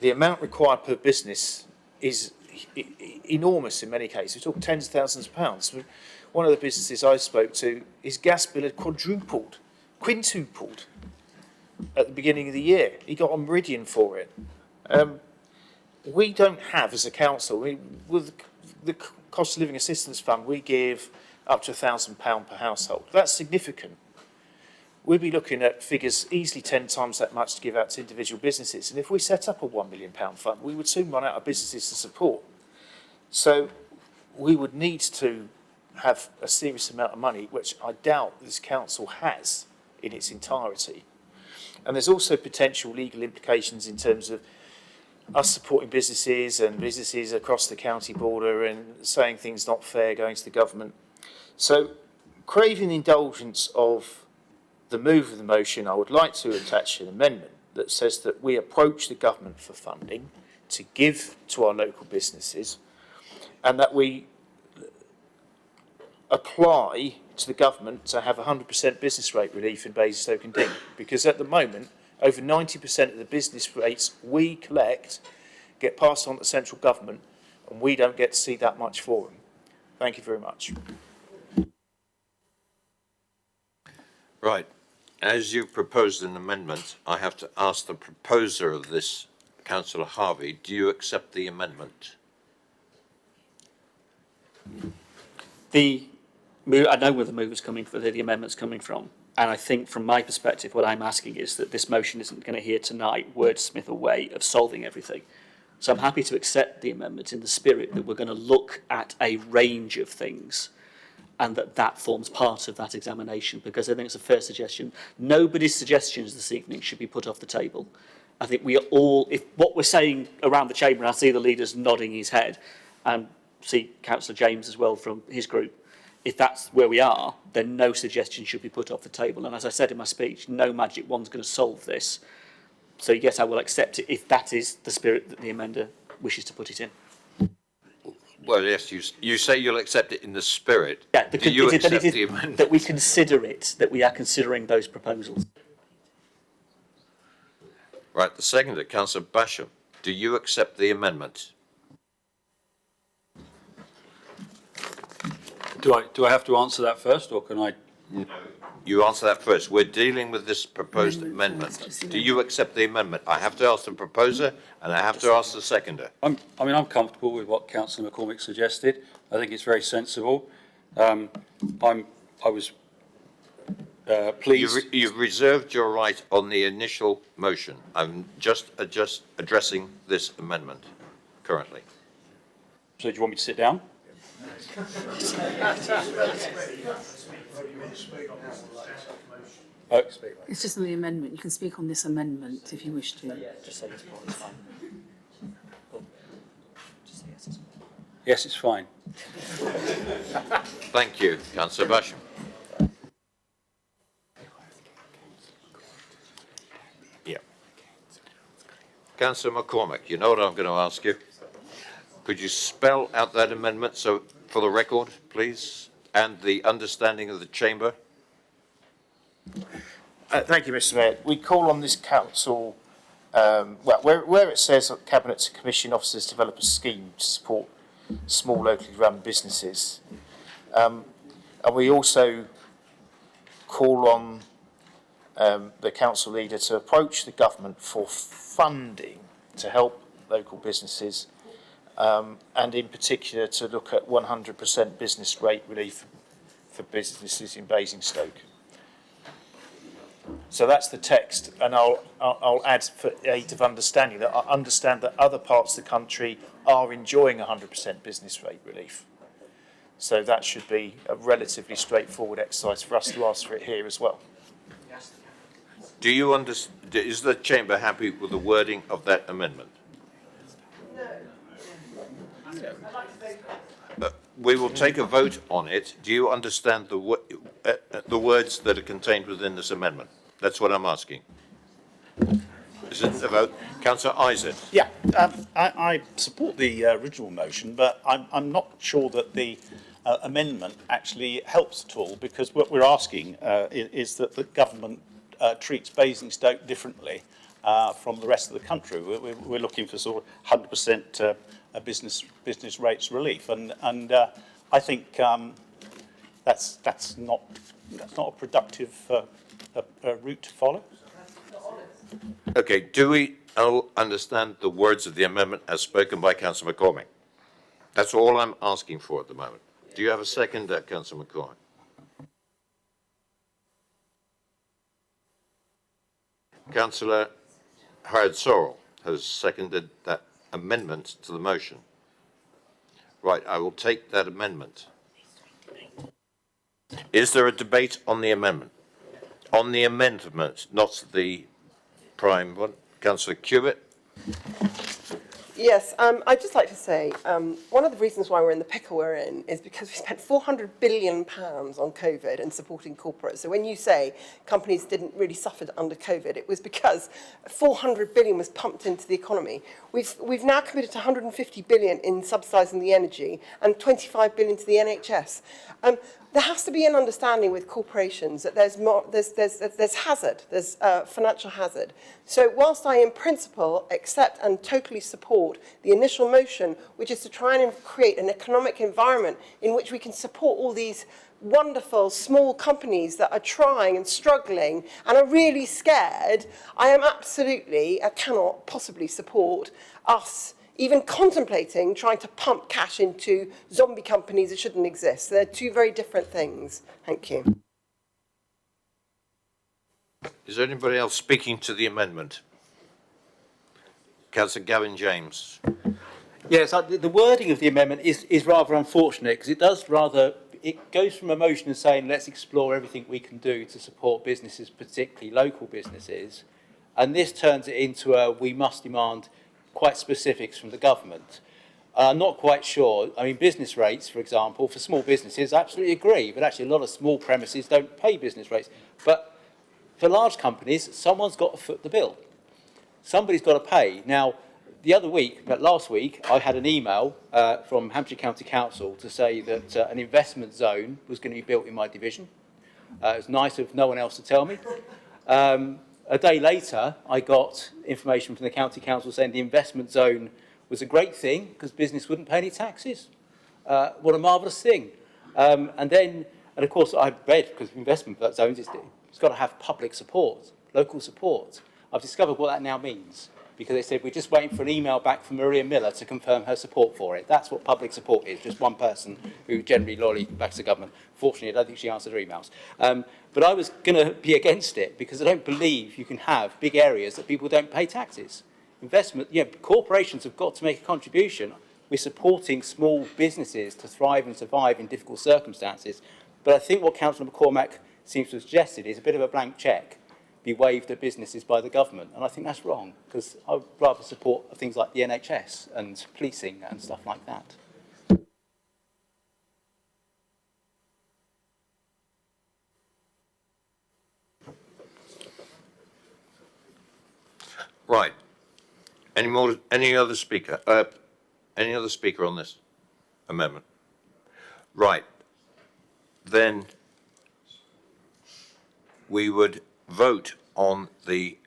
the amount required per business is enormous in many cases. We're talking tens of thousands of pounds. One of the businesses I spoke to, his gas bill had quintupled at the beginning of the year. He got a meridian for it. We don't have, as a council, with the cost of living assistance fund, we give up to £1,000 per household. That's significant. We'd be looking at figures easily 10 times that much to give out to individual businesses. And if we set up a £1 million fund, we would soon run out of businesses to support. So we would need to have a serious amount of money, which I doubt this council has in its entirety. And there's also potential legal implications in terms of us supporting businesses and businesses across the county border and saying things not fair, going to the government. So craving indulgence of the move of the motion, I would like to attach an amendment that says that we approach the government for funding to give to our local businesses, and that we apply to the government to have 100% business rate relief in Basingstoke and Dean, because at the moment over 90% of the business rates we collect get passed on to central government, and we don't get to see that much for them. Thank you very much. Right. As you proposed an amendment, I have to ask the proposer of this, Councillor Harvey, do you accept the amendment? I know where the move is coming from, the amendment's coming from. And I think from my perspective, what I'm asking is that this motion isn't going to hear tonight wordsmith a way of solving everything. So I'm happy to accept the amendment in the spirit that we're going to look at a range of things and that forms part of that examination, because I think it's a fair suggestion. Nobody's suggestions this evening should be put off the table. I think we are all, if what we're saying around the chamber, and I see the leaders nodding his head, and see Councillor James as well from his group, if that's where we are, then no suggestion should be put off the table. And as I said in my speech, no magic wand's going to solve this. So yes, I will accept it if that is the spirit that the amender wishes to put it in. Well, yes, you say you'll accept it in the spirit. Yeah, do you accept the amendment? That we consider it, that we are considering those proposals. Right, the seconder, Councillor Basham, do you accept the amendment? Do I have to answer that first, or can I? No. You answer that first. We're dealing with this proposed amendment. Do you accept the amendment? I have to ask the proposer, and I have to ask the seconder. I'm comfortable with what Councillor McCormick suggested. I think it's very sensible. I was pleased. You've reserved your right on the initial motion. I'm just addressing this amendment currently. So do you want me to sit down? It's just on the amendment. You can speak on this amendment if you wish to. Just say it's fine. Yes, it's fine. Thank you, Councillor Basham. Yeah. Councillor McCormick, you know what I'm going to ask you? Could you spell out that amendment for the record, please, and the understanding of the chamber? Thank you, Mr. Mayor. We call on this council, where it says that Cabinet and Commission officers develop a scheme to support small locally run businesses. And we also call on the council leader to approach the government for funding to help local businesses, and in particular to look at 100% business rate relief for businesses in Basingstoke. So that's the text, and I'll add for aid of understanding that I understand that other parts of the country are enjoying 100% business rate relief. So that should be a relatively straightforward exercise for us to ask for it here as well. Do you understand? Is the chamber happy with the wording of that amendment? We will take a vote on it. Do you understand the words that are contained within this amendment? That's what I'm asking. Is it a vote? Councillor Isaac. Yeah, I support the original motion, but I'm not sure that the amendment actually helps at all, because what we're asking is that the government treats Basingstoke differently from the rest of the country. We're looking for sort of 100% business rates relief, and I think that's not a productive route to follow. Okay. Do we all understand the words of the amendment as spoken by Councillor McCormick? That's all I'm asking for at the moment. Do you have a second, Councillor McCormick? Councillor Howard-Sorrell has seconded that amendment to the motion. Right, I will take that amendment. Is there a debate on the amendment? On the amendment, not the prime one. Councillor Cubitt. Yes, I'd just like to say one of the reasons why we're in the pickle we're in is because we spent £400 billion on COVID and supporting corporates. So when you say companies didn't really suffer under COVID, it was because 400 billion was pumped into the economy. We've now committed to 150 billion in subsidising the energy and 25 billion to the NHS. There has to be an understanding with corporations that there's hazard, there's financial hazard. So whilst I in principle accept and totally support the initial motion, which is to try and create an economic environment in which we can support all these wonderful small companies that are trying and struggling and are really scared, I cannot possibly support us even contemplating trying to pump cash into zombie companies that shouldn't exist. They're two very different things. Thank you. Is there anybody else speaking to the amendment? Councillor Gavin James. Yes, the wording of the amendment is rather unfortunate because it goes from a motion of saying let's explore everything we can do to support businesses, particularly local businesses, and this turns it into a we must demand quite specifics from the government. I'm not quite sure. I mean, business rates, for example, for small businesses, I absolutely agree, but actually a lot of small premises don't pay business rates. But for large companies, someone's got to foot the bill. Somebody's got to pay. Now, last week, I had an email from Hampshire County Council to say that an investment zone was going to be built in my division. It was nice of no one else to tell me. A day later, I got information from the County Council saying the investment zone was a great thing because business wouldn't pay any taxes. What a marvellous thing. And of course, I read, because investment zones, it's got to have public support, local support. I've discovered what that now means because they said we're just waiting for an email back from Maria Miller to confirm her support for it. That's what public support is, just one person who generally loyally backs the government. Fortunately, I don't think she answered her emails. But I was going to be against it because I don't believe you can have big areas that people don't pay taxes. Corporations have got to make a contribution. We're supporting small businesses to thrive and survive in difficult circumstances. But I think what Councillor McCormack seems to have suggested is a bit of a blank cheque be waived at businesses by the government. And I think that's wrong, because I would rather support things like the NHS and policing and stuff like that. Right. Any other speaker? Any other speaker on this amendment? Right. Then we would vote on the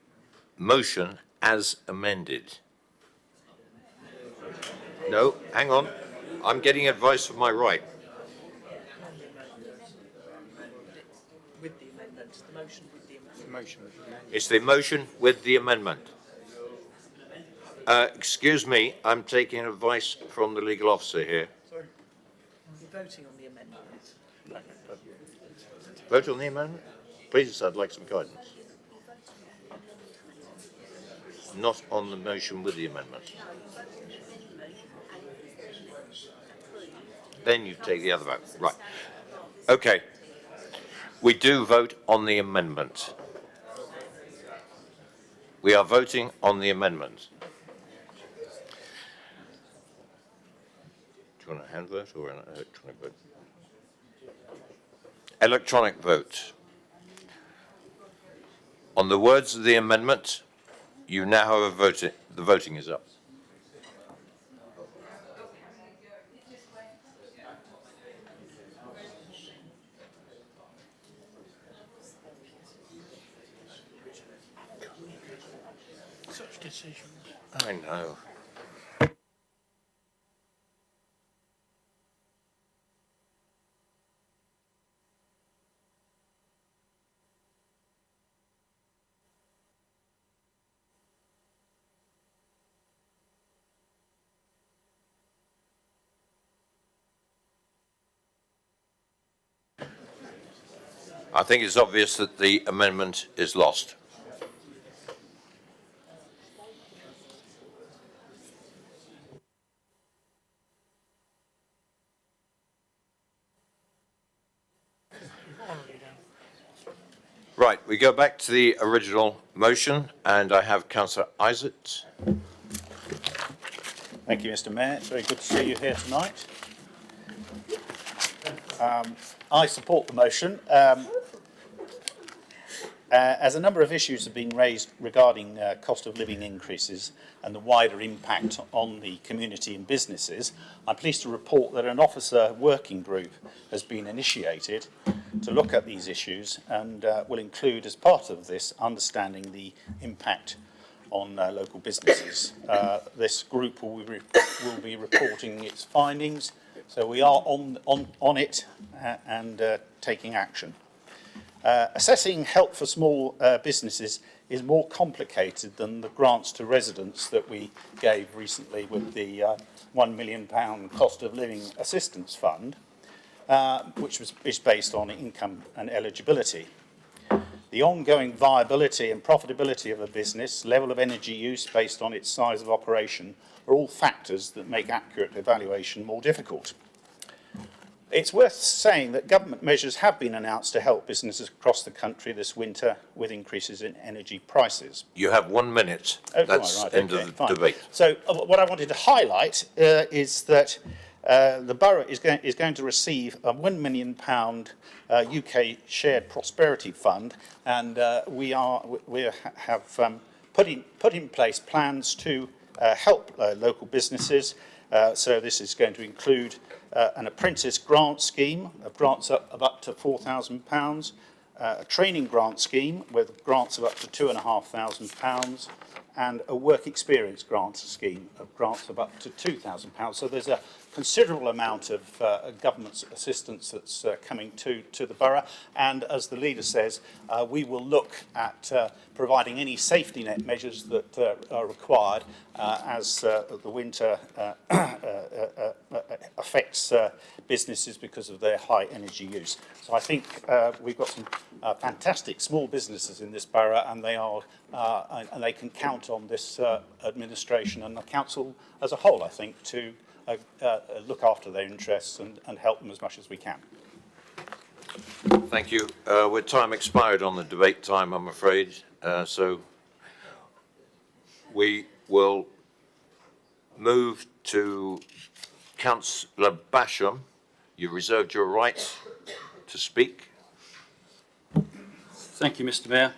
motion as amended. No, hang on. I'm getting advice from my right. With the amendment, the motion with the amendment. It's the motion with the amendment. Excuse me, I'm taking advice from the legal officer here. Sorry. We're voting on the amendment. Vote on the amendment? Please, I'd like some guidance. Not on the motion with the amendment. Then you take the other vote. Right. Okay. We do vote on the amendment. We are voting on the amendment. Do you want a hand vote or an electronic vote? Electronic vote. On the words of the amendment, you now have a vote. The voting is up. Such decisions. I know. I think it's obvious that the amendment is lost. Right, we go back to the original motion, and I have Councillor Isaac. Thank you, Mr. Mayor. It's very good to see you here tonight. I support the motion. As a number of issues have been raised regarding cost of living increases and the wider impact on the community and businesses, I'm pleased to report that an officer working group has been initiated to look at these issues and will include, as part of this, understanding the impact on local businesses. This group will be reporting its findings, so we are on it and taking action. Assessing help for small businesses is more complicated than the grants to residents that we gave recently with the £1 million cost of living assistance fund, which is based on income and eligibility. The ongoing viability and profitability of a business, level of energy use based on its size of operation, are all factors that make accurate evaluation more difficult. It's worth saying that government measures have been announced to help businesses across the country this winter with increases in energy prices. You have 1 minute. That's right, end okay, of the fine. debate. So what I wanted to highlight is that the borough is going to receive a £1 million UK shared prosperity fund, and we have put in place plans to help local businesses. So this is going to include an apprentice grant scheme of grants of up to £4,000, a training grant scheme with grants of up to £2,500, and a work experience grant scheme of grants of up to £2,000. So there's a considerable amount of government assistance that's coming to the borough, and as the leader says, we will look at providing any safety net measures that are required as the winter affects businesses because of their high energy use. So I think we've got some fantastic small businesses in this borough, and they can count on this administration and the council as a whole, I think, to look after their interests and help them as much as we can. Thank you. With time expired on the debate time, I'm afraid. So we will move to Councillor Basham. You reserved your right to speak. Thank you, Mr. Mayor.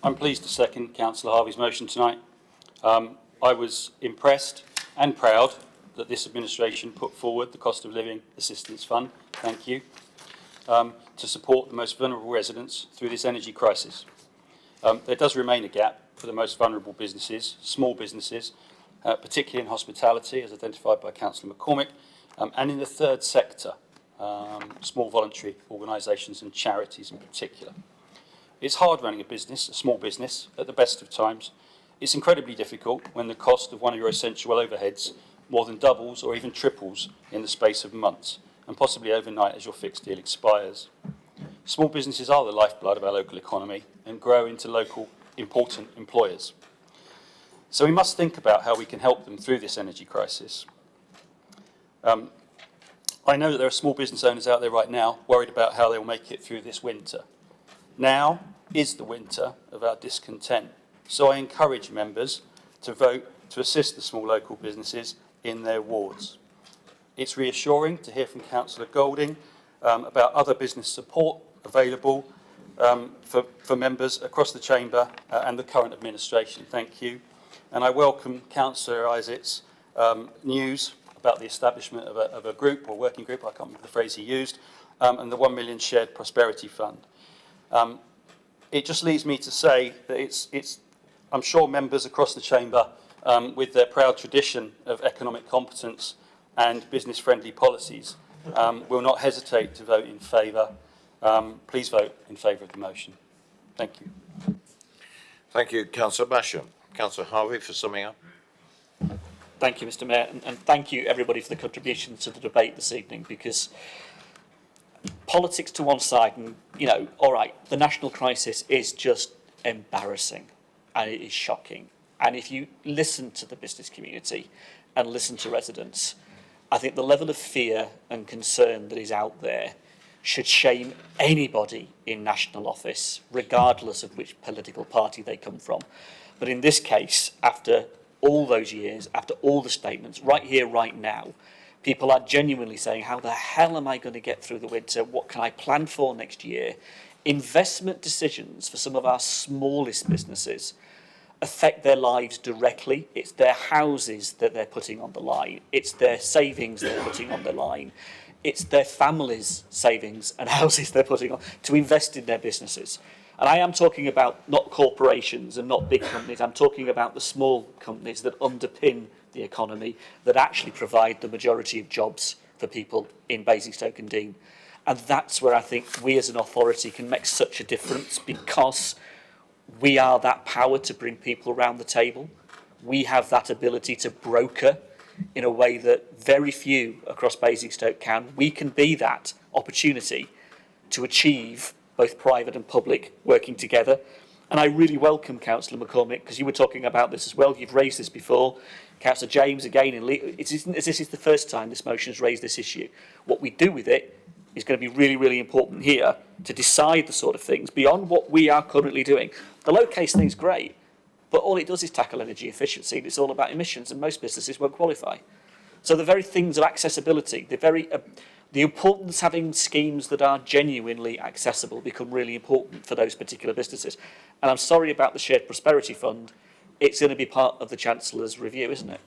I'm pleased to second Councillor Harvey's motion tonight. I was impressed and proud that this administration put forward the Cost of Living Assistance Fund, thank you, to support the most vulnerable residents through this energy crisis. There does remain a gap for the most vulnerable businesses, small businesses, particularly in hospitality, as identified by Councillor McCormick, and in the third sector, small voluntary organisations and charities in particular. It's hard running a business, a small business, at the best of times. It's incredibly difficult when the cost of one of your essential overheads more than doubles or even triples in the space of months, and possibly overnight as your fixed deal expires. Small businesses are the lifeblood of our local economy and grow into local important employers. So we must think about how we can help them through this energy crisis. I know that there are small business owners out there right now worried about how they will make it through this winter. Now is the winter of our discontent. So I encourage members to vote to assist the small local businesses in their wards. It's reassuring to hear from Councillor Golding about other business support available for members across the chamber and the current administration. Thank you. And I welcome Councillor Isaac's news about the establishment of a group or working group, I can't remember the phrase he used, and the £1 million shared prosperity fund. It just leaves me to say that I'm sure members across the chamber, with their proud tradition of economic competence and business-friendly policies, will not hesitate to vote in favour. Please vote in favour of the motion. Thank you. Thank you, Councillor Basham. Councillor Harvey, for summing up. Thank you, Mr. Mayor, and thank you everybody for the contribution to the debate this evening, because politics to one side, and all right, the national crisis is just embarrassing and it is shocking. And if you listen to the business community and listen to residents, I think the level of fear and concern that is out there should shame anybody in national office, regardless of which political party they come from. But in this case, after all those years, after all the statements, right here, right now, people are genuinely saying, how the hell am I going to get through the winter? What can I plan for next year? Investment decisions for some of our smallest businesses affect their lives directly. It's their houses that they're putting on the line. It's their savings they're putting on the line. It's their families' savings and houses they're putting on to invest in their businesses. And I am talking about not corporations and not big companies. I'm talking about the small companies that underpin the economy, that actually provide the majority of jobs for people in Basingstoke and Deane. And that's where I think we as an authority can make such a difference, because we are that power to bring people around the table. We have that ability to broker in a way that very few across Basingstoke can. We can be that opportunity to achieve both private and public working together. And I really welcome Councillor McCormick, because you were talking about this as well. You've raised this before. Councillor James, again, it isn't as this is the first time this motion has raised this issue. What we do with it is going to be really, really important here to decide the sort of things beyond what we are currently doing. The low case thing's great, but all it does is tackle energy efficiency. It's all about emissions, and most businesses won't qualify. So the very things of accessibility, the importance of having schemes that are genuinely accessible become really important for those particular businesses. And I'm sorry about the Shared Prosperity Fund. It's going to be part of the Chancellor's review, isn't it?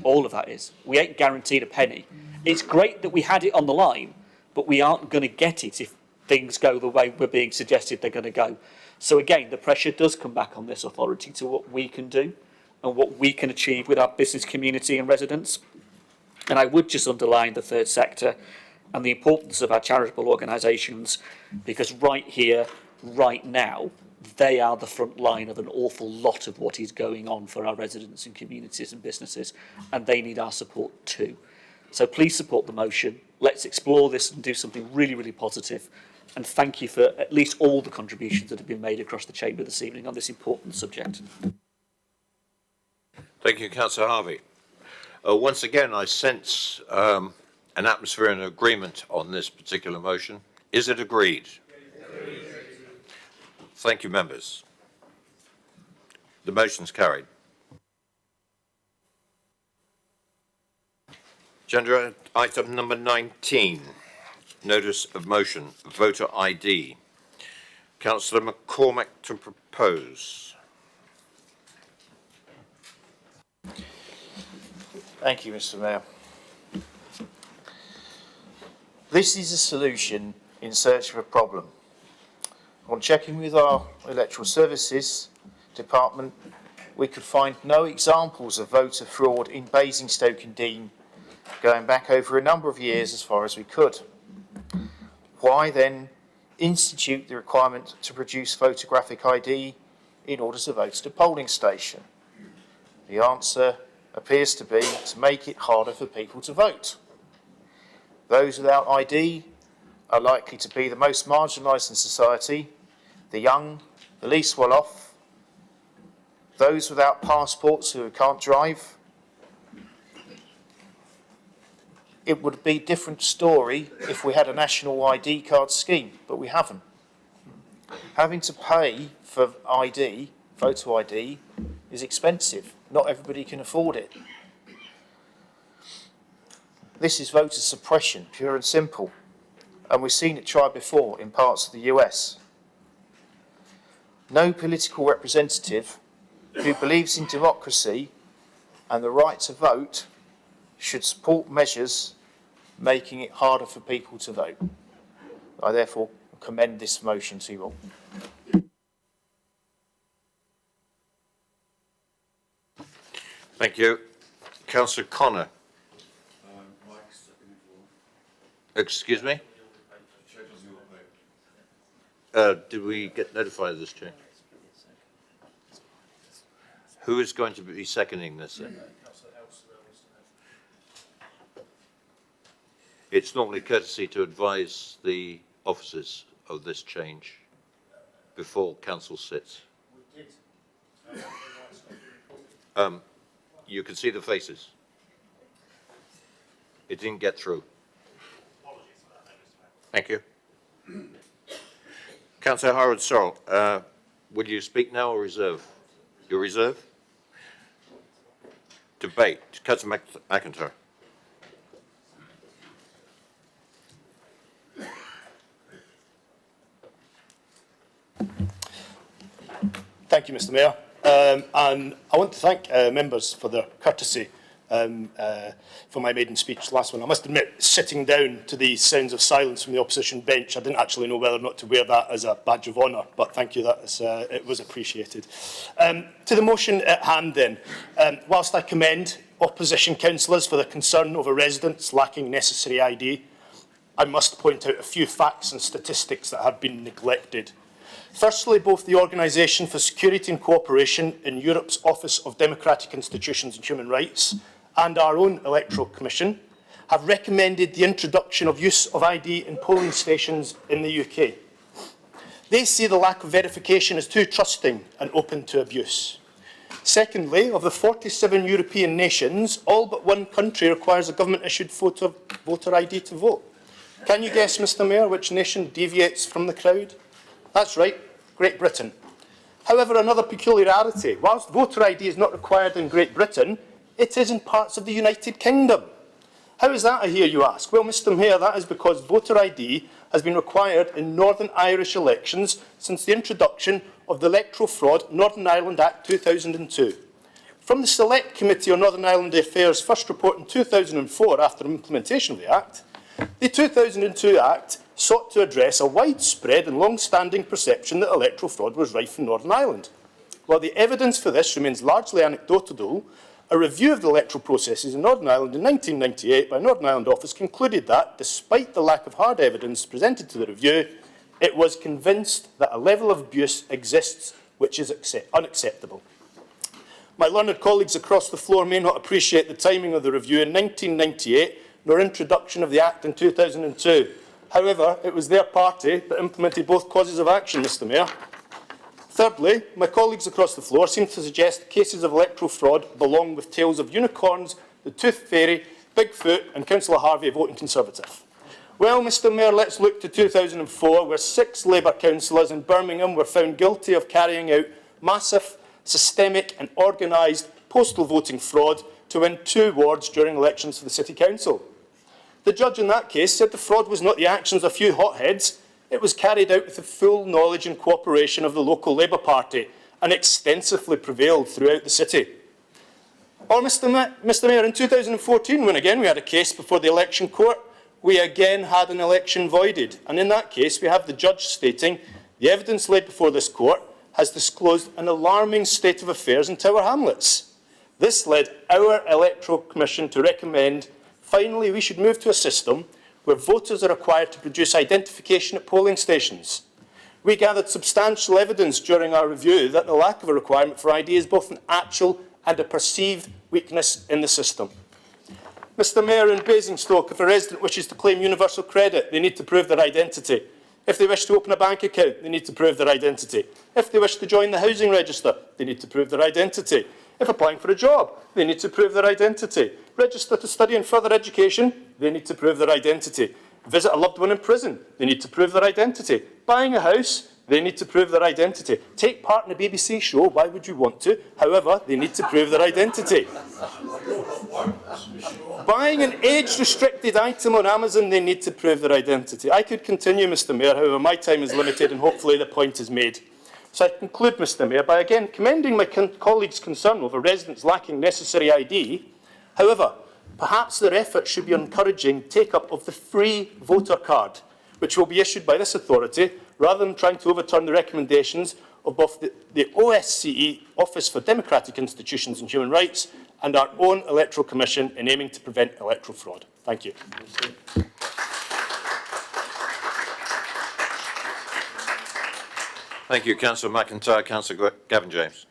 All of that is. We ain't guaranteed a penny. It's great that we had it on the line, but we aren't going to get it if things go the way we're being suggested they're going to go. So again, the pressure does come back on this authority to what we can do and what we can achieve with our business community and residents. And I would just underline the third sector and the importance of our charitable organisations, because right here, right now, they are the front line of an awful lot of what is going on for our residents and communities and businesses, and they need our support too. So please support the motion. Let's explore this and do something really, really positive. And thank you for at least all the contributions that have been made across the chamber this evening on this important subject. Thank you, Councillor Harvey. Once again, I sense an atmosphere and agreement on this particular motion. Is it agreed? Agreed. Thank you, members. The motion's carried. Agenda item number 19, notice of motion, voter ID. Councillor McCormick to propose. Thank you, Mr. Mayor. This is a solution in search of a problem. On checking with our electoral services department, we could find no examples of voter fraud in Basingstoke and Deane, going back over a number of years as far as we could. Why then institute the requirement to produce photographic ID in order to vote at a polling station? The answer appears to be to make it harder for people to vote. Those without ID are likely to be the most marginalised in society, the young, the least well off, those without passports who can't drive. It would be a different story if we had a national ID card scheme, but we haven't. Having to pay for ID, photo ID, is expensive. Not everybody can afford it. This is voter suppression, pure and simple, and we've seen it tried before in parts of the US. No political representative who believes in democracy and the right to vote should support measures making it harder for people to vote. I therefore commend this motion to you all. Thank you. Councillor Connor. Excuse me? Did we get notified of this change? Who is going to be seconding this then? It's normally courtesy to advise the officers of this change before council sits. You can see the faces. It didn't get through. Thank you. Councillor Howard Sorrell, will you speak now or reserve? You reserve? debate. Councillor McIntyre. Thank you, Mr Mayor. And I want to thank members for their courtesy for my maiden speech last one. I must admit, sitting down to the sounds of silence from the opposition bench, I didn't actually know whether or not to wear that as a badge of honour, but thank you, it was appreciated. To the motion at hand then, whilst I commend opposition councillors for their concern over residents lacking necessary ID, I must point out a few facts and statistics that have been neglected. Firstly, both the Organisation for Security and Cooperation in Europe's Office of Democratic Institutions and Human Rights and our own Electoral Commission have recommended the introduction of use of ID in polling stations in the UK. They see the lack of verification as too trusting and open to abuse. Secondly, of the 47 European nations, all but one country requires a government-issued voter ID to vote. Can you guess, Mr Mayor, which nation deviates from the crowd? That's right, Great Britain. However, another peculiarity, whilst voter ID is not required in Great Britain, it is in parts of the United Kingdom. How is that, I hear you ask? Well, Mr Mayor, that is because voter ID has been required in Northern Irish elections since the introduction of the Electoral Fraud Northern Ireland Act 2002. From the Select Committee on Northern Ireland Affairs' first report in 2004 after implementation of the Act, the 2002 Act sought to address a widespread and long-standing perception that electoral fraud was rife in Northern Ireland. While the evidence for this remains largely anecdotal, a review of the electoral processes in Northern Ireland in 1998 by Northern Ireland Office concluded that, despite the lack of hard evidence presented to the review, it was convinced that a level of abuse exists which is unacceptable. My learned colleagues across the floor may not appreciate the timing of the review in 1998 nor introduction of the Act in 2002. However, it was their party that implemented both causes of action, Mr Mayor. Thirdly, my colleagues across the floor seem to suggest cases of electoral fraud belong with tales of unicorns, the Tooth Fairy, Bigfoot and Councillor Harvey voting Conservative. Well, Mr Mayor, let's look to 2004, where 6 Labour councillors in Birmingham were found guilty of carrying out massive, systemic and organised postal voting fraud to win 2 wards during elections for the City Council. The judge in that case said the fraud was not the actions of a few hotheads. It was carried out with the full knowledge and cooperation of the local Labour Party and extensively prevailed throughout the city. Or, Mr Mayor, in 2014, when again we had a case before the election court, we again had an election voided. And in that case, we have the judge stating the evidence laid before this court has disclosed an alarming state of affairs in Tower Hamlets. This led our Electoral Commission to recommend, finally, we should move to a system where voters are required to produce identification at polling stations. We gathered substantial evidence during our review that the lack of a requirement for ID is both an actual and a perceived weakness in the system. Mr Mayor, in Basingstoke, if a resident wishes to claim universal credit, they need to prove their identity. If they wish to open a bank account, they need to prove their identity. If they wish to join the housing register, they need to prove their identity. If applying for a job, they need to prove their identity. Register to study in further education, they need to prove their identity. Visit a loved one in prison, they need to prove their identity. Buying a house, they need to prove their identity. Take part in a BBC show, why would you want to? However, they need to prove their identity. Buying an age-restricted item on Amazon, they need to prove their identity. I could continue, Mr Mayor, however, my time is limited and hopefully the point is made. So I conclude, Mr Mayor, by again commending my colleagues' concern over residents lacking necessary ID. However, perhaps their efforts should be encouraging take-up of the free voter card, which will be issued by this authority, rather than trying to overturn the recommendations of both the OSCE, Office for Democratic Institutions and Human Rights, and our own Electoral Commission in aiming to prevent electoral fraud. Thank you. Thank you, Councillor McIntyre. Councillor Gavin James.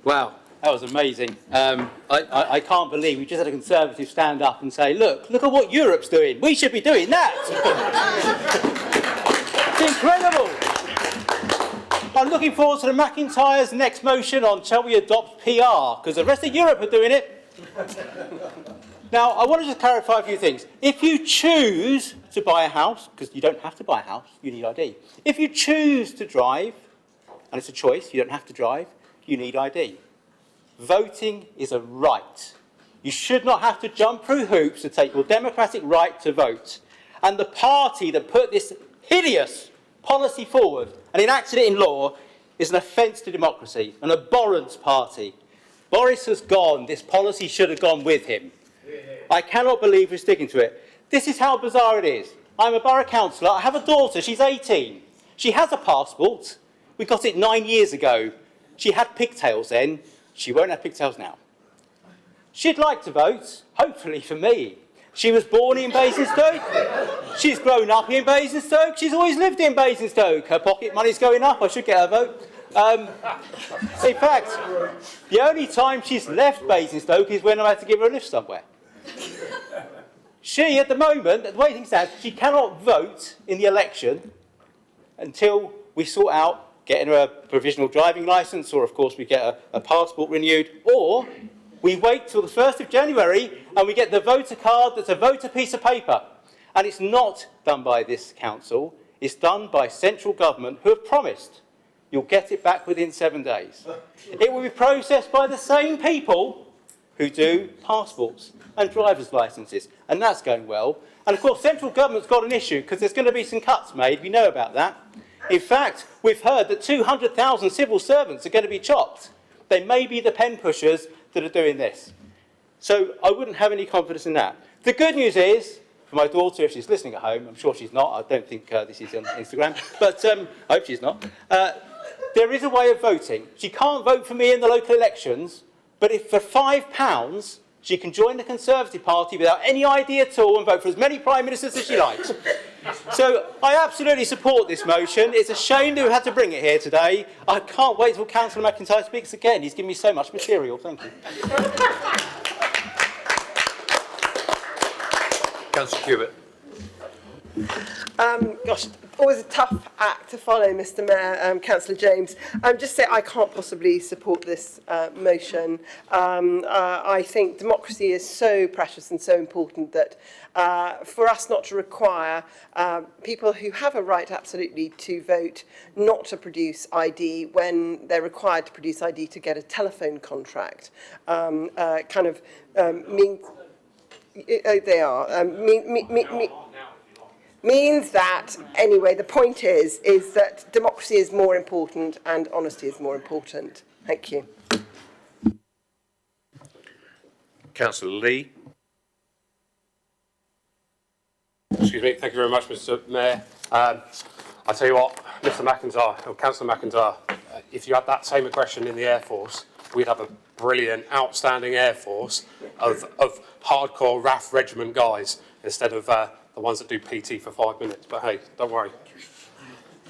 Wow, that was amazing. I can't believe we just had a Conservative stand up and say, look at what Europe's doing. We should be doing that. It's incredible. I'm looking forward to the McIntyre's next motion on shall we adopt PR, because the rest of Europe are doing it. Now, I want to just clarify a few things. If you choose to buy a house, because you don't have to buy a house, you need ID. If you choose to drive, and it's a choice, you don't have to drive, you need ID. Voting is a right. You should not have to jump through hoops to take your democratic right to vote. And the party that put this hideous policy forward and enacted it in law is an offence to democracy, an abhorrence party. Boris has gone. This policy should have gone with him. I cannot believe we're sticking to it. This is how bizarre it is. I'm a borough councillor. I have a daughter. She's 18. She has a passport. We got it 9 years ago. She had pigtails then. She won't have pigtails now. She'd like to vote, hopefully for me. She was born in Basingstoke. She's grown up in Basingstoke. She's always lived in Basingstoke. Her pocket money's going up. I should get her vote. In fact, the only time she's left Basingstoke is when I had to give her a lift somewhere. She, at the moment, the way things stand, she cannot vote in the election until we sort out getting her a provisional driving licence, or, of course, we get a passport renewed, or we wait till the 1st of January and we get the voter card that's a voter piece of paper. And it's not done by this council. It's done by central government, who have promised you'll get it back within 7 days. It will be processed by the same people who do passports and driver's licences, and that's going well. And, of course, central government's got an issue because there's going to be some cuts made. We know about that. In fact, we've heard that 200,000 civil servants are going to be chopped. They may be the pen pushers that are doing this. So I wouldn't have any confidence in that. The good news is, for my daughter, if she's listening at home, I'm sure she's not, I don't think this is on Instagram, but I hope she's not, there is a way of voting. She can't vote for me in the local elections, but if for £5, she can join the Conservative Party without any ID at all and vote for as many Prime Ministers as she likes. So I absolutely support this motion. It's a shame that we had to bring it here today. I can't wait till Councillor McIntyre speaks again. He's given me so much material. Thank you. Councillor Cubitt. Gosh, always a tough act to follow, Mr Mayor, Councillor James. Just say I can't possibly support this motion. I think democracy is so precious and so important that for us not to require people who have a right absolutely to vote not to produce ID when they're required to produce ID to get a telephone contract means they are means that, anyway, the point is that democracy is more important and honesty is more important. Thank you. Councillor Lee. Excuse me. Thank you very much, Mr Mayor. I tell you what, Mr McIntyre, or Councillor McIntyre, if you had that same aggression in the Air Force, we'd have a brilliant, outstanding Air Force of hardcore RAF regiment guys instead of the ones that do PT for 5 minutes. But hey, don't worry.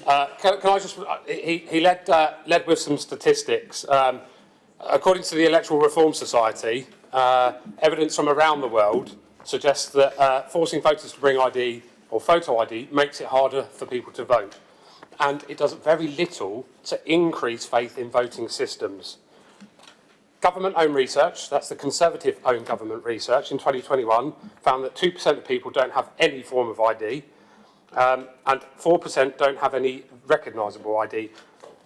Can I just? He led with some statistics. According to the Electoral Reform Society, evidence from around the world suggests that forcing voters to bring ID or photo ID makes it harder for people to vote, and it does very little to increase faith in voting systems. Government-owned research, that's the Conservative-owned government research, in 2021 found that 2% of people don't have any form of ID and 4% don't have any recognisable ID.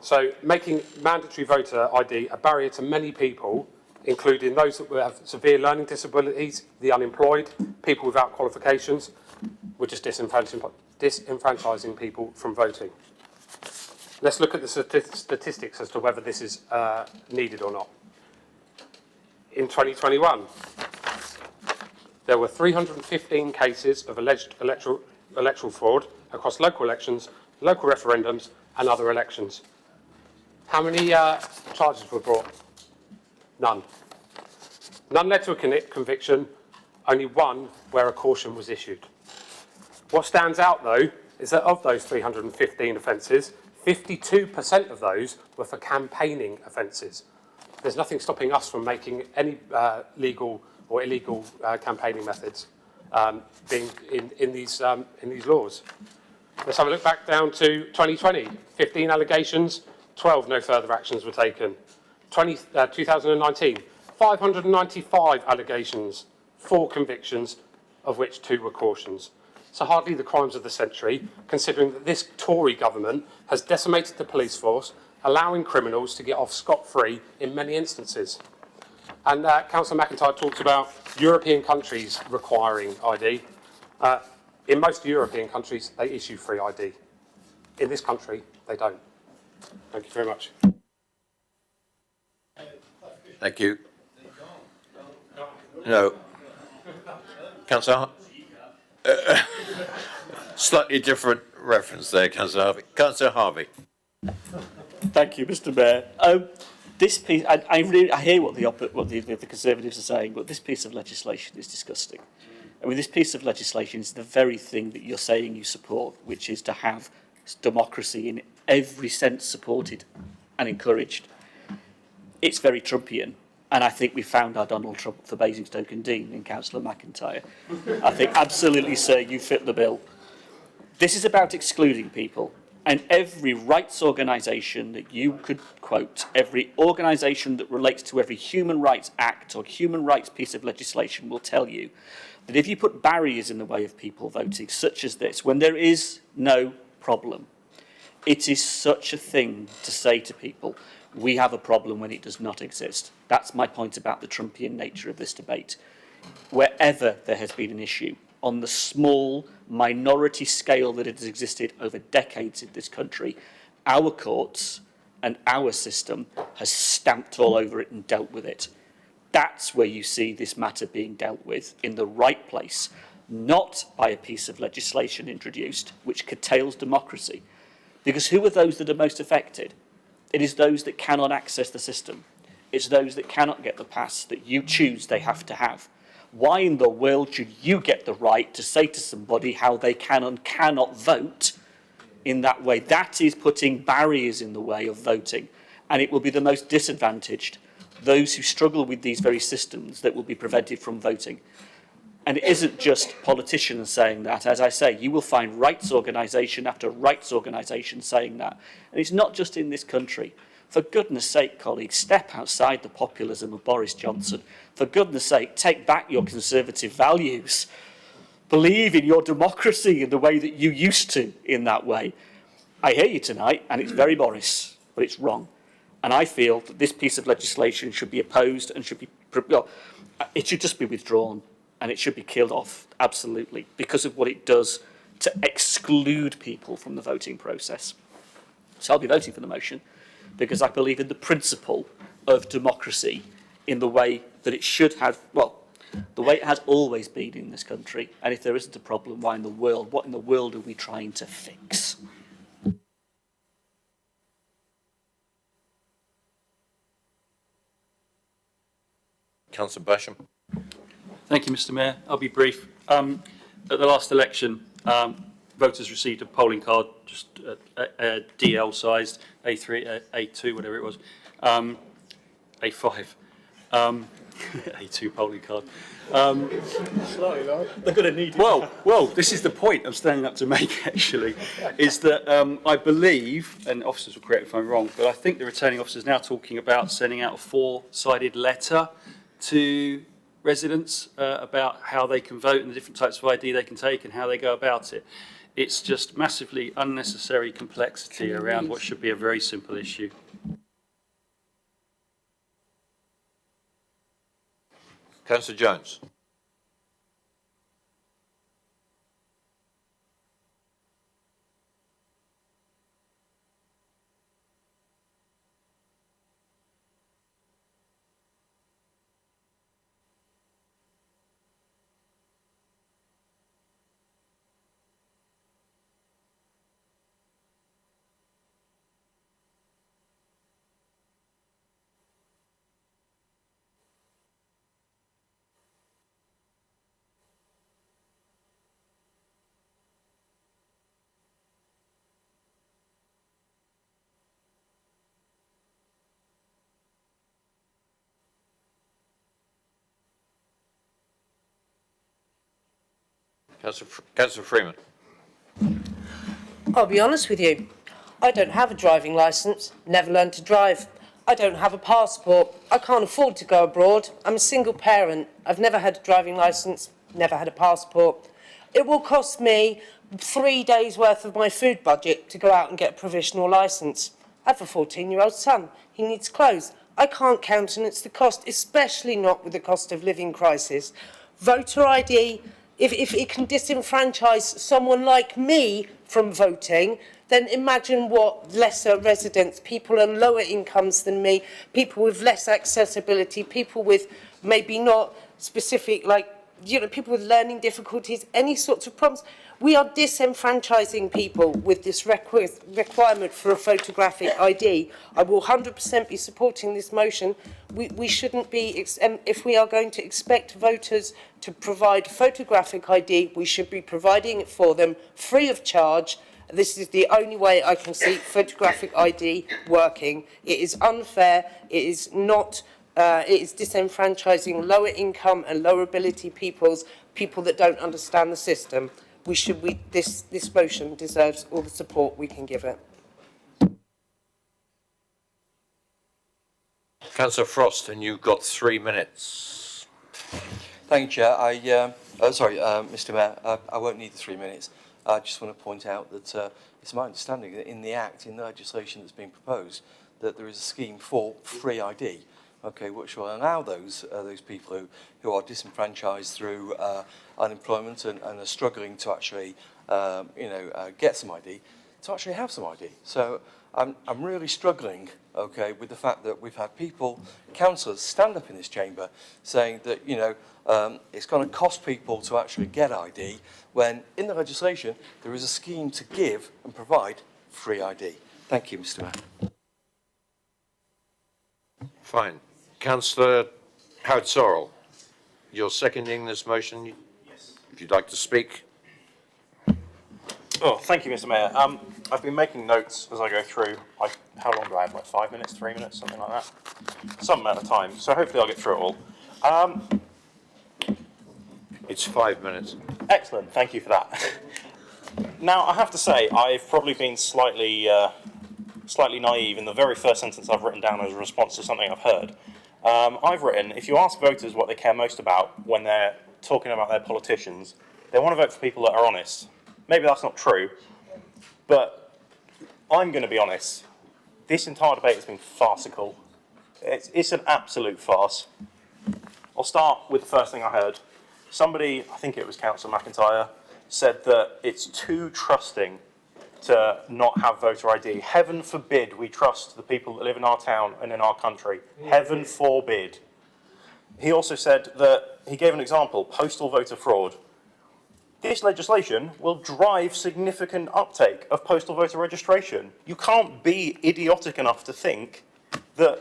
So making mandatory voter ID a barrier to many people, including those that have severe learning disabilities, the unemployed, people without qualifications, we're just disenfranchising people from voting. Let's look at the statistics as to whether this is needed or not. In 2021, there were 315 cases of alleged electoral fraud across local elections, local referendums and other elections. How many charges were brought? None. None led to a conviction, only one where a caution was issued. What stands out, though, is that of those 315 offences, 52% of those were for campaigning offences. There's nothing stopping us from making any legal or illegal campaigning methods being in these laws. Let's have a look back down to 2020. 15 allegations, 12 no further actions were taken. 2019, 595 allegations, 4 convictions, of which 2 were cautions. So hardly the crimes of the century, considering that this Tory government has decimated the police force, allowing criminals to get off scot-free in many instances. And Councillor McIntyre talked about European countries requiring ID. In most European countries, they issue free ID. In this country, they don't. Thank you very much. Thank you. No. Councillor, slightly different reference there, Councillor Harvey. Councillor Harvey. Thank you, Mr. Mayor. This piece, I hear what the Conservatives are saying, but this piece of legislation is disgusting. I mean, this piece of legislation is the very thing that you're saying you support, which is to have democracy in every sense supported and encouraged. It's very Trumpian, and I think we found our Donald Trump for Basingstoke and Dean in Councillor McIntyre. I think absolutely, sir, you fit the bill. This is about excluding people, and every rights organisation that you could quote, every organisation that relates to every Human Rights Act or human rights piece of legislation will tell you that if you put barriers in the way of people voting, such as this, when there is no problem, it is such a thing to say to people, we have a problem when it does not exist. That's my point about the Trumpian nature of this debate. Wherever there has been an issue, on the small minority scale that it has existed over decades in this country, our courts and our system has stamped all over it and dealt with it. That's where you see this matter being dealt with, in the right place, not by a piece of legislation introduced which curtails democracy. Because who are those that are most affected? It is those that cannot access the system. It's those that cannot get the pass that you choose they have to have. Why in the world should you get the right to say to somebody how they can and cannot vote in that way? That is putting barriers in the way of voting, and it will be the most disadvantaged, those who struggle with these very systems, that will be prevented from voting. And it isn't just politicians saying that. As I say, you will find rights organisation after rights organisation saying that. And it's not just in this country. For goodness sake, colleagues, step outside the populism of Boris Johnson. For goodness sake, take back your conservative values. Believe in your democracy in the way that you used to in that way. I hear you tonight, and it's very Boris, but it's wrong. And I feel that this piece of legislation should be opposed and should be, well, it should just be withdrawn. And it should be killed off, absolutely, because of what it does to exclude people from the voting process. So I'll be voting for the motion, because I believe in the principle of democracy in the way that it should have, well, the way it has always been in this country. And if there isn't a problem, why in the world, what in the world are we trying to fix? Councillor Basham. Thank you, Mr. Mayor. I'll be brief. At the last election, voters received a polling card, just a DL sized, A3, A2, whatever it was, A5, A2 polling card. They're going to need it. Well, this is the point I'm standing up to make, actually, is that I believe, and officers will correct me if I'm wrong, but I think the returning officer is now talking about sending out a 4-sided letter to residents about how they can vote and the different types of ID they can take and how they go about it. It's just massively unnecessary complexity around what should be a very simple issue. Councillor Jones. Councillor Freeman. I'll be honest with you. I don't have a driving licence, never learned to drive. I don't have a passport. I can't afford to go abroad. I'm a single parent. I've never had a driving licence, never had a passport. It will cost me 3 days' worth of my food budget to go out and get a provisional licence. I have a 14-year-old son. He needs clothes. I can't countenance the cost, especially not with the cost of living crisis. Voter ID, if it can disenfranchise someone like me from voting, then imagine what lesser residents, people on lower incomes than me, people with less accessibility, people with maybe not specific, like, you know, people with learning difficulties, any sorts of problems. We are disenfranchising people with this requirement for a photographic ID. I will 100% be supporting this motion. We shouldn't be, if we are going to expect voters to provide photographic ID, we should be providing it for them free of charge. This is the only way I can see photographic ID working. It is unfair. It is not. It is disenfranchising lower income and lower ability people that don't understand the system. This motion deserves all the support we can give it. Councillor Frost, and you've got 3 minutes. Thank you, Chair. Mr. Mayor, I won't need the 3 minutes. I just want to point out that it's my understanding that in the Act, in the legislation that's being proposed, that there is a scheme for free ID, okay, which will allow those people who are disenfranchised through unemployment and are struggling to actually, get some ID, to actually have some ID. So I'm really struggling, okay, with the fact that we've had people, councillors, stand up in this chamber saying that, it's going to cost people to actually get ID, when in the legislation there is a scheme to give and provide free ID. Thank you, Mr. Mayor. Fine. Councillor Howard-Sorrell, you're seconding this motion? Yes. If you'd like to speak. Oh, thank you, Mr. Mayor. I've been making notes as I go through. How long do I have? Like 5 minutes, 3 minutes, something like that? Some amount of time. So hopefully I'll get through it all. It's 5 minutes. Excellent. Thank you for that. Now, I have to say, I've probably been slightly naive in the very first sentence I've written down as a response to something I've heard. I've written, if you ask voters what they care most about when they're talking about their politicians, they want to vote for people that are honest. Maybe that's not true, but I'm going to be honest. This entire debate has been farcical. It's an absolute farce. I'll start with the first thing I heard. Somebody, I think it was Councillor McIntyre, said that it's too trusting to not have voter ID. Heaven forbid we trust the people that live in our town and in our country. Heaven forbid. He also said that, he gave an example, postal voter fraud. This legislation will drive significant uptake of postal voter registration. You can't be idiotic enough to think that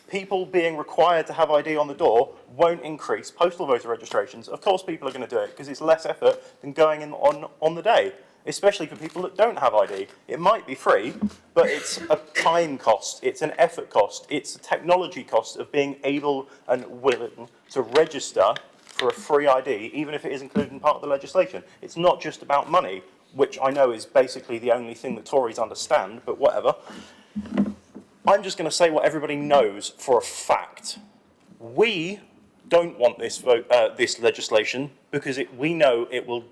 people being required to have ID on the door won't increase postal voter registrations. Of course people are going to do it because it's less effort than going in on the day, especially for people that don't have ID. It might be free, but it's a time cost, it's an effort cost, it's a technology cost of being able and willing to register for a free ID, even if it is included in part of the legislation. It's not just about money, which I know is basically the only thing that Tories understand, but whatever. I'm just going to say what everybody knows for a fact. We don't want this this legislation because we know it will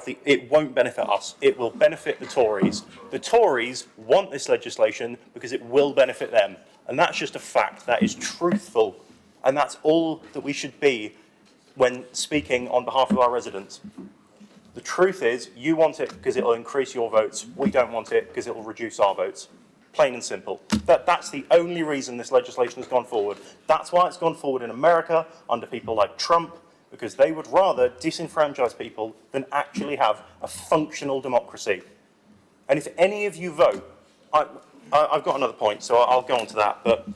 it won't benefit us. It will benefit the Tories. The Tories want this legislation because it will benefit them. And that's just a fact. That is truthful. And that's all that we should be when speaking on behalf of our residents. The truth is, you want it because it will increase your votes. We don't want it because it will reduce our votes. Plain and simple. That's the only reason this legislation has gone forward. That's why it's gone forward in America under people like Trump, because they would rather disenfranchise people than actually have a functional democracy. And if any of you vote, I've got another point, so I'll go on to that, but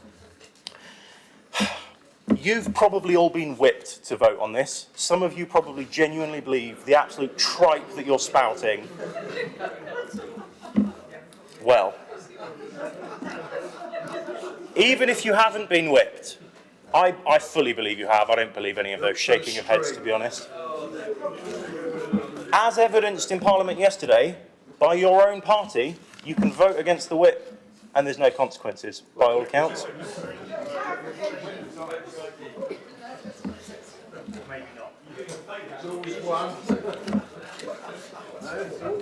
you've probably all been whipped to vote on this. Some of you probably genuinely believe the absolute tripe that you're spouting. Well, even if you haven't been whipped, I fully believe you have. I don't believe any of those shaking of heads, to be honest. As evidenced in Parliament yesterday, by your own party, you can vote against the whip and there's no consequences, by all accounts.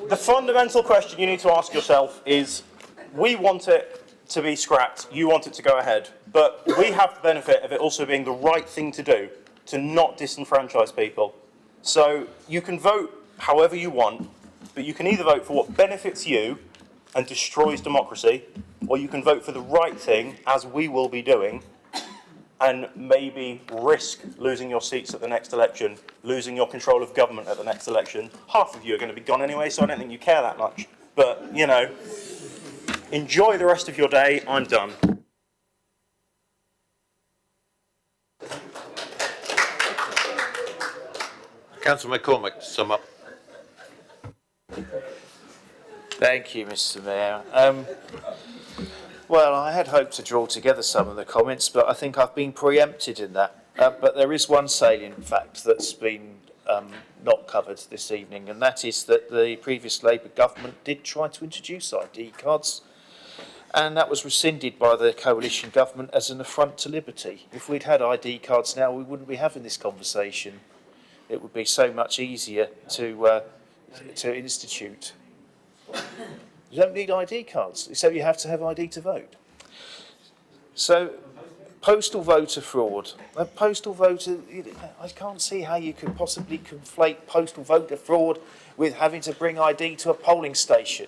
The fundamental question you need to ask yourself is, we want it to be scrapped, you want it to go ahead. But we have the benefit of it also being the right thing to do, to not disenfranchise people. So you can vote however you want, but you can either vote for what benefits you and destroys democracy, or you can vote for the right thing, as we will be doing, and maybe risk losing your seats at the next election, losing your control of government at the next election. Half of you are going to be gone anyway, so I don't think you care that much. But, you know, enjoy the rest of your day. I'm done. Councillor McCormick, to sum up. Thank you, Mr. Mayor. Well, I had hoped to draw together some of the comments, but I think I've been preempted in that. But there is one salient fact that's been not covered this evening, and that is that the previous Labour government did try to introduce ID cards, and that was rescinded by the coalition government as an affront to liberty. If we'd had ID cards now, we wouldn't be having this conversation. It would be so much easier to institute. You don't need ID cards, except you have to have ID to vote. So, postal voter fraud. Postal voter, I can't see how you could possibly conflate postal voter fraud with having to bring ID to a polling station.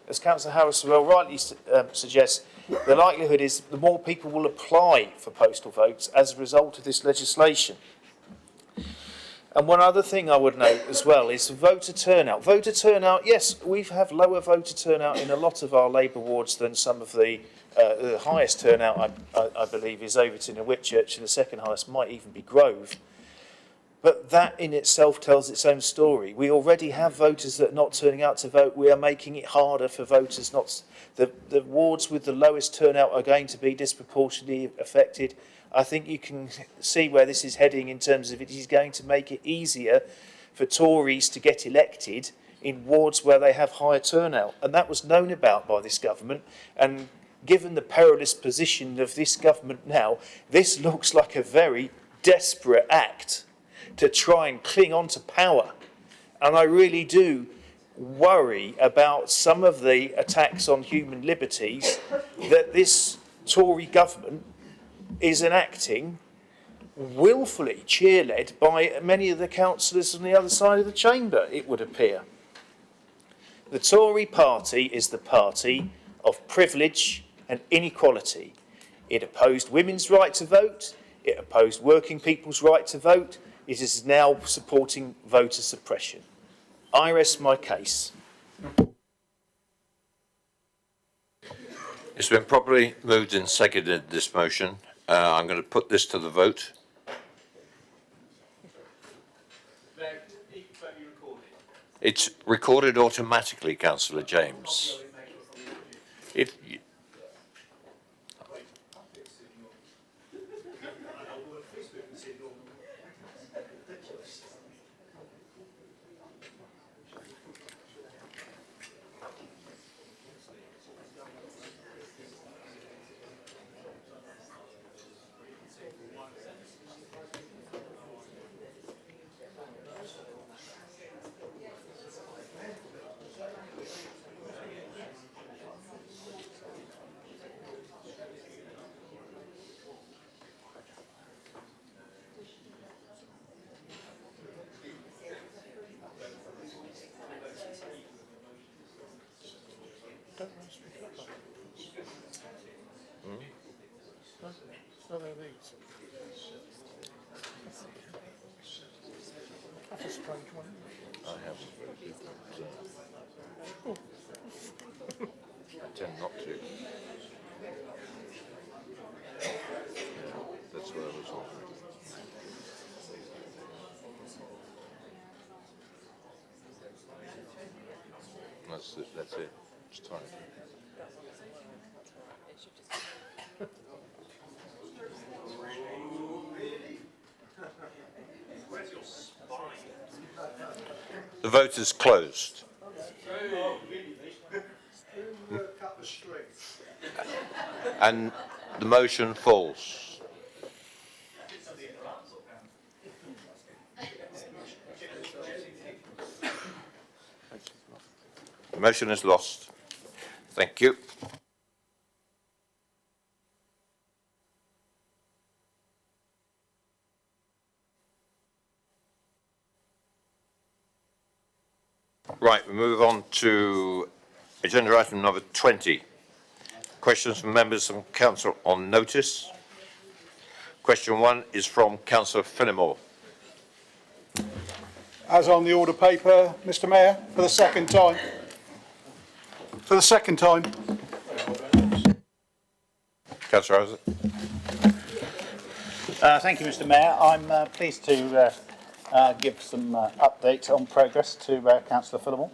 As Councillor Harris well rightly suggests, the likelihood is the more people will apply for postal votes as a result of this legislation. And one other thing I would note as well is voter turnout. Voter turnout, yes, we have lower voter turnout in a lot of our Labour wards than some of the highest turnout, I believe, is Overton and Whitchurch, and the second highest might even be Grove. But that in itself tells its own story. We already have voters that are not turning out to vote. We are making it harder for voters not. The wards with the lowest turnout are going to be disproportionately affected. I think you can see where this is heading in terms of it is going to make it easier for Tories to get elected in wards where they have higher turnout. And that was known about by this government. And given the perilous position of this government now, this looks like a very desperate act to try and cling on to power. And I really do worry about some of the attacks on human liberties that this Tory government is enacting, willfully cheer-led by many of the councillors on the other side of the chamber, it would appear. The Tory party is the party of privilege and inequality. It opposed women's right to vote, it opposed working people's right to vote, it is now supporting voter suppression. I rest my case. It's been properly moved and seconded, this motion. I'm going to put this to the vote. It's recorded automatically, Councillor James. That's a strange one. I have. I tend not to. That's what I was offering. That's it. It's time. The vote is closed. And the motion falls. The motion is lost. Thank you. Right, we move on to agenda item number 20. Questions from members of council on notice. Question 1 is from Councillor Fenimore. As on the order paper, Mr Mayor, for the second time. For the second time. Councillor Isaac. Thank you, Mr Mayor. I'm pleased to give some update on progress to Councillor Fenimore.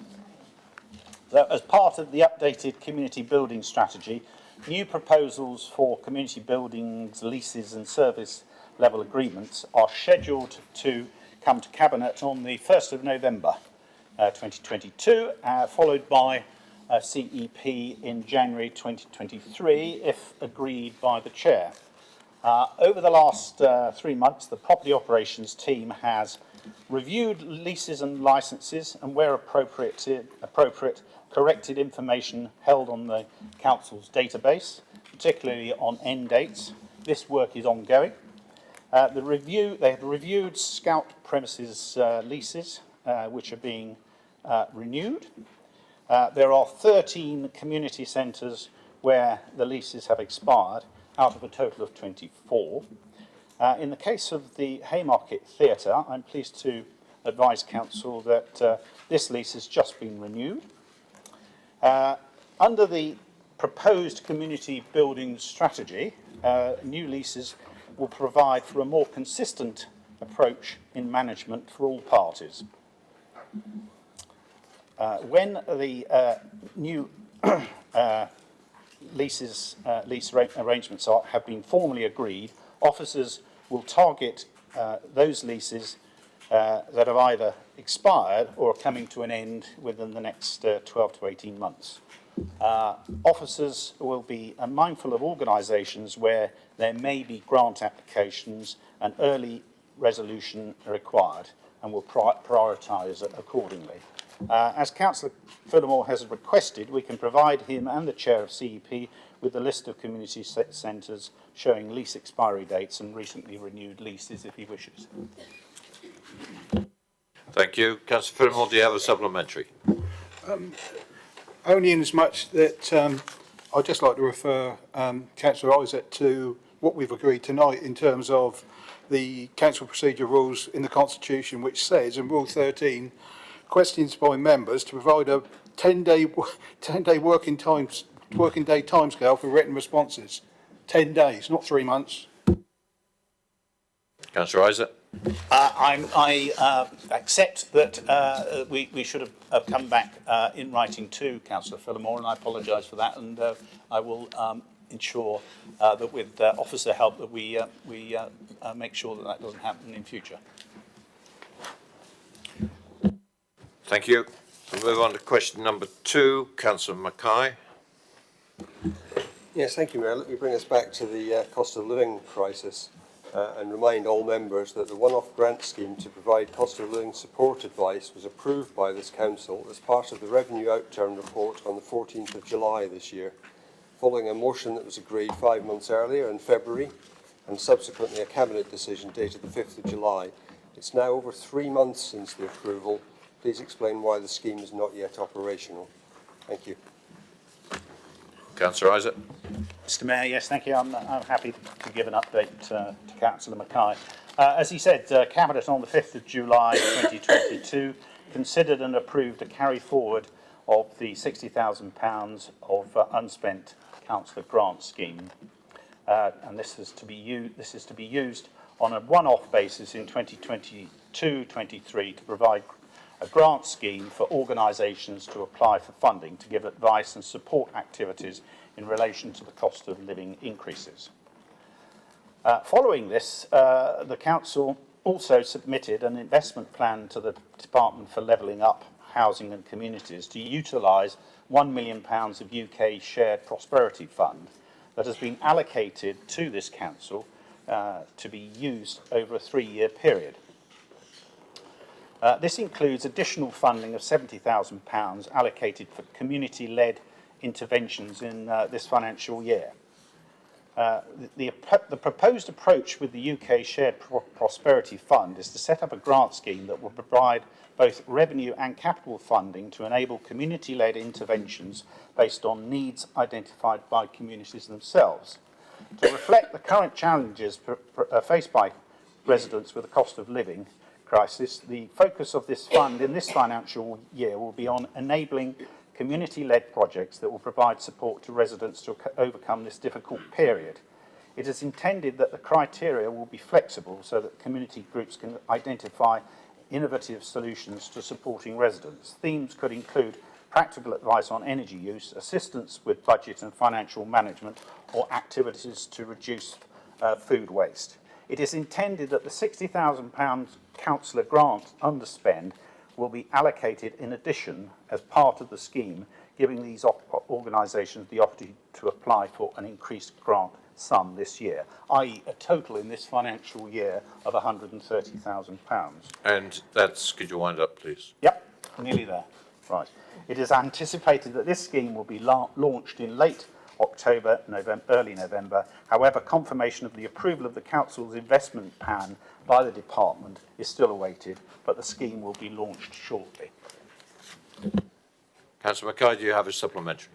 So, as part of the updated community building strategy, new proposals for community buildings, leases and service level agreements are scheduled to come to Cabinet on the 1st of November 2022, followed by CEP in January 2023, if agreed by the Chair. Over the last 3 months, the property operations team has reviewed leases and licences and, where appropriate, corrected information held on the Council's database, particularly on end dates. This work is ongoing. They have reviewed Scout premises leases, which are being renewed. There are 13 community centres where the leases have expired, out of a total of 24. In the case of the Haymarket Theatre, I'm pleased to advise Council that this lease has just been renewed. Under the proposed community building strategy, new leases will provide for a more consistent approach in management for all parties. When the new lease arrangements have been formally agreed, officers will target those leases that have either expired or are coming to an end within the next 12 to 18 months. Officers will be mindful of organisations where there may be grant applications and early resolution required, and will prioritise accordingly. As Councillor Fenimore has requested, we can provide him and the Chair of CEP with a list of community centres showing lease expiry dates and recently renewed leases if he wishes. Thank you. Councillor Fenimore, do you have a supplementary? Only in as much that I'd just like to refer Councillor Isaac to what we've agreed tonight in terms of the council procedure rules in the Constitution, which says in Rule 13, questions by members to provide a 10-day working day timescale for written responses. 10 days, not 3 months. Councillor Isaac. I accept that we should have come back in writing to Councillor Fenimore, and I apologise for that, and I will ensure that with officer help that we make sure that that doesn't happen in future. Thank you. We'll move on to question number 2, Councillor Mackay. Yes, thank you, Mayor. Let me bring us back to the cost of living crisis and remind all members that the one-off grant scheme to provide cost of living support advice was approved by this council as part of the Revenue Outturn report on the 14th of July this year, following a motion that was agreed 5 months earlier in February and subsequently a Cabinet decision dated the 5th of July. It's now over 3 months since the approval. Please explain why the scheme is not yet operational. Thank you. Councillor Isaac. Mr Mayor, yes, thank you. I'm happy to give an update to Councillor Mackay. As he said, Cabinet on the 5th of July 2022 considered and approved a carry forward of the £60,000 of unspent councillor grant scheme. And this is to be used on a one-off basis in 2022-23 to provide a grant scheme for organisations to apply for funding to give advice and support activities in relation to the cost of living increases. Following this, the Council also submitted an investment plan to the Department for Levelling Up Housing and Communities to utilise £1 million of UK Shared Prosperity Fund that has been allocated to this Council to be used over a 3-year period. This includes additional funding of £70,000 allocated for community-led interventions in this financial year. the proposed approach with the UK Shared Prosperity Fund is to set up a grant scheme that will provide both revenue and capital funding to enable community-led interventions based on needs identified by communities themselves. To reflect the current challenges faced by residents with the cost of living crisis, the focus of this fund in this financial year will be on enabling community-led projects that will provide support to residents to overcome this difficult period. It is intended that the criteria will be flexible so that community groups can identify innovative solutions to supporting residents. Themes could include practical advice on energy use, assistance with budget and financial management, or activities to reduce food waste. It is intended that the £60,000 councillor grant underspend will be allocated in addition as part of the scheme, giving these organisations the opportunity to apply for an increased grant sum this year, i.e. a total in this financial year of £130,000. And that's, could you wind up, please? Yep, nearly there. Right. It is anticipated that this scheme will be launched in late October, early November. However, confirmation of the approval of the Council's investment plan by the Department is still awaited, but the scheme will be launched shortly. Councillor Mackay, do you have a supplementary?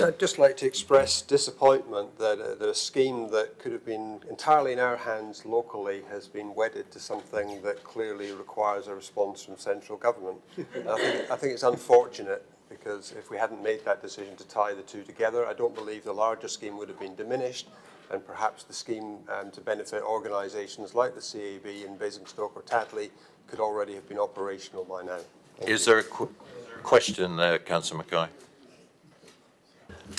I'd just like to express disappointment that a scheme that could have been entirely in our hands locally has been wedded to something that clearly requires a response from central government. I think it's unfortunate, because if we hadn't made that decision to tie the two together, I don't believe the larger scheme would have been diminished, and perhaps the scheme to benefit organisations like the CAB in Basingstoke or Tatley could already have been operational by now. Is there a question there, Councillor Mackay?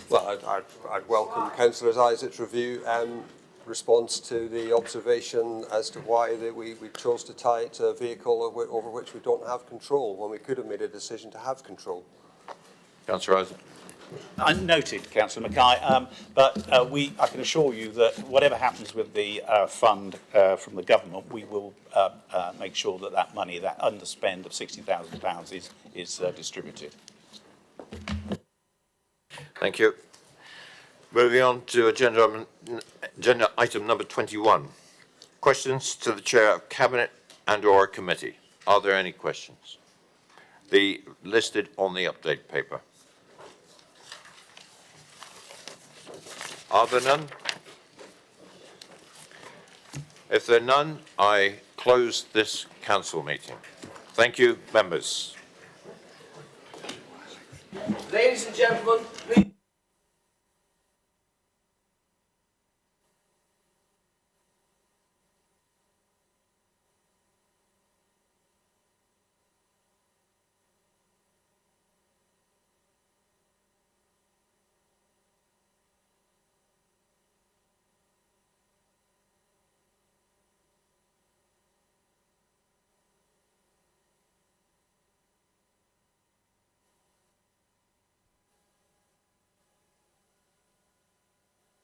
Well, I'd welcome Councillor Isaac's review and response to the observation as to why we chose to tie it to a vehicle over which we don't have control, when we could have made a decision to have control. Councillor Isaac. Noted, Councillor Mackay, but I can assure you that whatever happens with the fund from the government, we will make sure that that money, that underspend of £60,000 is distributed. Thank you. Moving on to agenda item number 21. Questions to the Chair of Cabinet and/or Committee. Are there any questions? The listed on the update paper. Are there none? If there are none, I close this council meeting. Thank you, members. Ladies and gentlemen, please.